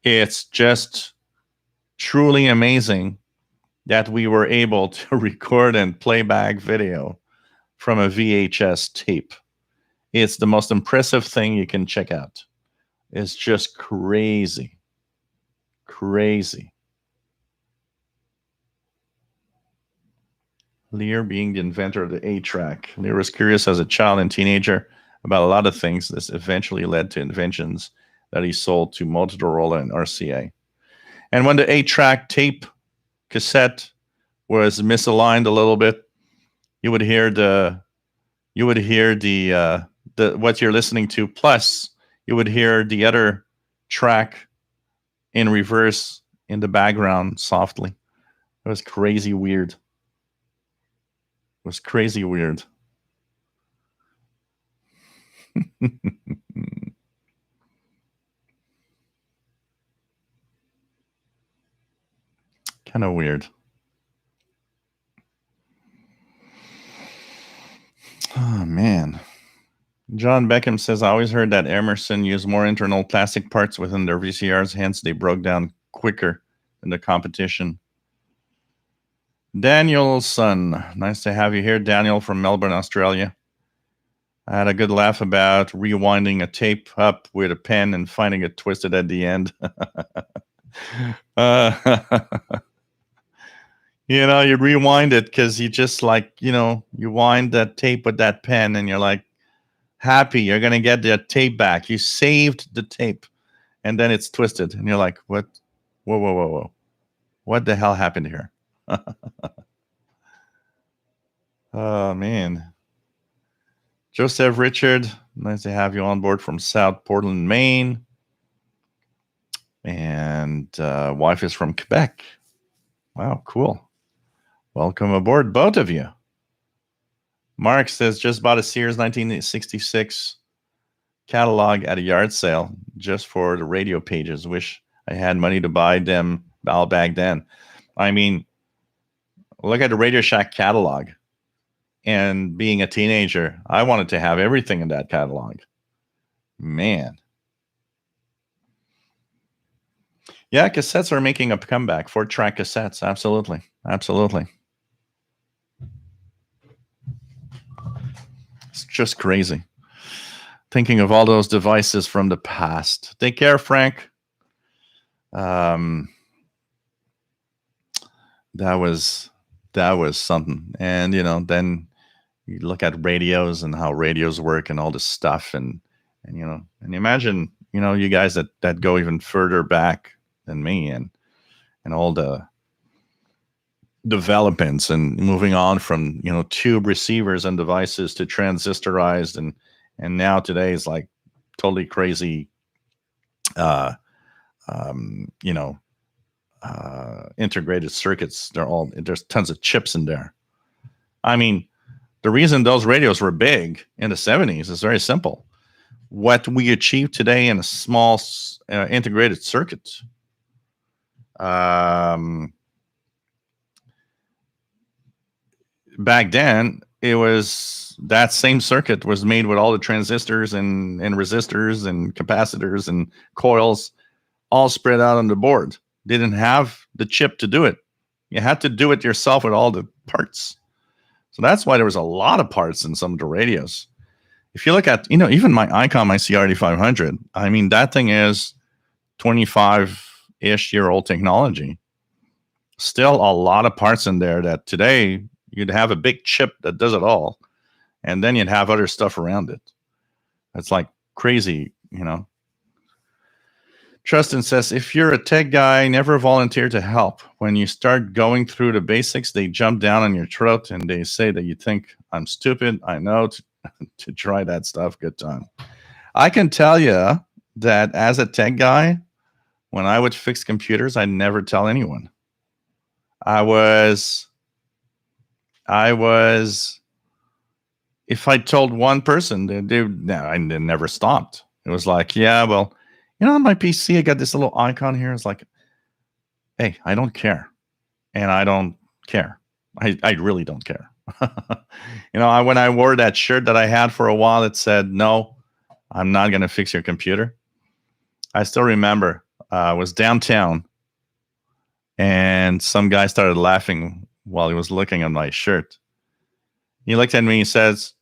it's just truly amazing that we were able to record and play back video from a VHS tape. It's the most impressive thing you can check out. It's just crazy. Crazy. Lear being the inventor of the 8-track. Lear was curious as a child and teenager about a lot of things. This eventually led to inventions that he sold to Motorola and RCA. And when the 8-track tape cassette was misaligned a little bit, you would hear the what you're listening to, plus you would hear the other track in reverse in the background softly. It was crazy weird. It was crazy weird. Kind of weird. Oh, man. John Beckham says, I always heard that Emerson used more internal plastic parts within their VCRs, hence they broke down quicker than the competition. Daniel's son. Nice to have you here, Daniel from Melbourne, Australia. I had a good laugh about rewinding a tape up with a pen and finding it twisted at the end. You know, you rewind it because you just like, you know, you wind that tape with that pen and you're like happy you're going to get the tape back. You saved the tape and then it's twisted and you're like, what? Whoa. What the hell happened here? Oh, man. Joseph Richard, nice to have you on board from South Portland, Maine. And wife is from Quebec. Wow, cool. Welcome aboard, both of you. Mark says, just bought a Sears 1966 catalog at a yard sale just for the radio pages. Wish I had money to buy them all back then. I mean, look at the Radio Shack catalog. And being a teenager, I wanted to have everything in that catalog. Man. Yeah, cassettes are making a comeback. 4-track cassettes. Absolutely. It's just crazy. Thinking of all those devices from the past. Take care, Frank. That was something. And, you know, then you look at radios and how radios work and all this stuff. And you know, and imagine, you know, you guys that go even further back than me and all the developments and moving on from, you know, tube receivers and devices to transistorized and now today is like totally crazy integrated circuits. There's tons of chips in there. I mean, the reason those radios were big in the 70s is very simple. What we achieve today in a small integrated circuit, back then, it was that same circuit was made with all the transistors and resistors and capacitors and coils all spread out on the board. Didn't have the chip to do it. You had to do it yourself with all the parts. So that's why there was a lot of parts in some of the radios. If you look at, you know, even my ICOM ICR8500, I mean, that thing is 25-ish year old technology. Still a lot of parts in there that today You'd have a big chip that does it all, and then you'd have other stuff around it. It's like crazy, Trustin says, if you're a tech guy, never volunteer to help. When you start going through the basics, they jump down on your throat and they say that you think I'm stupid. I know to try that stuff. Good time. I can tell you that as a tech guy, when I would fix computers, I'd never tell anyone. If I told one person, I never stopped. It was like, yeah, well, on my PC, I got this little icon here. It's like, hey, I don't care. And I don't care. I really don't care. When I wore that shirt that I had for a while, it said, no, I'm not going to fix your computer. I still remember I was downtown and some guy started laughing while he was looking at my shirt. He looked at me and he says,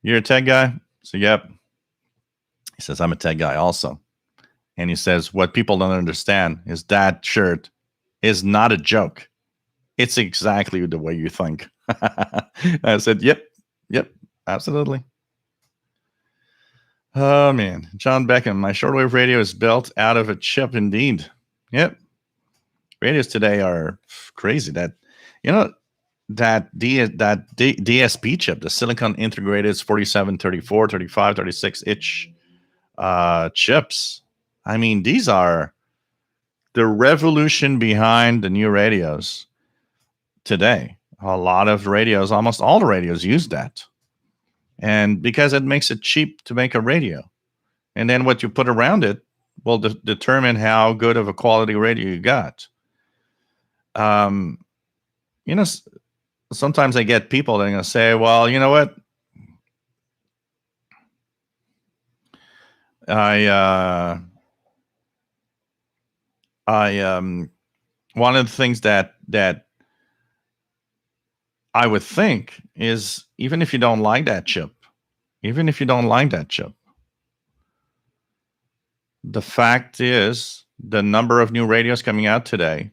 you're a tech guy? So, yep. He says, I'm a tech guy also. And he says, what people don't understand is that shirt is not a joke. It's exactly the way you think. I said, yep, absolutely. Oh, man. John Beckham, my shortwave radio is built out of a chip indeed. Yep. Radios today are crazy. That DSP chip, the silicon integrated 47, 34, 35, 36-inch chips. I mean, these are the revolution behind the new radios today. A lot of radios, almost all the radios use that. And because it makes it cheap to make a radio. And then what you put around it will determine how good of a quality radio you got. Sometimes I get people that are going to say, well, you know what? One of the things that I would think is, even if you don't like that chip, the fact is the number of new radios coming out today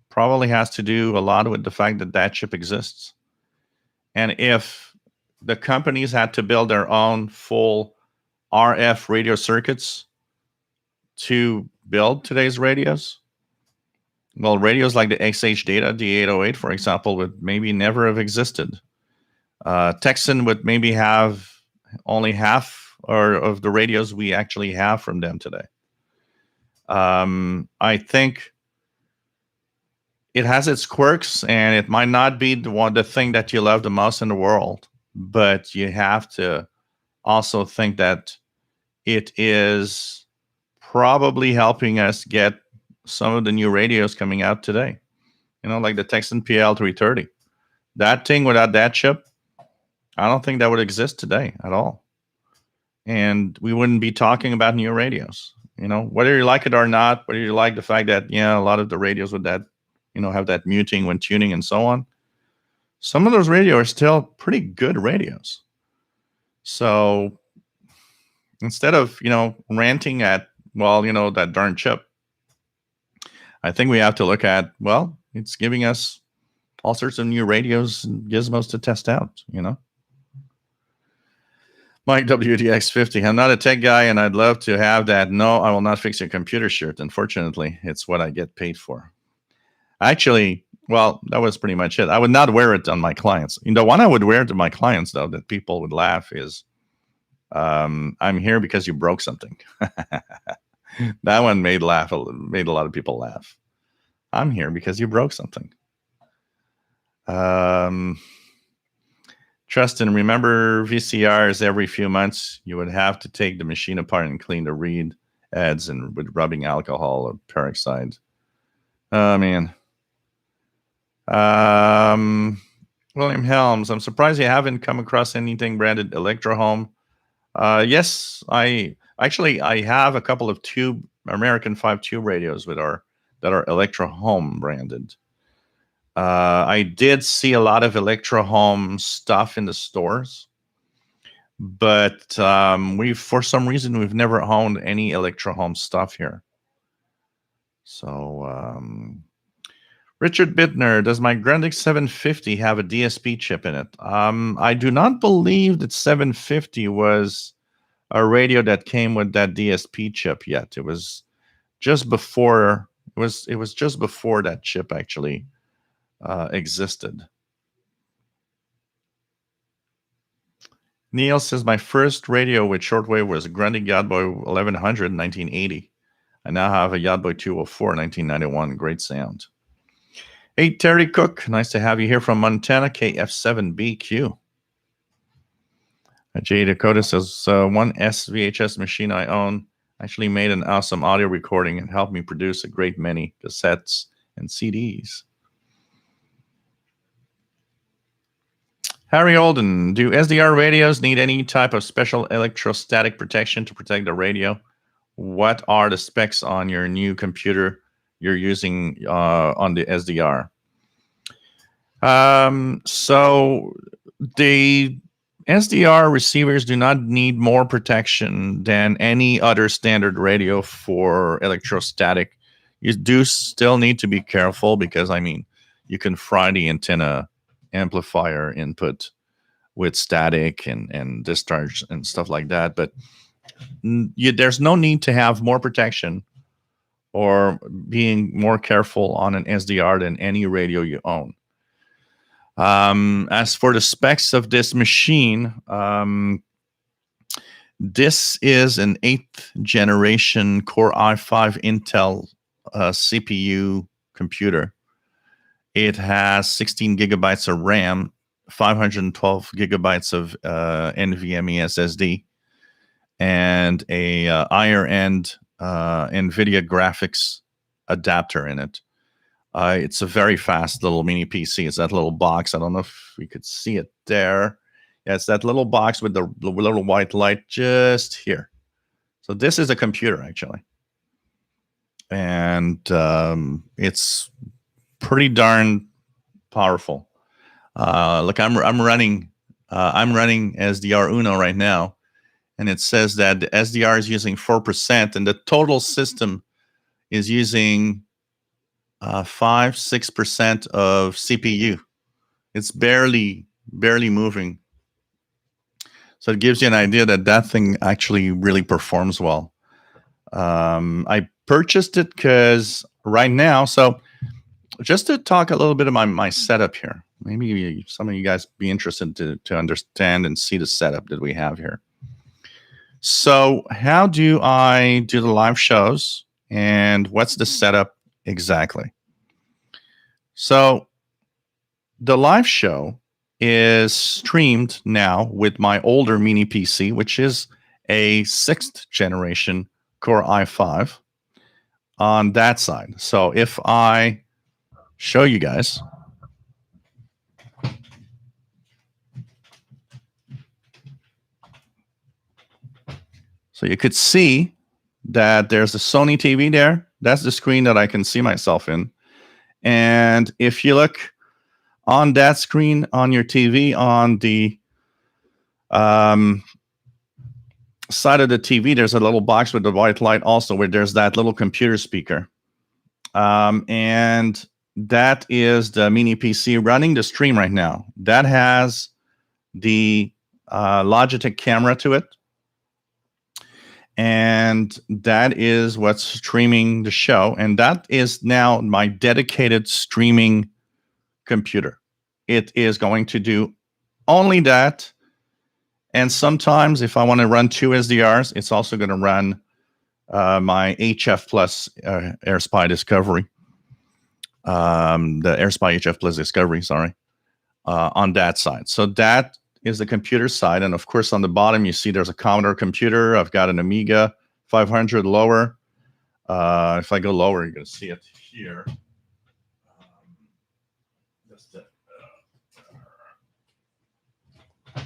probably has to do a lot with the fact that that chip exists. And if the companies had to build their own full RF radio circuits to build today's radios, well, radios like the XH Data D808, for example, would maybe never have existed. Texan would maybe have only half of the radios we actually have from them today. I think it has its quirks, and it might not be the thing that you love the most in the world, but you have to also think that it is probably helping us get some of the new radios coming out today, like the Texan PL330. That thing without that chip, I don't think that would exist today at all. And we wouldn't be talking about new radios, whether you like it or not, whether you like the fact that, a lot of the radios with that, have that muting when tuning and so on. Some of those radios are still pretty good radios. So instead of, ranting at, that darn chip, I think we have to look at, it's giving us all sorts of new radios and gizmos to test out, Mike WDX50, I'm not a tech guy and I'd love to have that. No, I will not fix your computer shirt. Unfortunately, it's what I get paid for. Actually, that was pretty much it. I would not wear it on my clients. The one I would wear to my clients, though, that people would laugh is, I'm here because you broke something. That one made a lot of people laugh. I'm here because you broke something. Tristan, remember VCRs every few months? You would have to take the machine apart and clean the reed heads and with rubbing alcohol or peroxide. Oh, man. William Helms, I'm surprised you haven't come across anything branded Electro Home. Yes, I have a couple of American 5 tube radios that are Electro Home branded. I did see a lot of Electro Home stuff in the stores, but for some reason we've never owned any Electro Home stuff here. So Richard Bittner, does my Grundig 750 have a DSP chip in it? I do not believe that 750 was a radio that came with that DSP chip yet. It was just before. It was just before that chip actually existed. Neil says my first radio with shortwave was a Grundig Yardboy 1100 in 1980. I now have a Yardboy 204 1991. Great sound. Hey, Terry Cook, nice to have you here from Montana, KF7BQ. Jay Dakota says, one SVHS machine I own actually made an awesome audio recording and helped me produce a great many cassettes and CDs. Harry Olden, do SDR radios need any type of special electrostatic protection to protect the radio? What are the specs on your new computer you're using on the SDR? So the SDR receivers do not need more protection than any other standard radio for electrostatic. You do still need to be careful because, I mean, you can fry the antenna amplifier input with static and discharge and stuff like that. But there's no need to have more protection or being more careful on an SDR than any radio you own. As for the specs of this machine, this is an 8th generation Core i5 Intel CPU computer. It has 16 gigabytes of RAM, 512 gigabytes of NVMe SSD, and a higher end NVIDIA graphics adapter in it. It's a very fast little mini PC. It's that little box. I don't know if we could see it there. Yeah, it's that little box with the little white light just here. So this is a computer, actually. And it's pretty darn powerful. Look, I'm running SDR Uno right now, and it says that the SDR is using 4%, and the total system is using 5-6% of CPU. It's barely moving. So it gives you an idea that that thing actually really performs well. I purchased it because right now, so just to talk a little bit about my setup here, maybe some of you guys be interested to understand and see the setup that we have here. So how do I do the live shows, and what's the setup exactly? So the live show is streamed now with my older mini PC, which is a 6th generation Core i5 on that side. So if I show you guys, so you could see that there's a Sony TV there. That's the screen that I can see myself in. And if you look on that screen on your TV, on the side of the TV, there's a little box with the white light also where there's that little computer speaker. And that is the mini PC running the stream right now. That has the Logitech camera to it. And that is what's streaming the show. And that is now my dedicated streaming computer. It is going to do only that. And sometimes if I want to run 2 SDRs, it's also going to run my HF Plus AirSpy Discovery. The AirSpy HF Plus Discovery, sorry, on that side. So that is the computer side. And of course, on the bottom, you see there's a Commodore computer. I've got an Amiga 500 lower. If I go lower, you're going to see it here.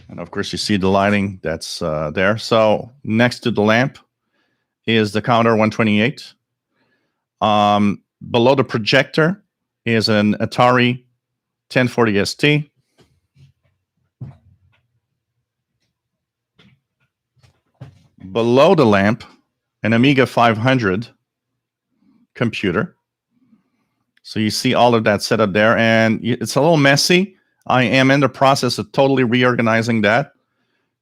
And of course, you see the lighting that's there. So next to the lamp is the Commodore 128. Below the projector is an Atari 1040 ST. Below the lamp, an Amiga 500 computer. So you see all of that set up there, and it's a little messy. I am in the process of totally reorganizing that.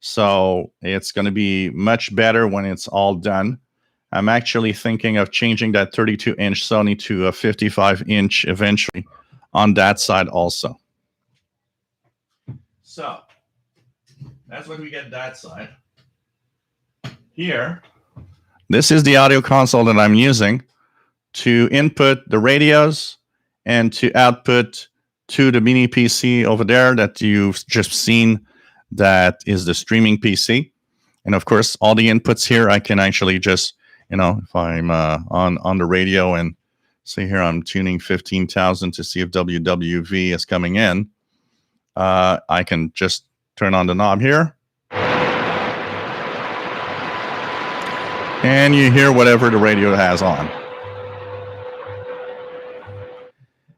So it's going to be much better when it's all done. I'm actually thinking of changing that 32-inch Sony to a 55-inch eventually on that side also. So that's when we get that side. Here, this is the audio console that I'm using to input the radios and to output to the mini PC over there that you've just seen. That is the streaming PC. And of course, all the inputs here, I can actually just, if I'm on the radio and say here I'm tuning 15,000 to see if WWV is coming in, I can just turn on the knob here. And you hear whatever the radio has on.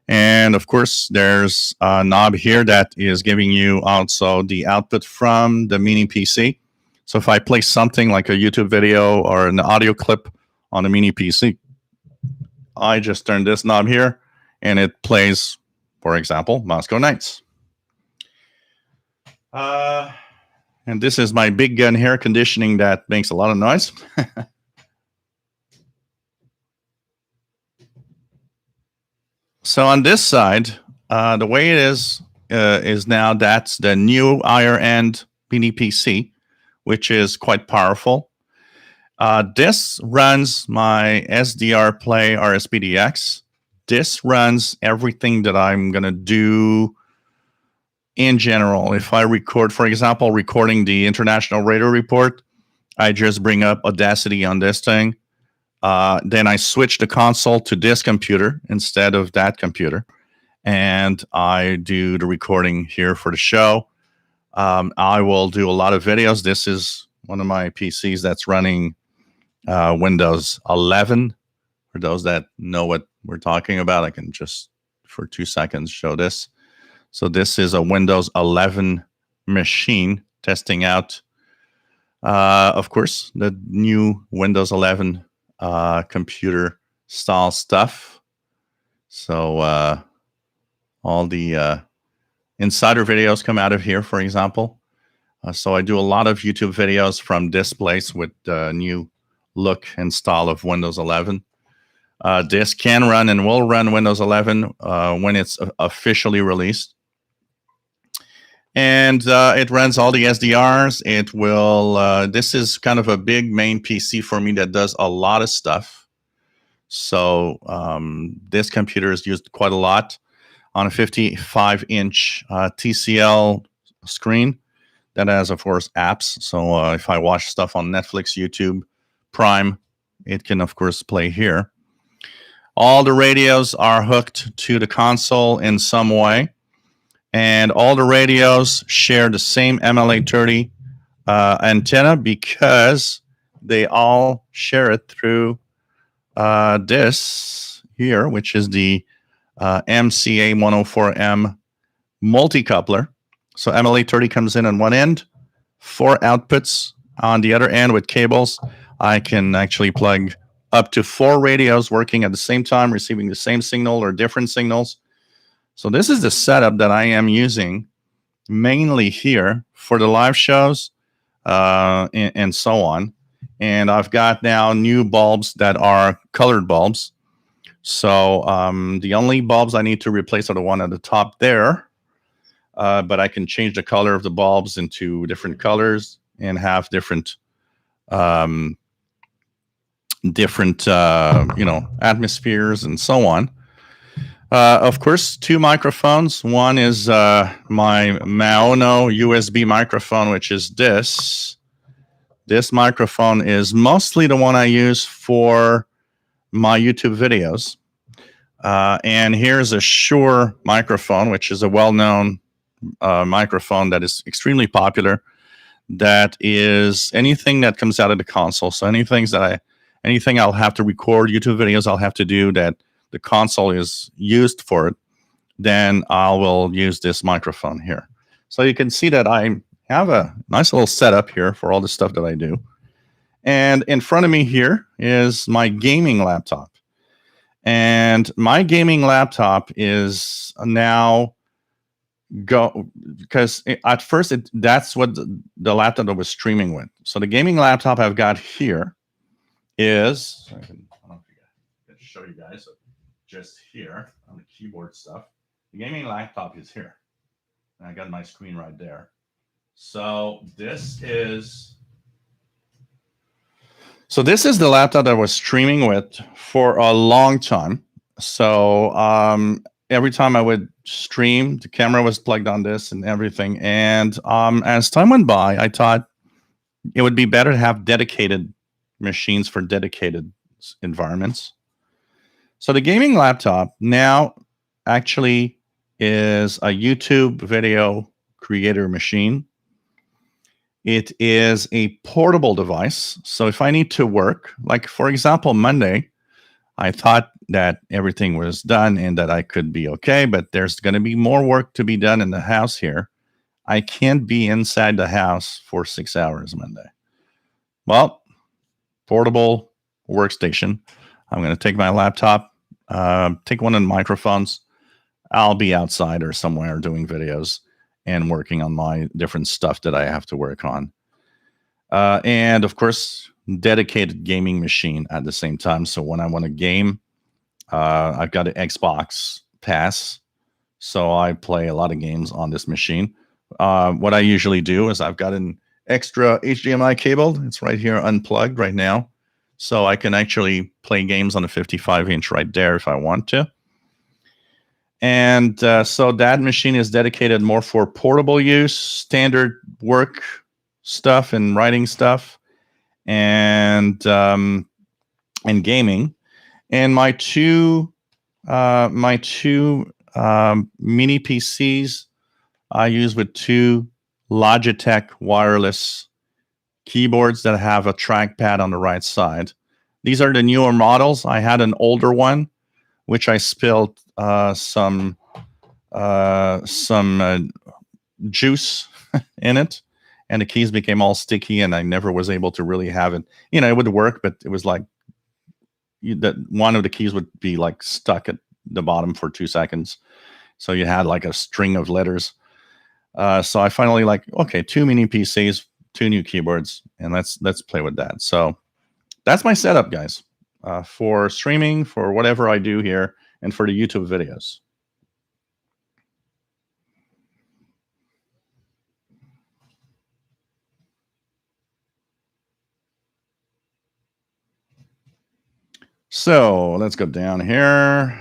And of course, there's a knob here that is giving you also the output from the mini PC. So if I play something like a YouTube video or an audio clip on the mini PC, I just turn this knob here and it plays, for example, Moscow Nights. And this is my big gun hair conditioning that makes a lot of noise. So on this side, the way it is now that's the new higher end mini PC, which is quite powerful. This runs my SDR Play RSPDX. This runs everything that I'm going to do in general. If I record, for example, recording the International Radio Report, I just bring up Audacity on this thing. Then I switch the console to this computer instead of that computer. And I do the recording here for the show. I will do a lot of videos. This is one of my PCs that's running Windows 11. For those that know what we're talking about, I can just, for 2 seconds, show this. So this is a Windows 11 machine testing out, of course, the new Windows 11 computer style stuff. So all the insider videos come out of here, for example. So I do a lot of YouTube videos from this place with the new look and style of Windows 11. This can run and will run Windows 11 when it's officially released. And it runs all the SDRs. It will, this is kind of a big main PC for me that does a lot of stuff. So this computer is used quite a lot on a 55-inch TCL screen that has, of course, apps. So if I watch stuff on Netflix, YouTube, Prime, it can, of course, play here. All the radios are hooked to the console in some way. And all the radios share the same MLA30 antenna because they all share it through this here, which is the MCA104M multi-coupler. So MLA30 comes in on one end, 4 outputs on the other end with cables. I can actually plug up to 4 radios working at the same time, receiving the same signal or different signals. So this is the setup that I am using mainly here for the live shows and so on. And I've got now new bulbs that are colored bulbs. So the only bulbs I need to replace are the one at the top there. But I can change the color of the bulbs into different colors and have different atmospheres and so on. Of course, 2 microphones. One is my Maono USB microphone, which is this. This microphone is mostly the one I use for my YouTube videos. And here's a Shure microphone, which is a well-known microphone that is extremely popular. That is anything that comes out of the console. So anything I'll have to record YouTube videos, I'll have to do that the console is used for it, then I will use this microphone here. So you can see that I have a nice little setup here for all the stuff that I do. And in front of me here is my gaming laptop. And my gaming laptop is now because at first that's what the laptop I was streaming with. So the gaming laptop I've got here is, I don't know if I can show you guys, just here on the keyboard stuff. The gaming laptop is here. And I got my screen right there. So this is the laptop that I was streaming with for a long time. So every time I would stream, the camera was plugged on this and everything. And as time went by, I thought it would be better to have dedicated machines for dedicated environments. So the gaming laptop now actually is a YouTube video creator machine. It is a portable device. So if I need to work, like for example, Monday, I thought that everything was done and that I could be okay, but there's going to be more work to be done in the house here. I can't be inside the house for 6 hours Monday. Well, portable workstation. I'm going to take my laptop, take one of the microphones. I'll be outside or somewhere doing videos and working on my different stuff that I have to work on. And of course, dedicated gaming machine at the same time. So when I want to game, I've got an Xbox Pass. So I play a lot of games on this machine. What I usually do is I've got an extra HDMI cable. It's right here unplugged right now. So I can actually play games on a 55-inch right there if I want to. And so that machine is dedicated more for portable use, standard work stuff and writing stuff, and gaming. And my two mini PCs I use with two Logitech wireless keyboards that have a trackpad on the right side. These are the newer models. I had an older one, which I spilled some juice in it, and the keys became all sticky, and I never was able to really have it. It would work, but it was like that one of the keys would be like stuck at the bottom for 2 seconds. So you had like a string of letters. So I finally okay, 2 mini PCs, 2 new keyboards, and let's play with that. So that's my setup, guys, for streaming, for whatever I do here, and for the YouTube videos. So let's go down here.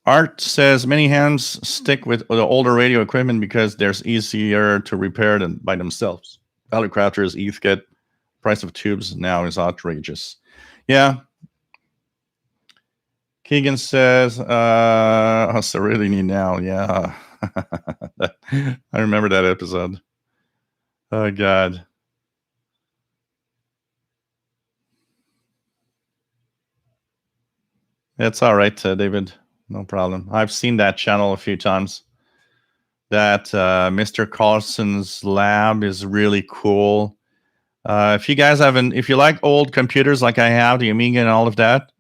Art says many hands stick with the older radio equipment because they're easier to repair than by themselves. Value crafters, ETH kit, price of tubes now is outrageous. Yeah. Keegan says, Serenity now. Yeah. I remember that episode. Oh, God. It's all right, David. No problem. I've seen that channel a few times. That Mr. Carlson's lab is really cool. If you guys if you like old computers like I have, the Amiga and all of that,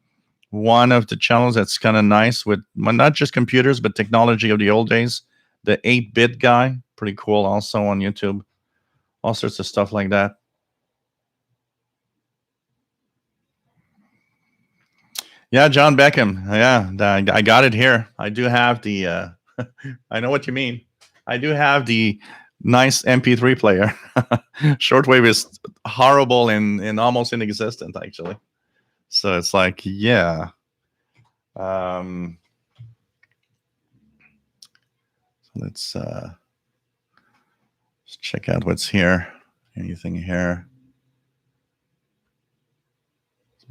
one of the channels that's kind of nice with not just computers, but technology of the old days, the 8-bit guy, pretty cool also on YouTube. All sorts of stuff like that. Yeah, John Beckham. Yeah, I got it here. I do have the, I know what you mean. I do have the nice MP3 player. Shortwave is horrible and almost inexistent, actually. So it's like, yeah. So let's check out what's here. Anything here?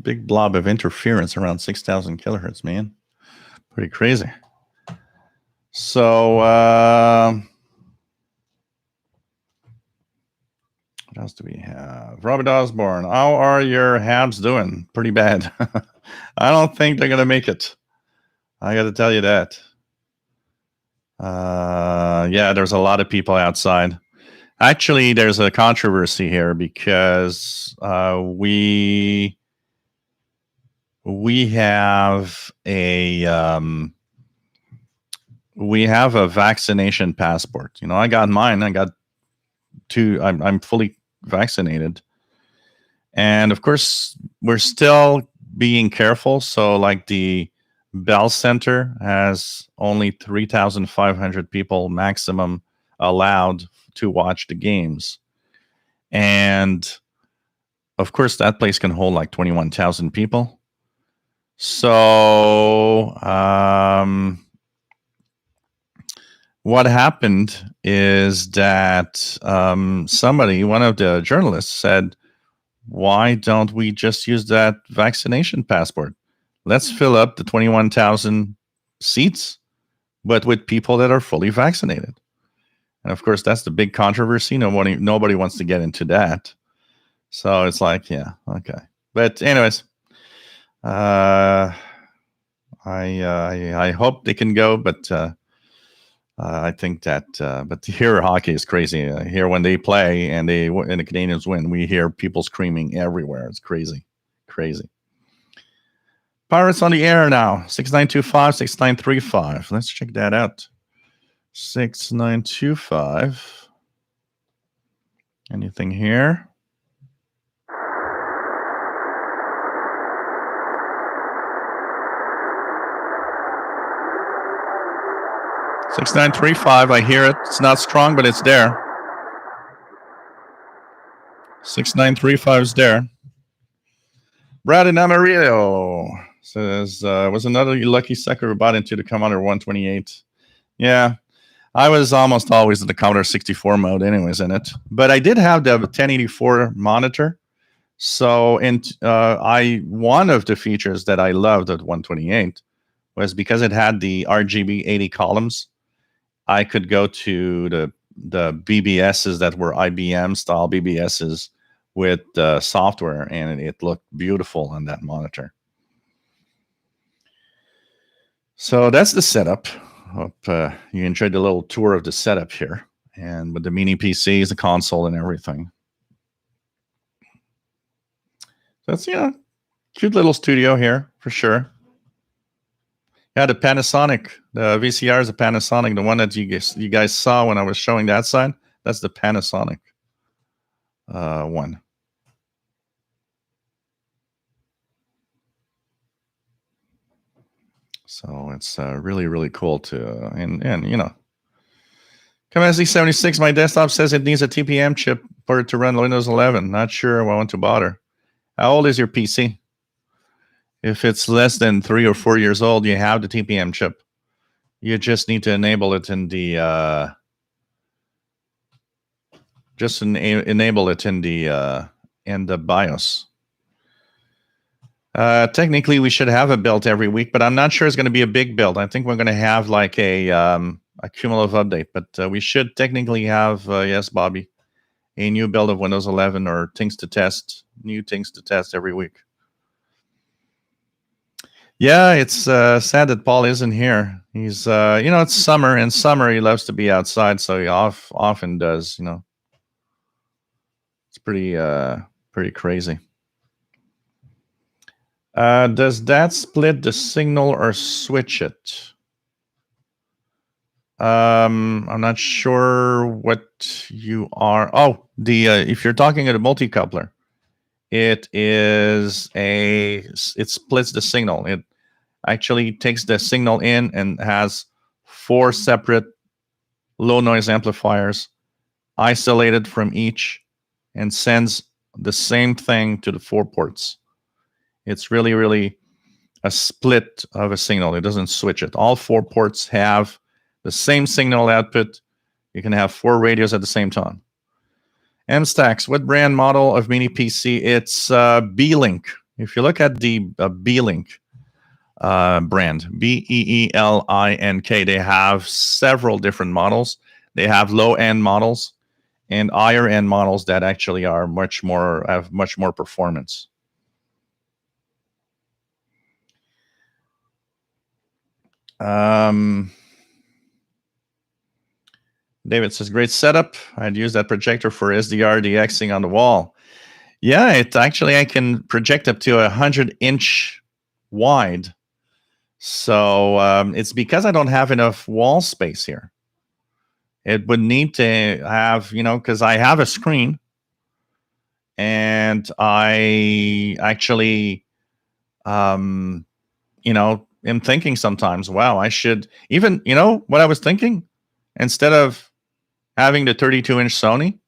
Big blob of interference around 6,000 kilohertz, man. Pretty crazy. So, what else do we have? Robert Osborne, how are your Habs doing? Pretty bad. I don't think they're going to make it. I got to tell you that. Yeah, there's a lot of people outside. Actually, there's a controversy here because we have a vaccination passport. You know, I got mine. I got two. I'm fully vaccinated, and of course, we're still being careful. So, like the Bell Center has only 3,500 people maximum allowed to watch the games, and of course, that place can hold like 21,000 people. So, what happened is that one of the journalists said, why don't we just use that vaccination passport? Let's fill up the 21,000 seats, but with people that are fully vaccinated. And of course, that's the big controversy. Nobody wants to get into that. So it's like, yeah, okay. But anyways, I hope they can go, but I think that. But here, hockey is crazy. Here, when they play and the Canadians win, we hear people screaming everywhere. It's crazy, crazy. Pirates on the air now. 6925-6935. Let's check that out. 6925. Anything here? Six 6935. I hear it. It's not strong, but it's there. 6935 is there. Brad in Amarillo says, was another lucky sucker about into the Commodore 128. Yeah, I was almost always in the Commodore 64 mode anyways in it. But I did have the 1084 monitor. So one of the features that I loved at 128 was because it had the RGB 80 columns. I could go to the BBSs that were IBM style BBSs with software, and it looked beautiful on that monitor. So that's the setup. Hope you enjoyed the little tour of the setup here, and with the mini PCs, the console, and everything. So that's cute little studio here for sure. Yeah, the Panasonic, the VCR is a Panasonic. The one that you guys saw when I was showing that side, that's the Panasonic one. So it's really, really cool to, and Kamasi 76, my desktop says it needs a TPM chip for it to run Windows 11. Not sure I want to bother. How old is your PC? If it's less than 3 or 4 years old, you have the TPM chip. You just need to enable it in the enable it in the BIOS. Technically, we should have a build every week, but I'm not sure it's going to be a big build. I think we're going to have like a cumulative update, but we should technically have, yes, Bobby, a new build of Windows 11 or new things to test every week. Yeah, it's sad that Paul isn't here. He's, it's summer, and summer he loves to be outside, so he often does. It's pretty crazy. Does that split the signal or switch it? I'm not sure what you are. Oh, if you're talking at a multi-coupler, it splits the signal. It actually takes the signal in and has 4 separate low noise amplifiers isolated from each and sends the same thing to the 4 ports. It's really, really a split of a signal. It doesn't switch it. All 4 ports have the same signal output. You can have 4 radios at the same time. MStacks, what brand model of mini PC? It's B-Link. If you look at the B-Link brand, BEELINK, they have several different models. They have low-end models and higher-end models that actually have much more performance. David says, great setup. I'd use that projector for SDR DXing on the wall. Yeah, it actually, I can project up to 100-inch wide. So it's because I don't have enough wall space here. It would need to have, because I have a screen, and I actually, am thinking sometimes, wow, I should even, what I was thinking, instead of having the 32-inch Sony,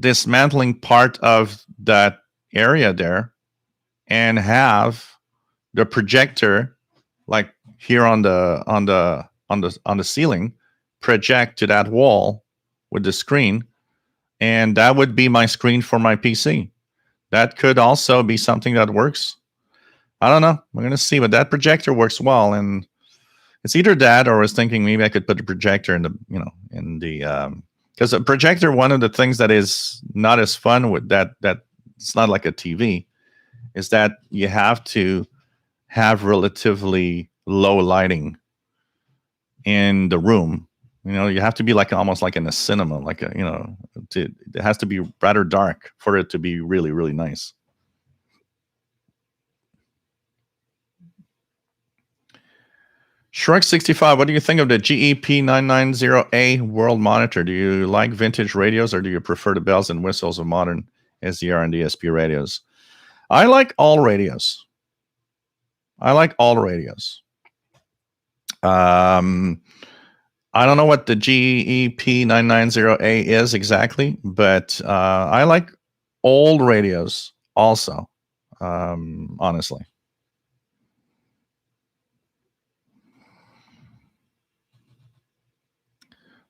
dismantling part of that area there and have the projector, like here on the ceiling, project to that wall with the screen, and that would be my screen for my PC. That could also be something that works. I don't know. We're gonna see, but that projector works well, and it's either that, or I was thinking maybe I could put the projector in the because a projector, one of the things that is not as fun with that it's not like a TV, is that you have to have relatively low lighting in the room. You have to be like almost like in a cinema, like it has to be rather dark for it to be really, really nice. Shrek65, what do you think of the GEP990A World Monitor? Do you like vintage radios, or do you prefer the bells and whistles of modern SDR and DSP radios? I like all radios. I don't know what the GEP990A is exactly, but I like old radios also, honestly.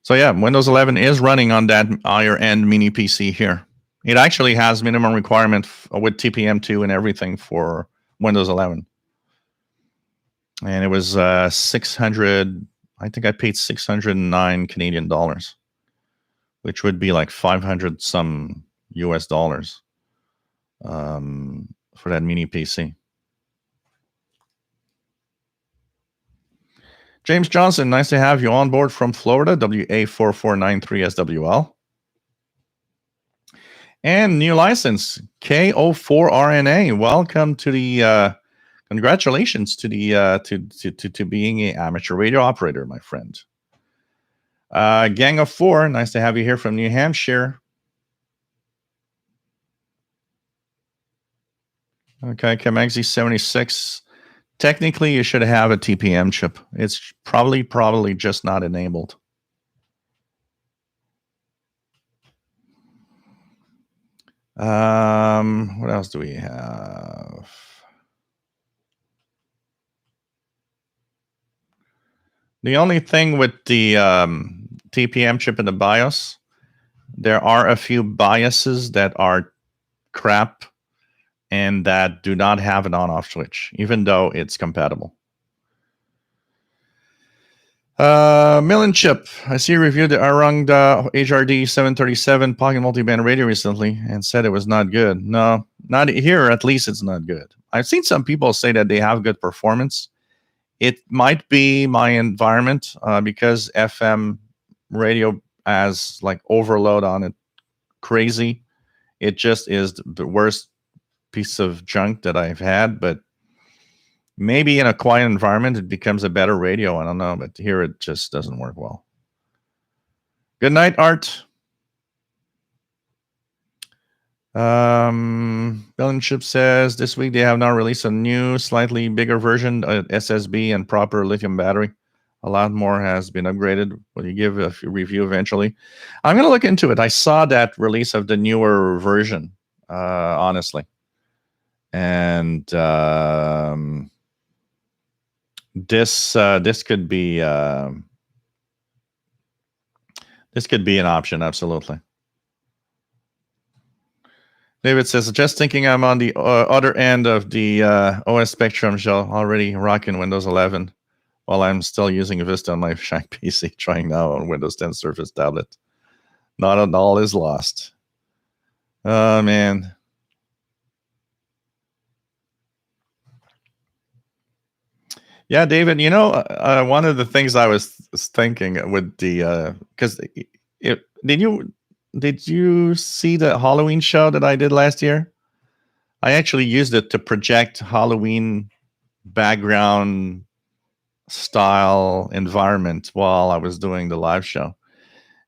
So yeah, Windows 11 is running on that higher end mini PC here. It actually has minimum requirement with TPM2 and everything for Windows 11. And it was 600, I think I paid 609 Canadian dollars, which would be like 500 some US dollars for that mini PC. James Johnson, nice to have you on board from Florida, WA4493SWL. And new license, K04RNA. Welcome to the, congratulations to the to being an amateur radio operator, my friend. Gang of Four, nice to have you here from New Hampshire. Okay, Kamexi 76. Technically, you should have a TPM chip. It's probably just not enabled. What else do we have? The only thing with the TPM chip in the BIOS, there are a few BIOSes that are crap and that do not have an on-off switch, even though it's compatible. Millen chip. I see you reviewed the Arung HRD 737 pocket multiband radio recently and said it was not good. No, not here. At least it's not good. I've seen some people say that they have good performance. It might be my environment because FM radio has like overload on it. Crazy. It just is the worst piece of junk that I've had, but maybe in a quiet environment, it becomes a better radio. I don't know, but here it just doesn't work well. Good night, Art. Chip says this week they have now released a new, slightly bigger version, SSB and proper lithium battery. A lot more has been upgraded. Will you give a review eventually? I'm going to look into it. I saw that release of the newer version, honestly. And this could be an option, absolutely. David says, just thinking I'm on the other end of the OS spectrum, shell already rocking Windows 11 while I'm still using Vista on my Shine PC, trying now on Windows 10 Surface tablet. Not all is lost. Oh, man. Yeah, David. One of the things I was thinking with the because did you see the Halloween show that I did last year? I actually used it to project Halloween background style environment while I was doing the live show.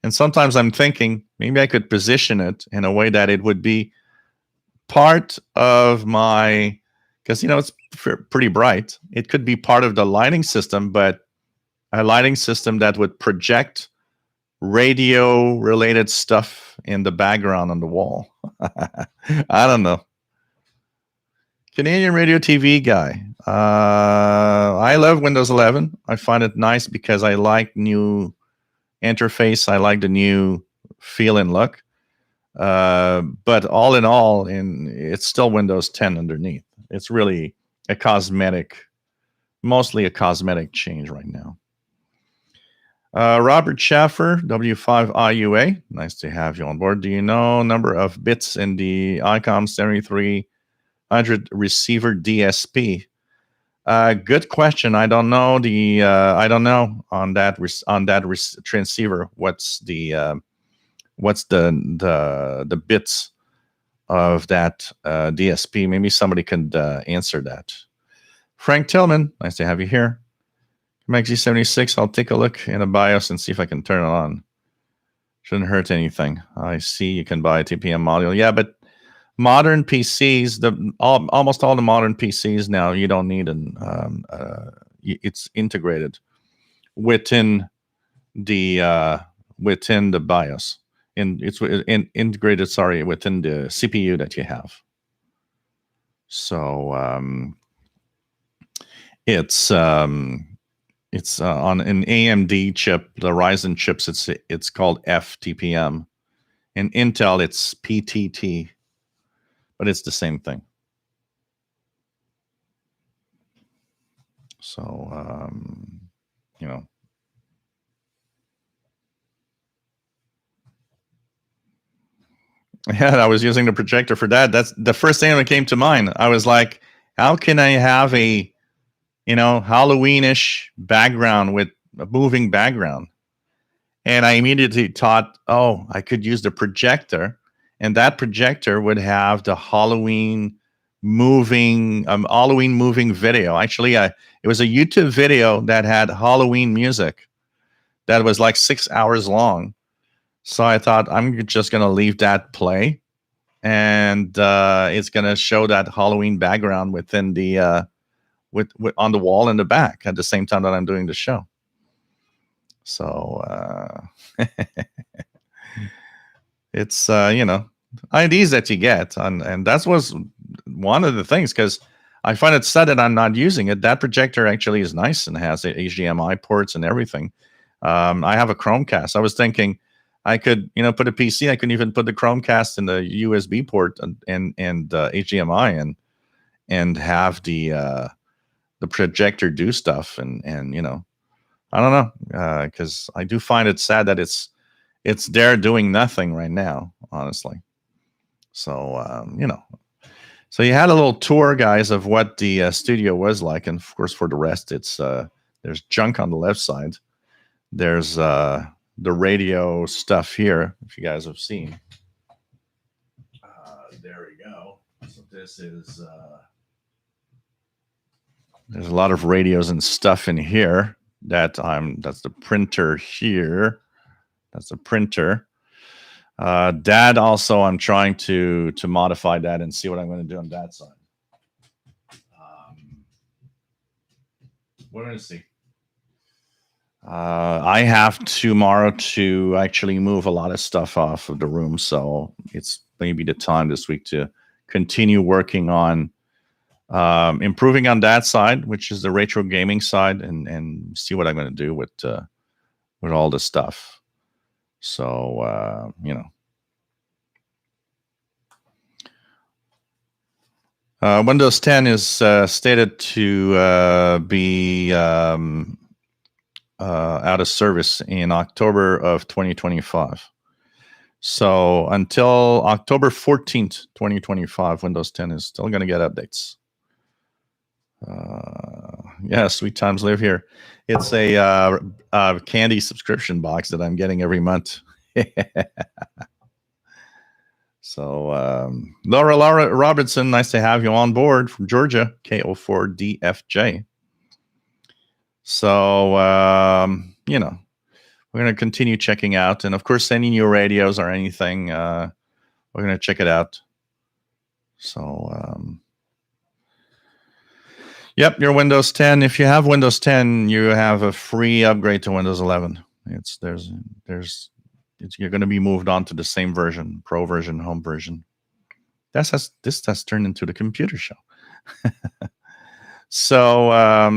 And sometimes I'm thinking maybe I could position it in a way that it would be part of my, because it's pretty bright. It could be part of the lighting system, but a lighting system that would project radio related stuff in the background on the wall. I don't know. Canadian radio TV guy. I love Windows 11. I find it nice because I like new interface. I like the new feel and look. But all in all, it's still Windows 10 underneath. It's really mostly a cosmetic change right now. Robert Schaffer, W5IUA. Nice to have you on board. Do you know number of bits in the ICOM 7300 receiver DSP? Good question. I don't know I don't know on that transceiver. What's the bits of that DSP? Maybe somebody could answer that. Frank Tillman, nice to have you here. MaxG76, I'll take a look in the BIOS and see if I can turn it on. Shouldn't hurt anything. I see you can buy a TPM module. Yeah, but modern PCs, almost all the modern PCs now, you don't need it's integrated within the BIOS. It's integrated, within the CPU that you have. So it's on an AMD chip, the Ryzen chips. It's called FTPM. In Intel, it's PTT, but it's the same thing. So yeah, I was using the projector for that. That's the first thing that came to mind. I was like, how can I have a Halloweenish background with a moving background? And I immediately thought, oh, I could use the projector, and that projector would have the Halloween moving video. Actually, it was a YouTube video that had Halloween music that was like 6 hours long. So I thought I'm just going to leave that play, and it's going to show that Halloween background within the on the wall in the back at the same time that I'm doing the show. So it's IDs that you get, and that was one of the things, because I find it sad that I'm not using it. That projector actually is nice and has HDMI ports and everything. I have a Chromecast. I was thinking I could put a PC. I could even put the Chromecast in the USB port and HDMI and have the projector do stuff, and I don't know, because I do find it sad that it's there doing nothing right now, honestly. So so you had a little tour, guys, of what the studio was like, and of course for the rest, it's there's junk on the left side. There's the radio stuff here, if you guys have seen. There we go. So this is there's a lot of radios and stuff in here. That's the printer here. That's the printer. Dad also, I'm trying to modify that and see what I'm going to do on that side. We're going to see. I have tomorrow to actually move a lot of stuff off of the room, so it's maybe the time this week to continue working on improving on that side, which is the retro gaming side, and see what I'm going to do with all this stuff. So Windows 10 is stated to be out of service in October of 2025. So until October 14th, 2025, Windows 10 is still going to get updates. Yeah, sweet times live here. It's a candy subscription box that I'm getting every month. So, Laura Robertson, nice to have you on board from Georgia, KO4DFJ. So, we're going to continue checking out. And of course, sending you radios or anything, we're going to check it out. So, yep, your Windows 10. If you have Windows 10, you have a free upgrade to Windows 11. You're going to be moved on to the same version, Pro version, Home version. This has turned into the computer show. So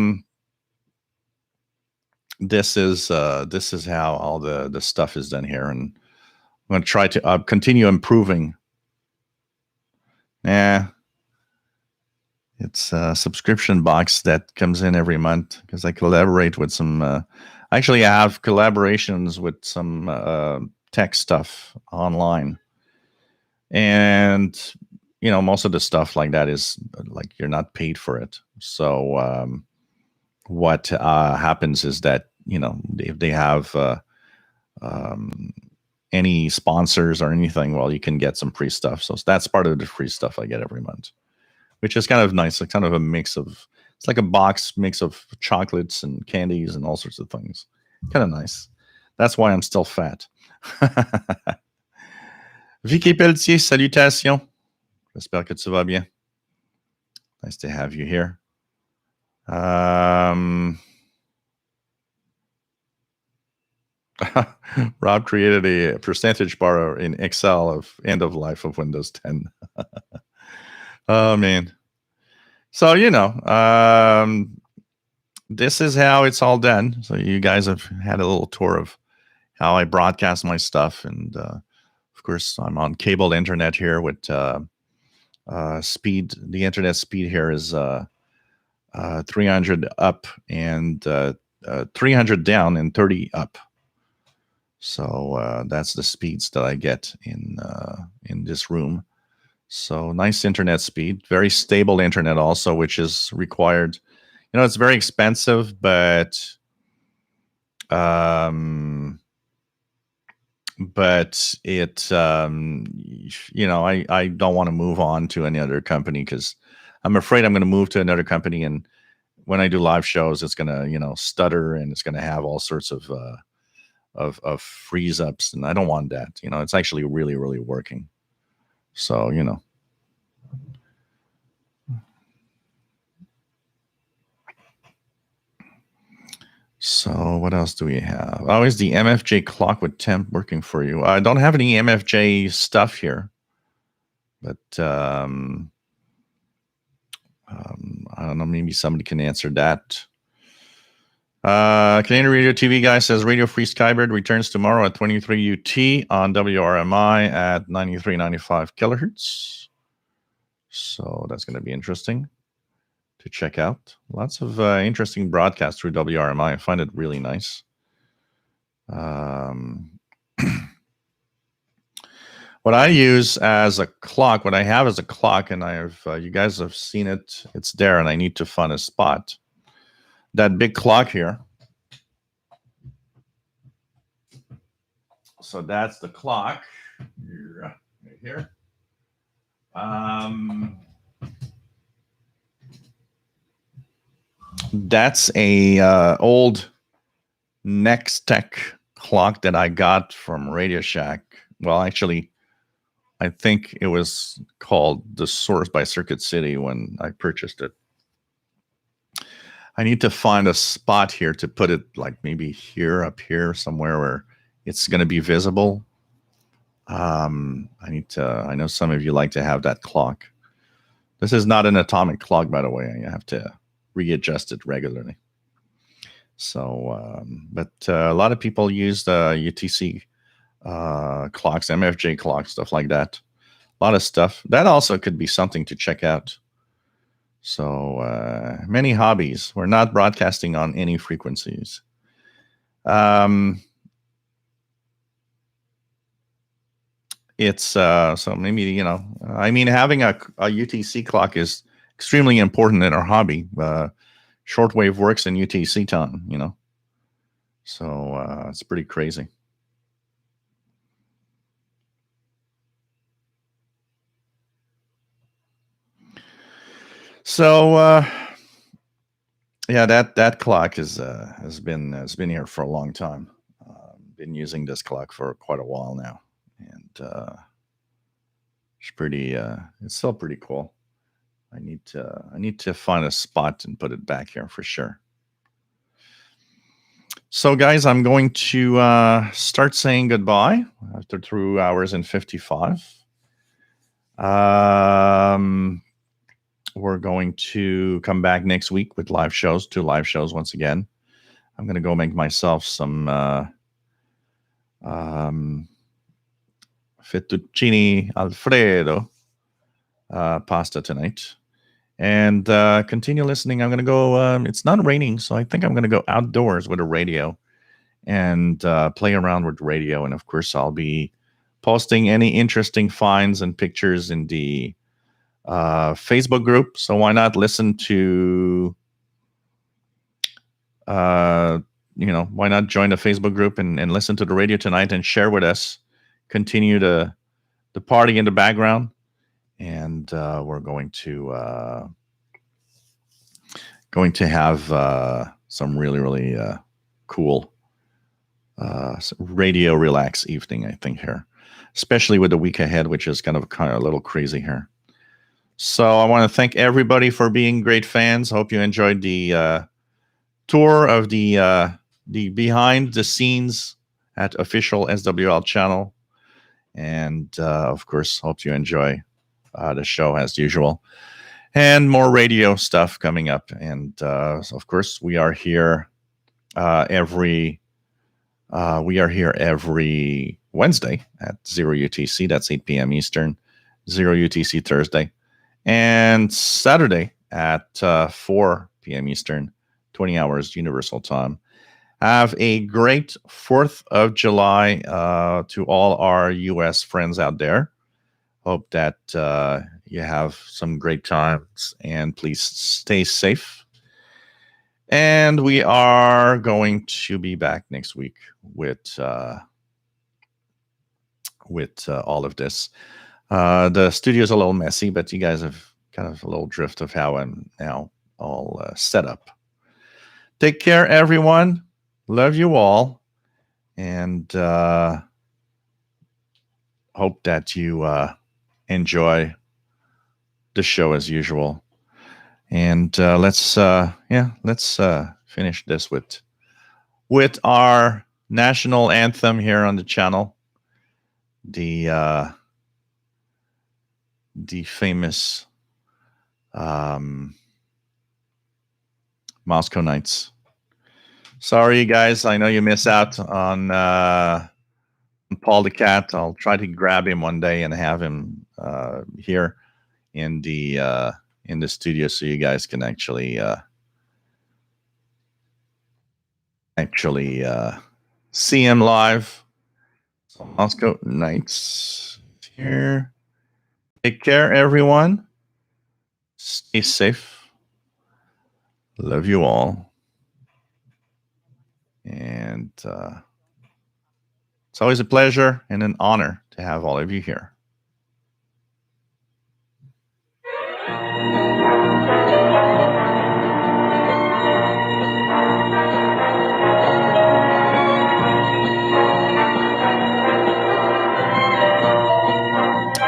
this is how all the stuff is done here, and I'm going to try to continue improving. It's a subscription box that comes in every month because I collaborate with some. Actually, I have collaborations with some tech stuff online, and most of the stuff like that is like you're not paid for it. So what happens is that if they have any sponsors or anything, well, you can get some free stuff. So that's part of the free stuff I get every month, which is kind of nice. It's kind of a mix of, it's like a box mix of chocolates and candies and all sorts of things. Kind of nice. That's why I'm still fat. Vicky Pelletier, salutations. J'espère que tu vas bien. Nice to have you here. Rob created a percentage bar in Excel of end of life of Windows 10. Oh, man. So, this is how it's all done. So you guys have had a little tour of how I broadcast my stuff. And, of course, I'm on cable internet here with speed. The internet speed here is 300 up and 300 down and 30 up. So that's the speeds that I get in this room. So nice internet speed, very stable internet also, which is required. It's very expensive, but it I don't want to move on to any other company because I'm afraid I'm going to move to another company, and when I do live shows, it's going to stutter, and it's going to have all sorts of freeze ups, and I don't want that. It's actually really, really working. So So what else do we have? Oh, is the MFJ clock with temp working for you? I don't have any MFJ stuff here, but I don't know. Maybe somebody can answer that. Canadian Radio TV guy says Radio Free Skybird returns tomorrow at 23 UT on WRMI at 93.95 kilohertz. So that's going to be interesting to check out. Lots of interesting broadcasts through WRMI. I find it really nice. What I use as a clock, what I have as a clock, and I have, you guys have seen it. It's there, and I need to find a spot. That big clock here. So that's the clock right here. That's a old Nextech clock that I got from Radio Shack. Well, actually, I think it was called the Source by Circuit City when I purchased it. I need to find a spot here to put it, like maybe here, up here, somewhere where it's going to be visible. I know some of you like to have that clock. This is not an atomic clock, by the way. You have to readjust it regularly. So, but a lot of people use the UTC clocks, MFJ clocks, stuff like that. A lot of stuff. That also could be something to check out. So many hobbies. We're not broadcasting on any frequencies. It's so maybe, having a UTC clock is extremely important in our hobby. Shortwave works in UTC time, you know. So it's pretty crazy. So yeah, that clock has been here for a long time. Been using this clock for quite a while now, and it's pretty. It's still pretty cool. I need to find a spot and put it back here for sure. So, guys, I'm going to start saying goodbye after 2 hours and 55. We're going to come back next week with live shows, 2 live shows once again. I'm going to go make myself some fettuccine Alfredo pasta tonight. And continue listening. I'm going to go, it's not raining, so I think I'm going to go outdoors with a radio and play around with radio. And of course, I'll be posting any interesting finds and pictures in the Facebook group. So why not listen to, why not join the Facebook group and listen to the radio tonight and share with us, continue the party in the background. And we're going to have some really, really cool radio relax evening, I think, here, especially with the week ahead, which is kind of a little crazy here. So I want to thank everybody for being great fans. Hope you enjoyed the tour of the behind the scenes at official SWL channel. And of course, hope you enjoy the show as usual, and more radio stuff coming up. And of course, we are here every Wednesday at 0 UTC. That's 8 p.m. Eastern, 0 UTC Thursday, and Saturday at 4 p.m. Eastern, 20 hours Universal Time. Have a great 4th of July to all our U.S. friends out there. Hope that you have some great times, and please stay safe. And we are going to be back next week with all of this. The studio's a little messy, but you guys have kind of a little drift of how I'm now all set up. Take care, everyone. Love you all, and hope that you enjoy the show as usual. And let's finish this with our national anthem here on the channel, the famous Moscow Nights. Sorry, guys, I know you miss out on Paul the Cat. I'll try to grab him one day and have him here in the studio, so you guys can actually see him live. So Moscow Nights here. Take care, everyone. Stay safe. Love you all. And it's always a pleasure and an honor to have all of you here.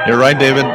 You're right, David.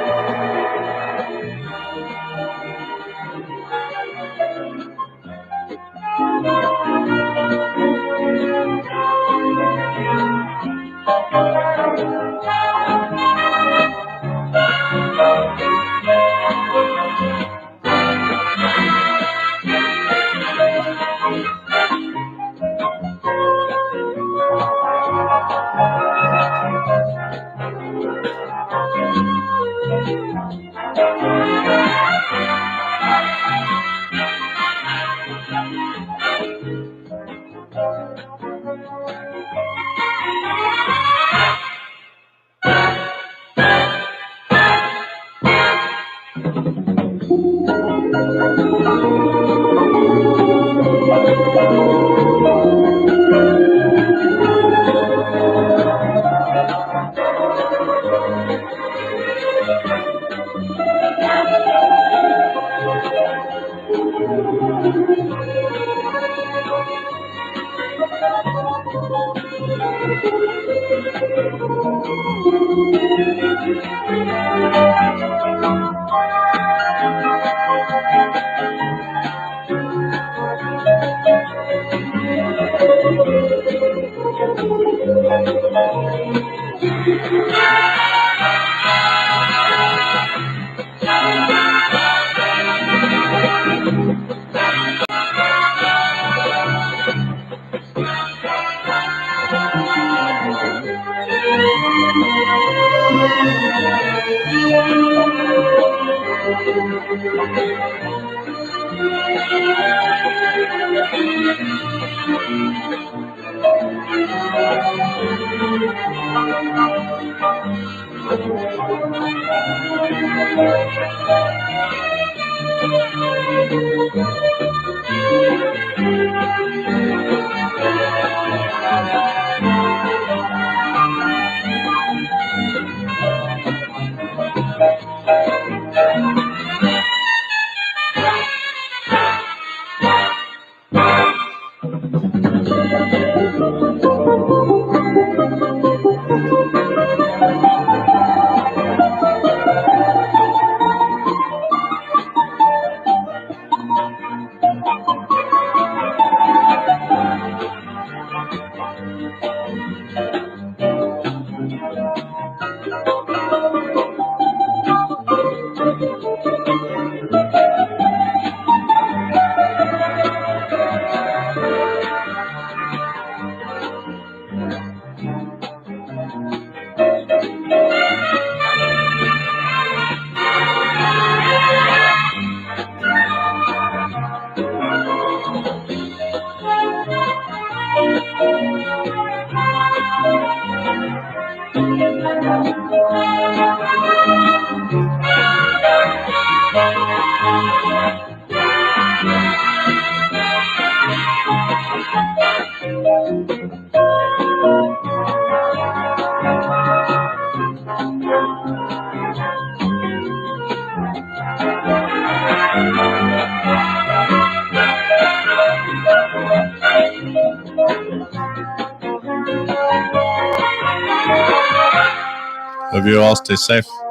Love you all. Stay safe.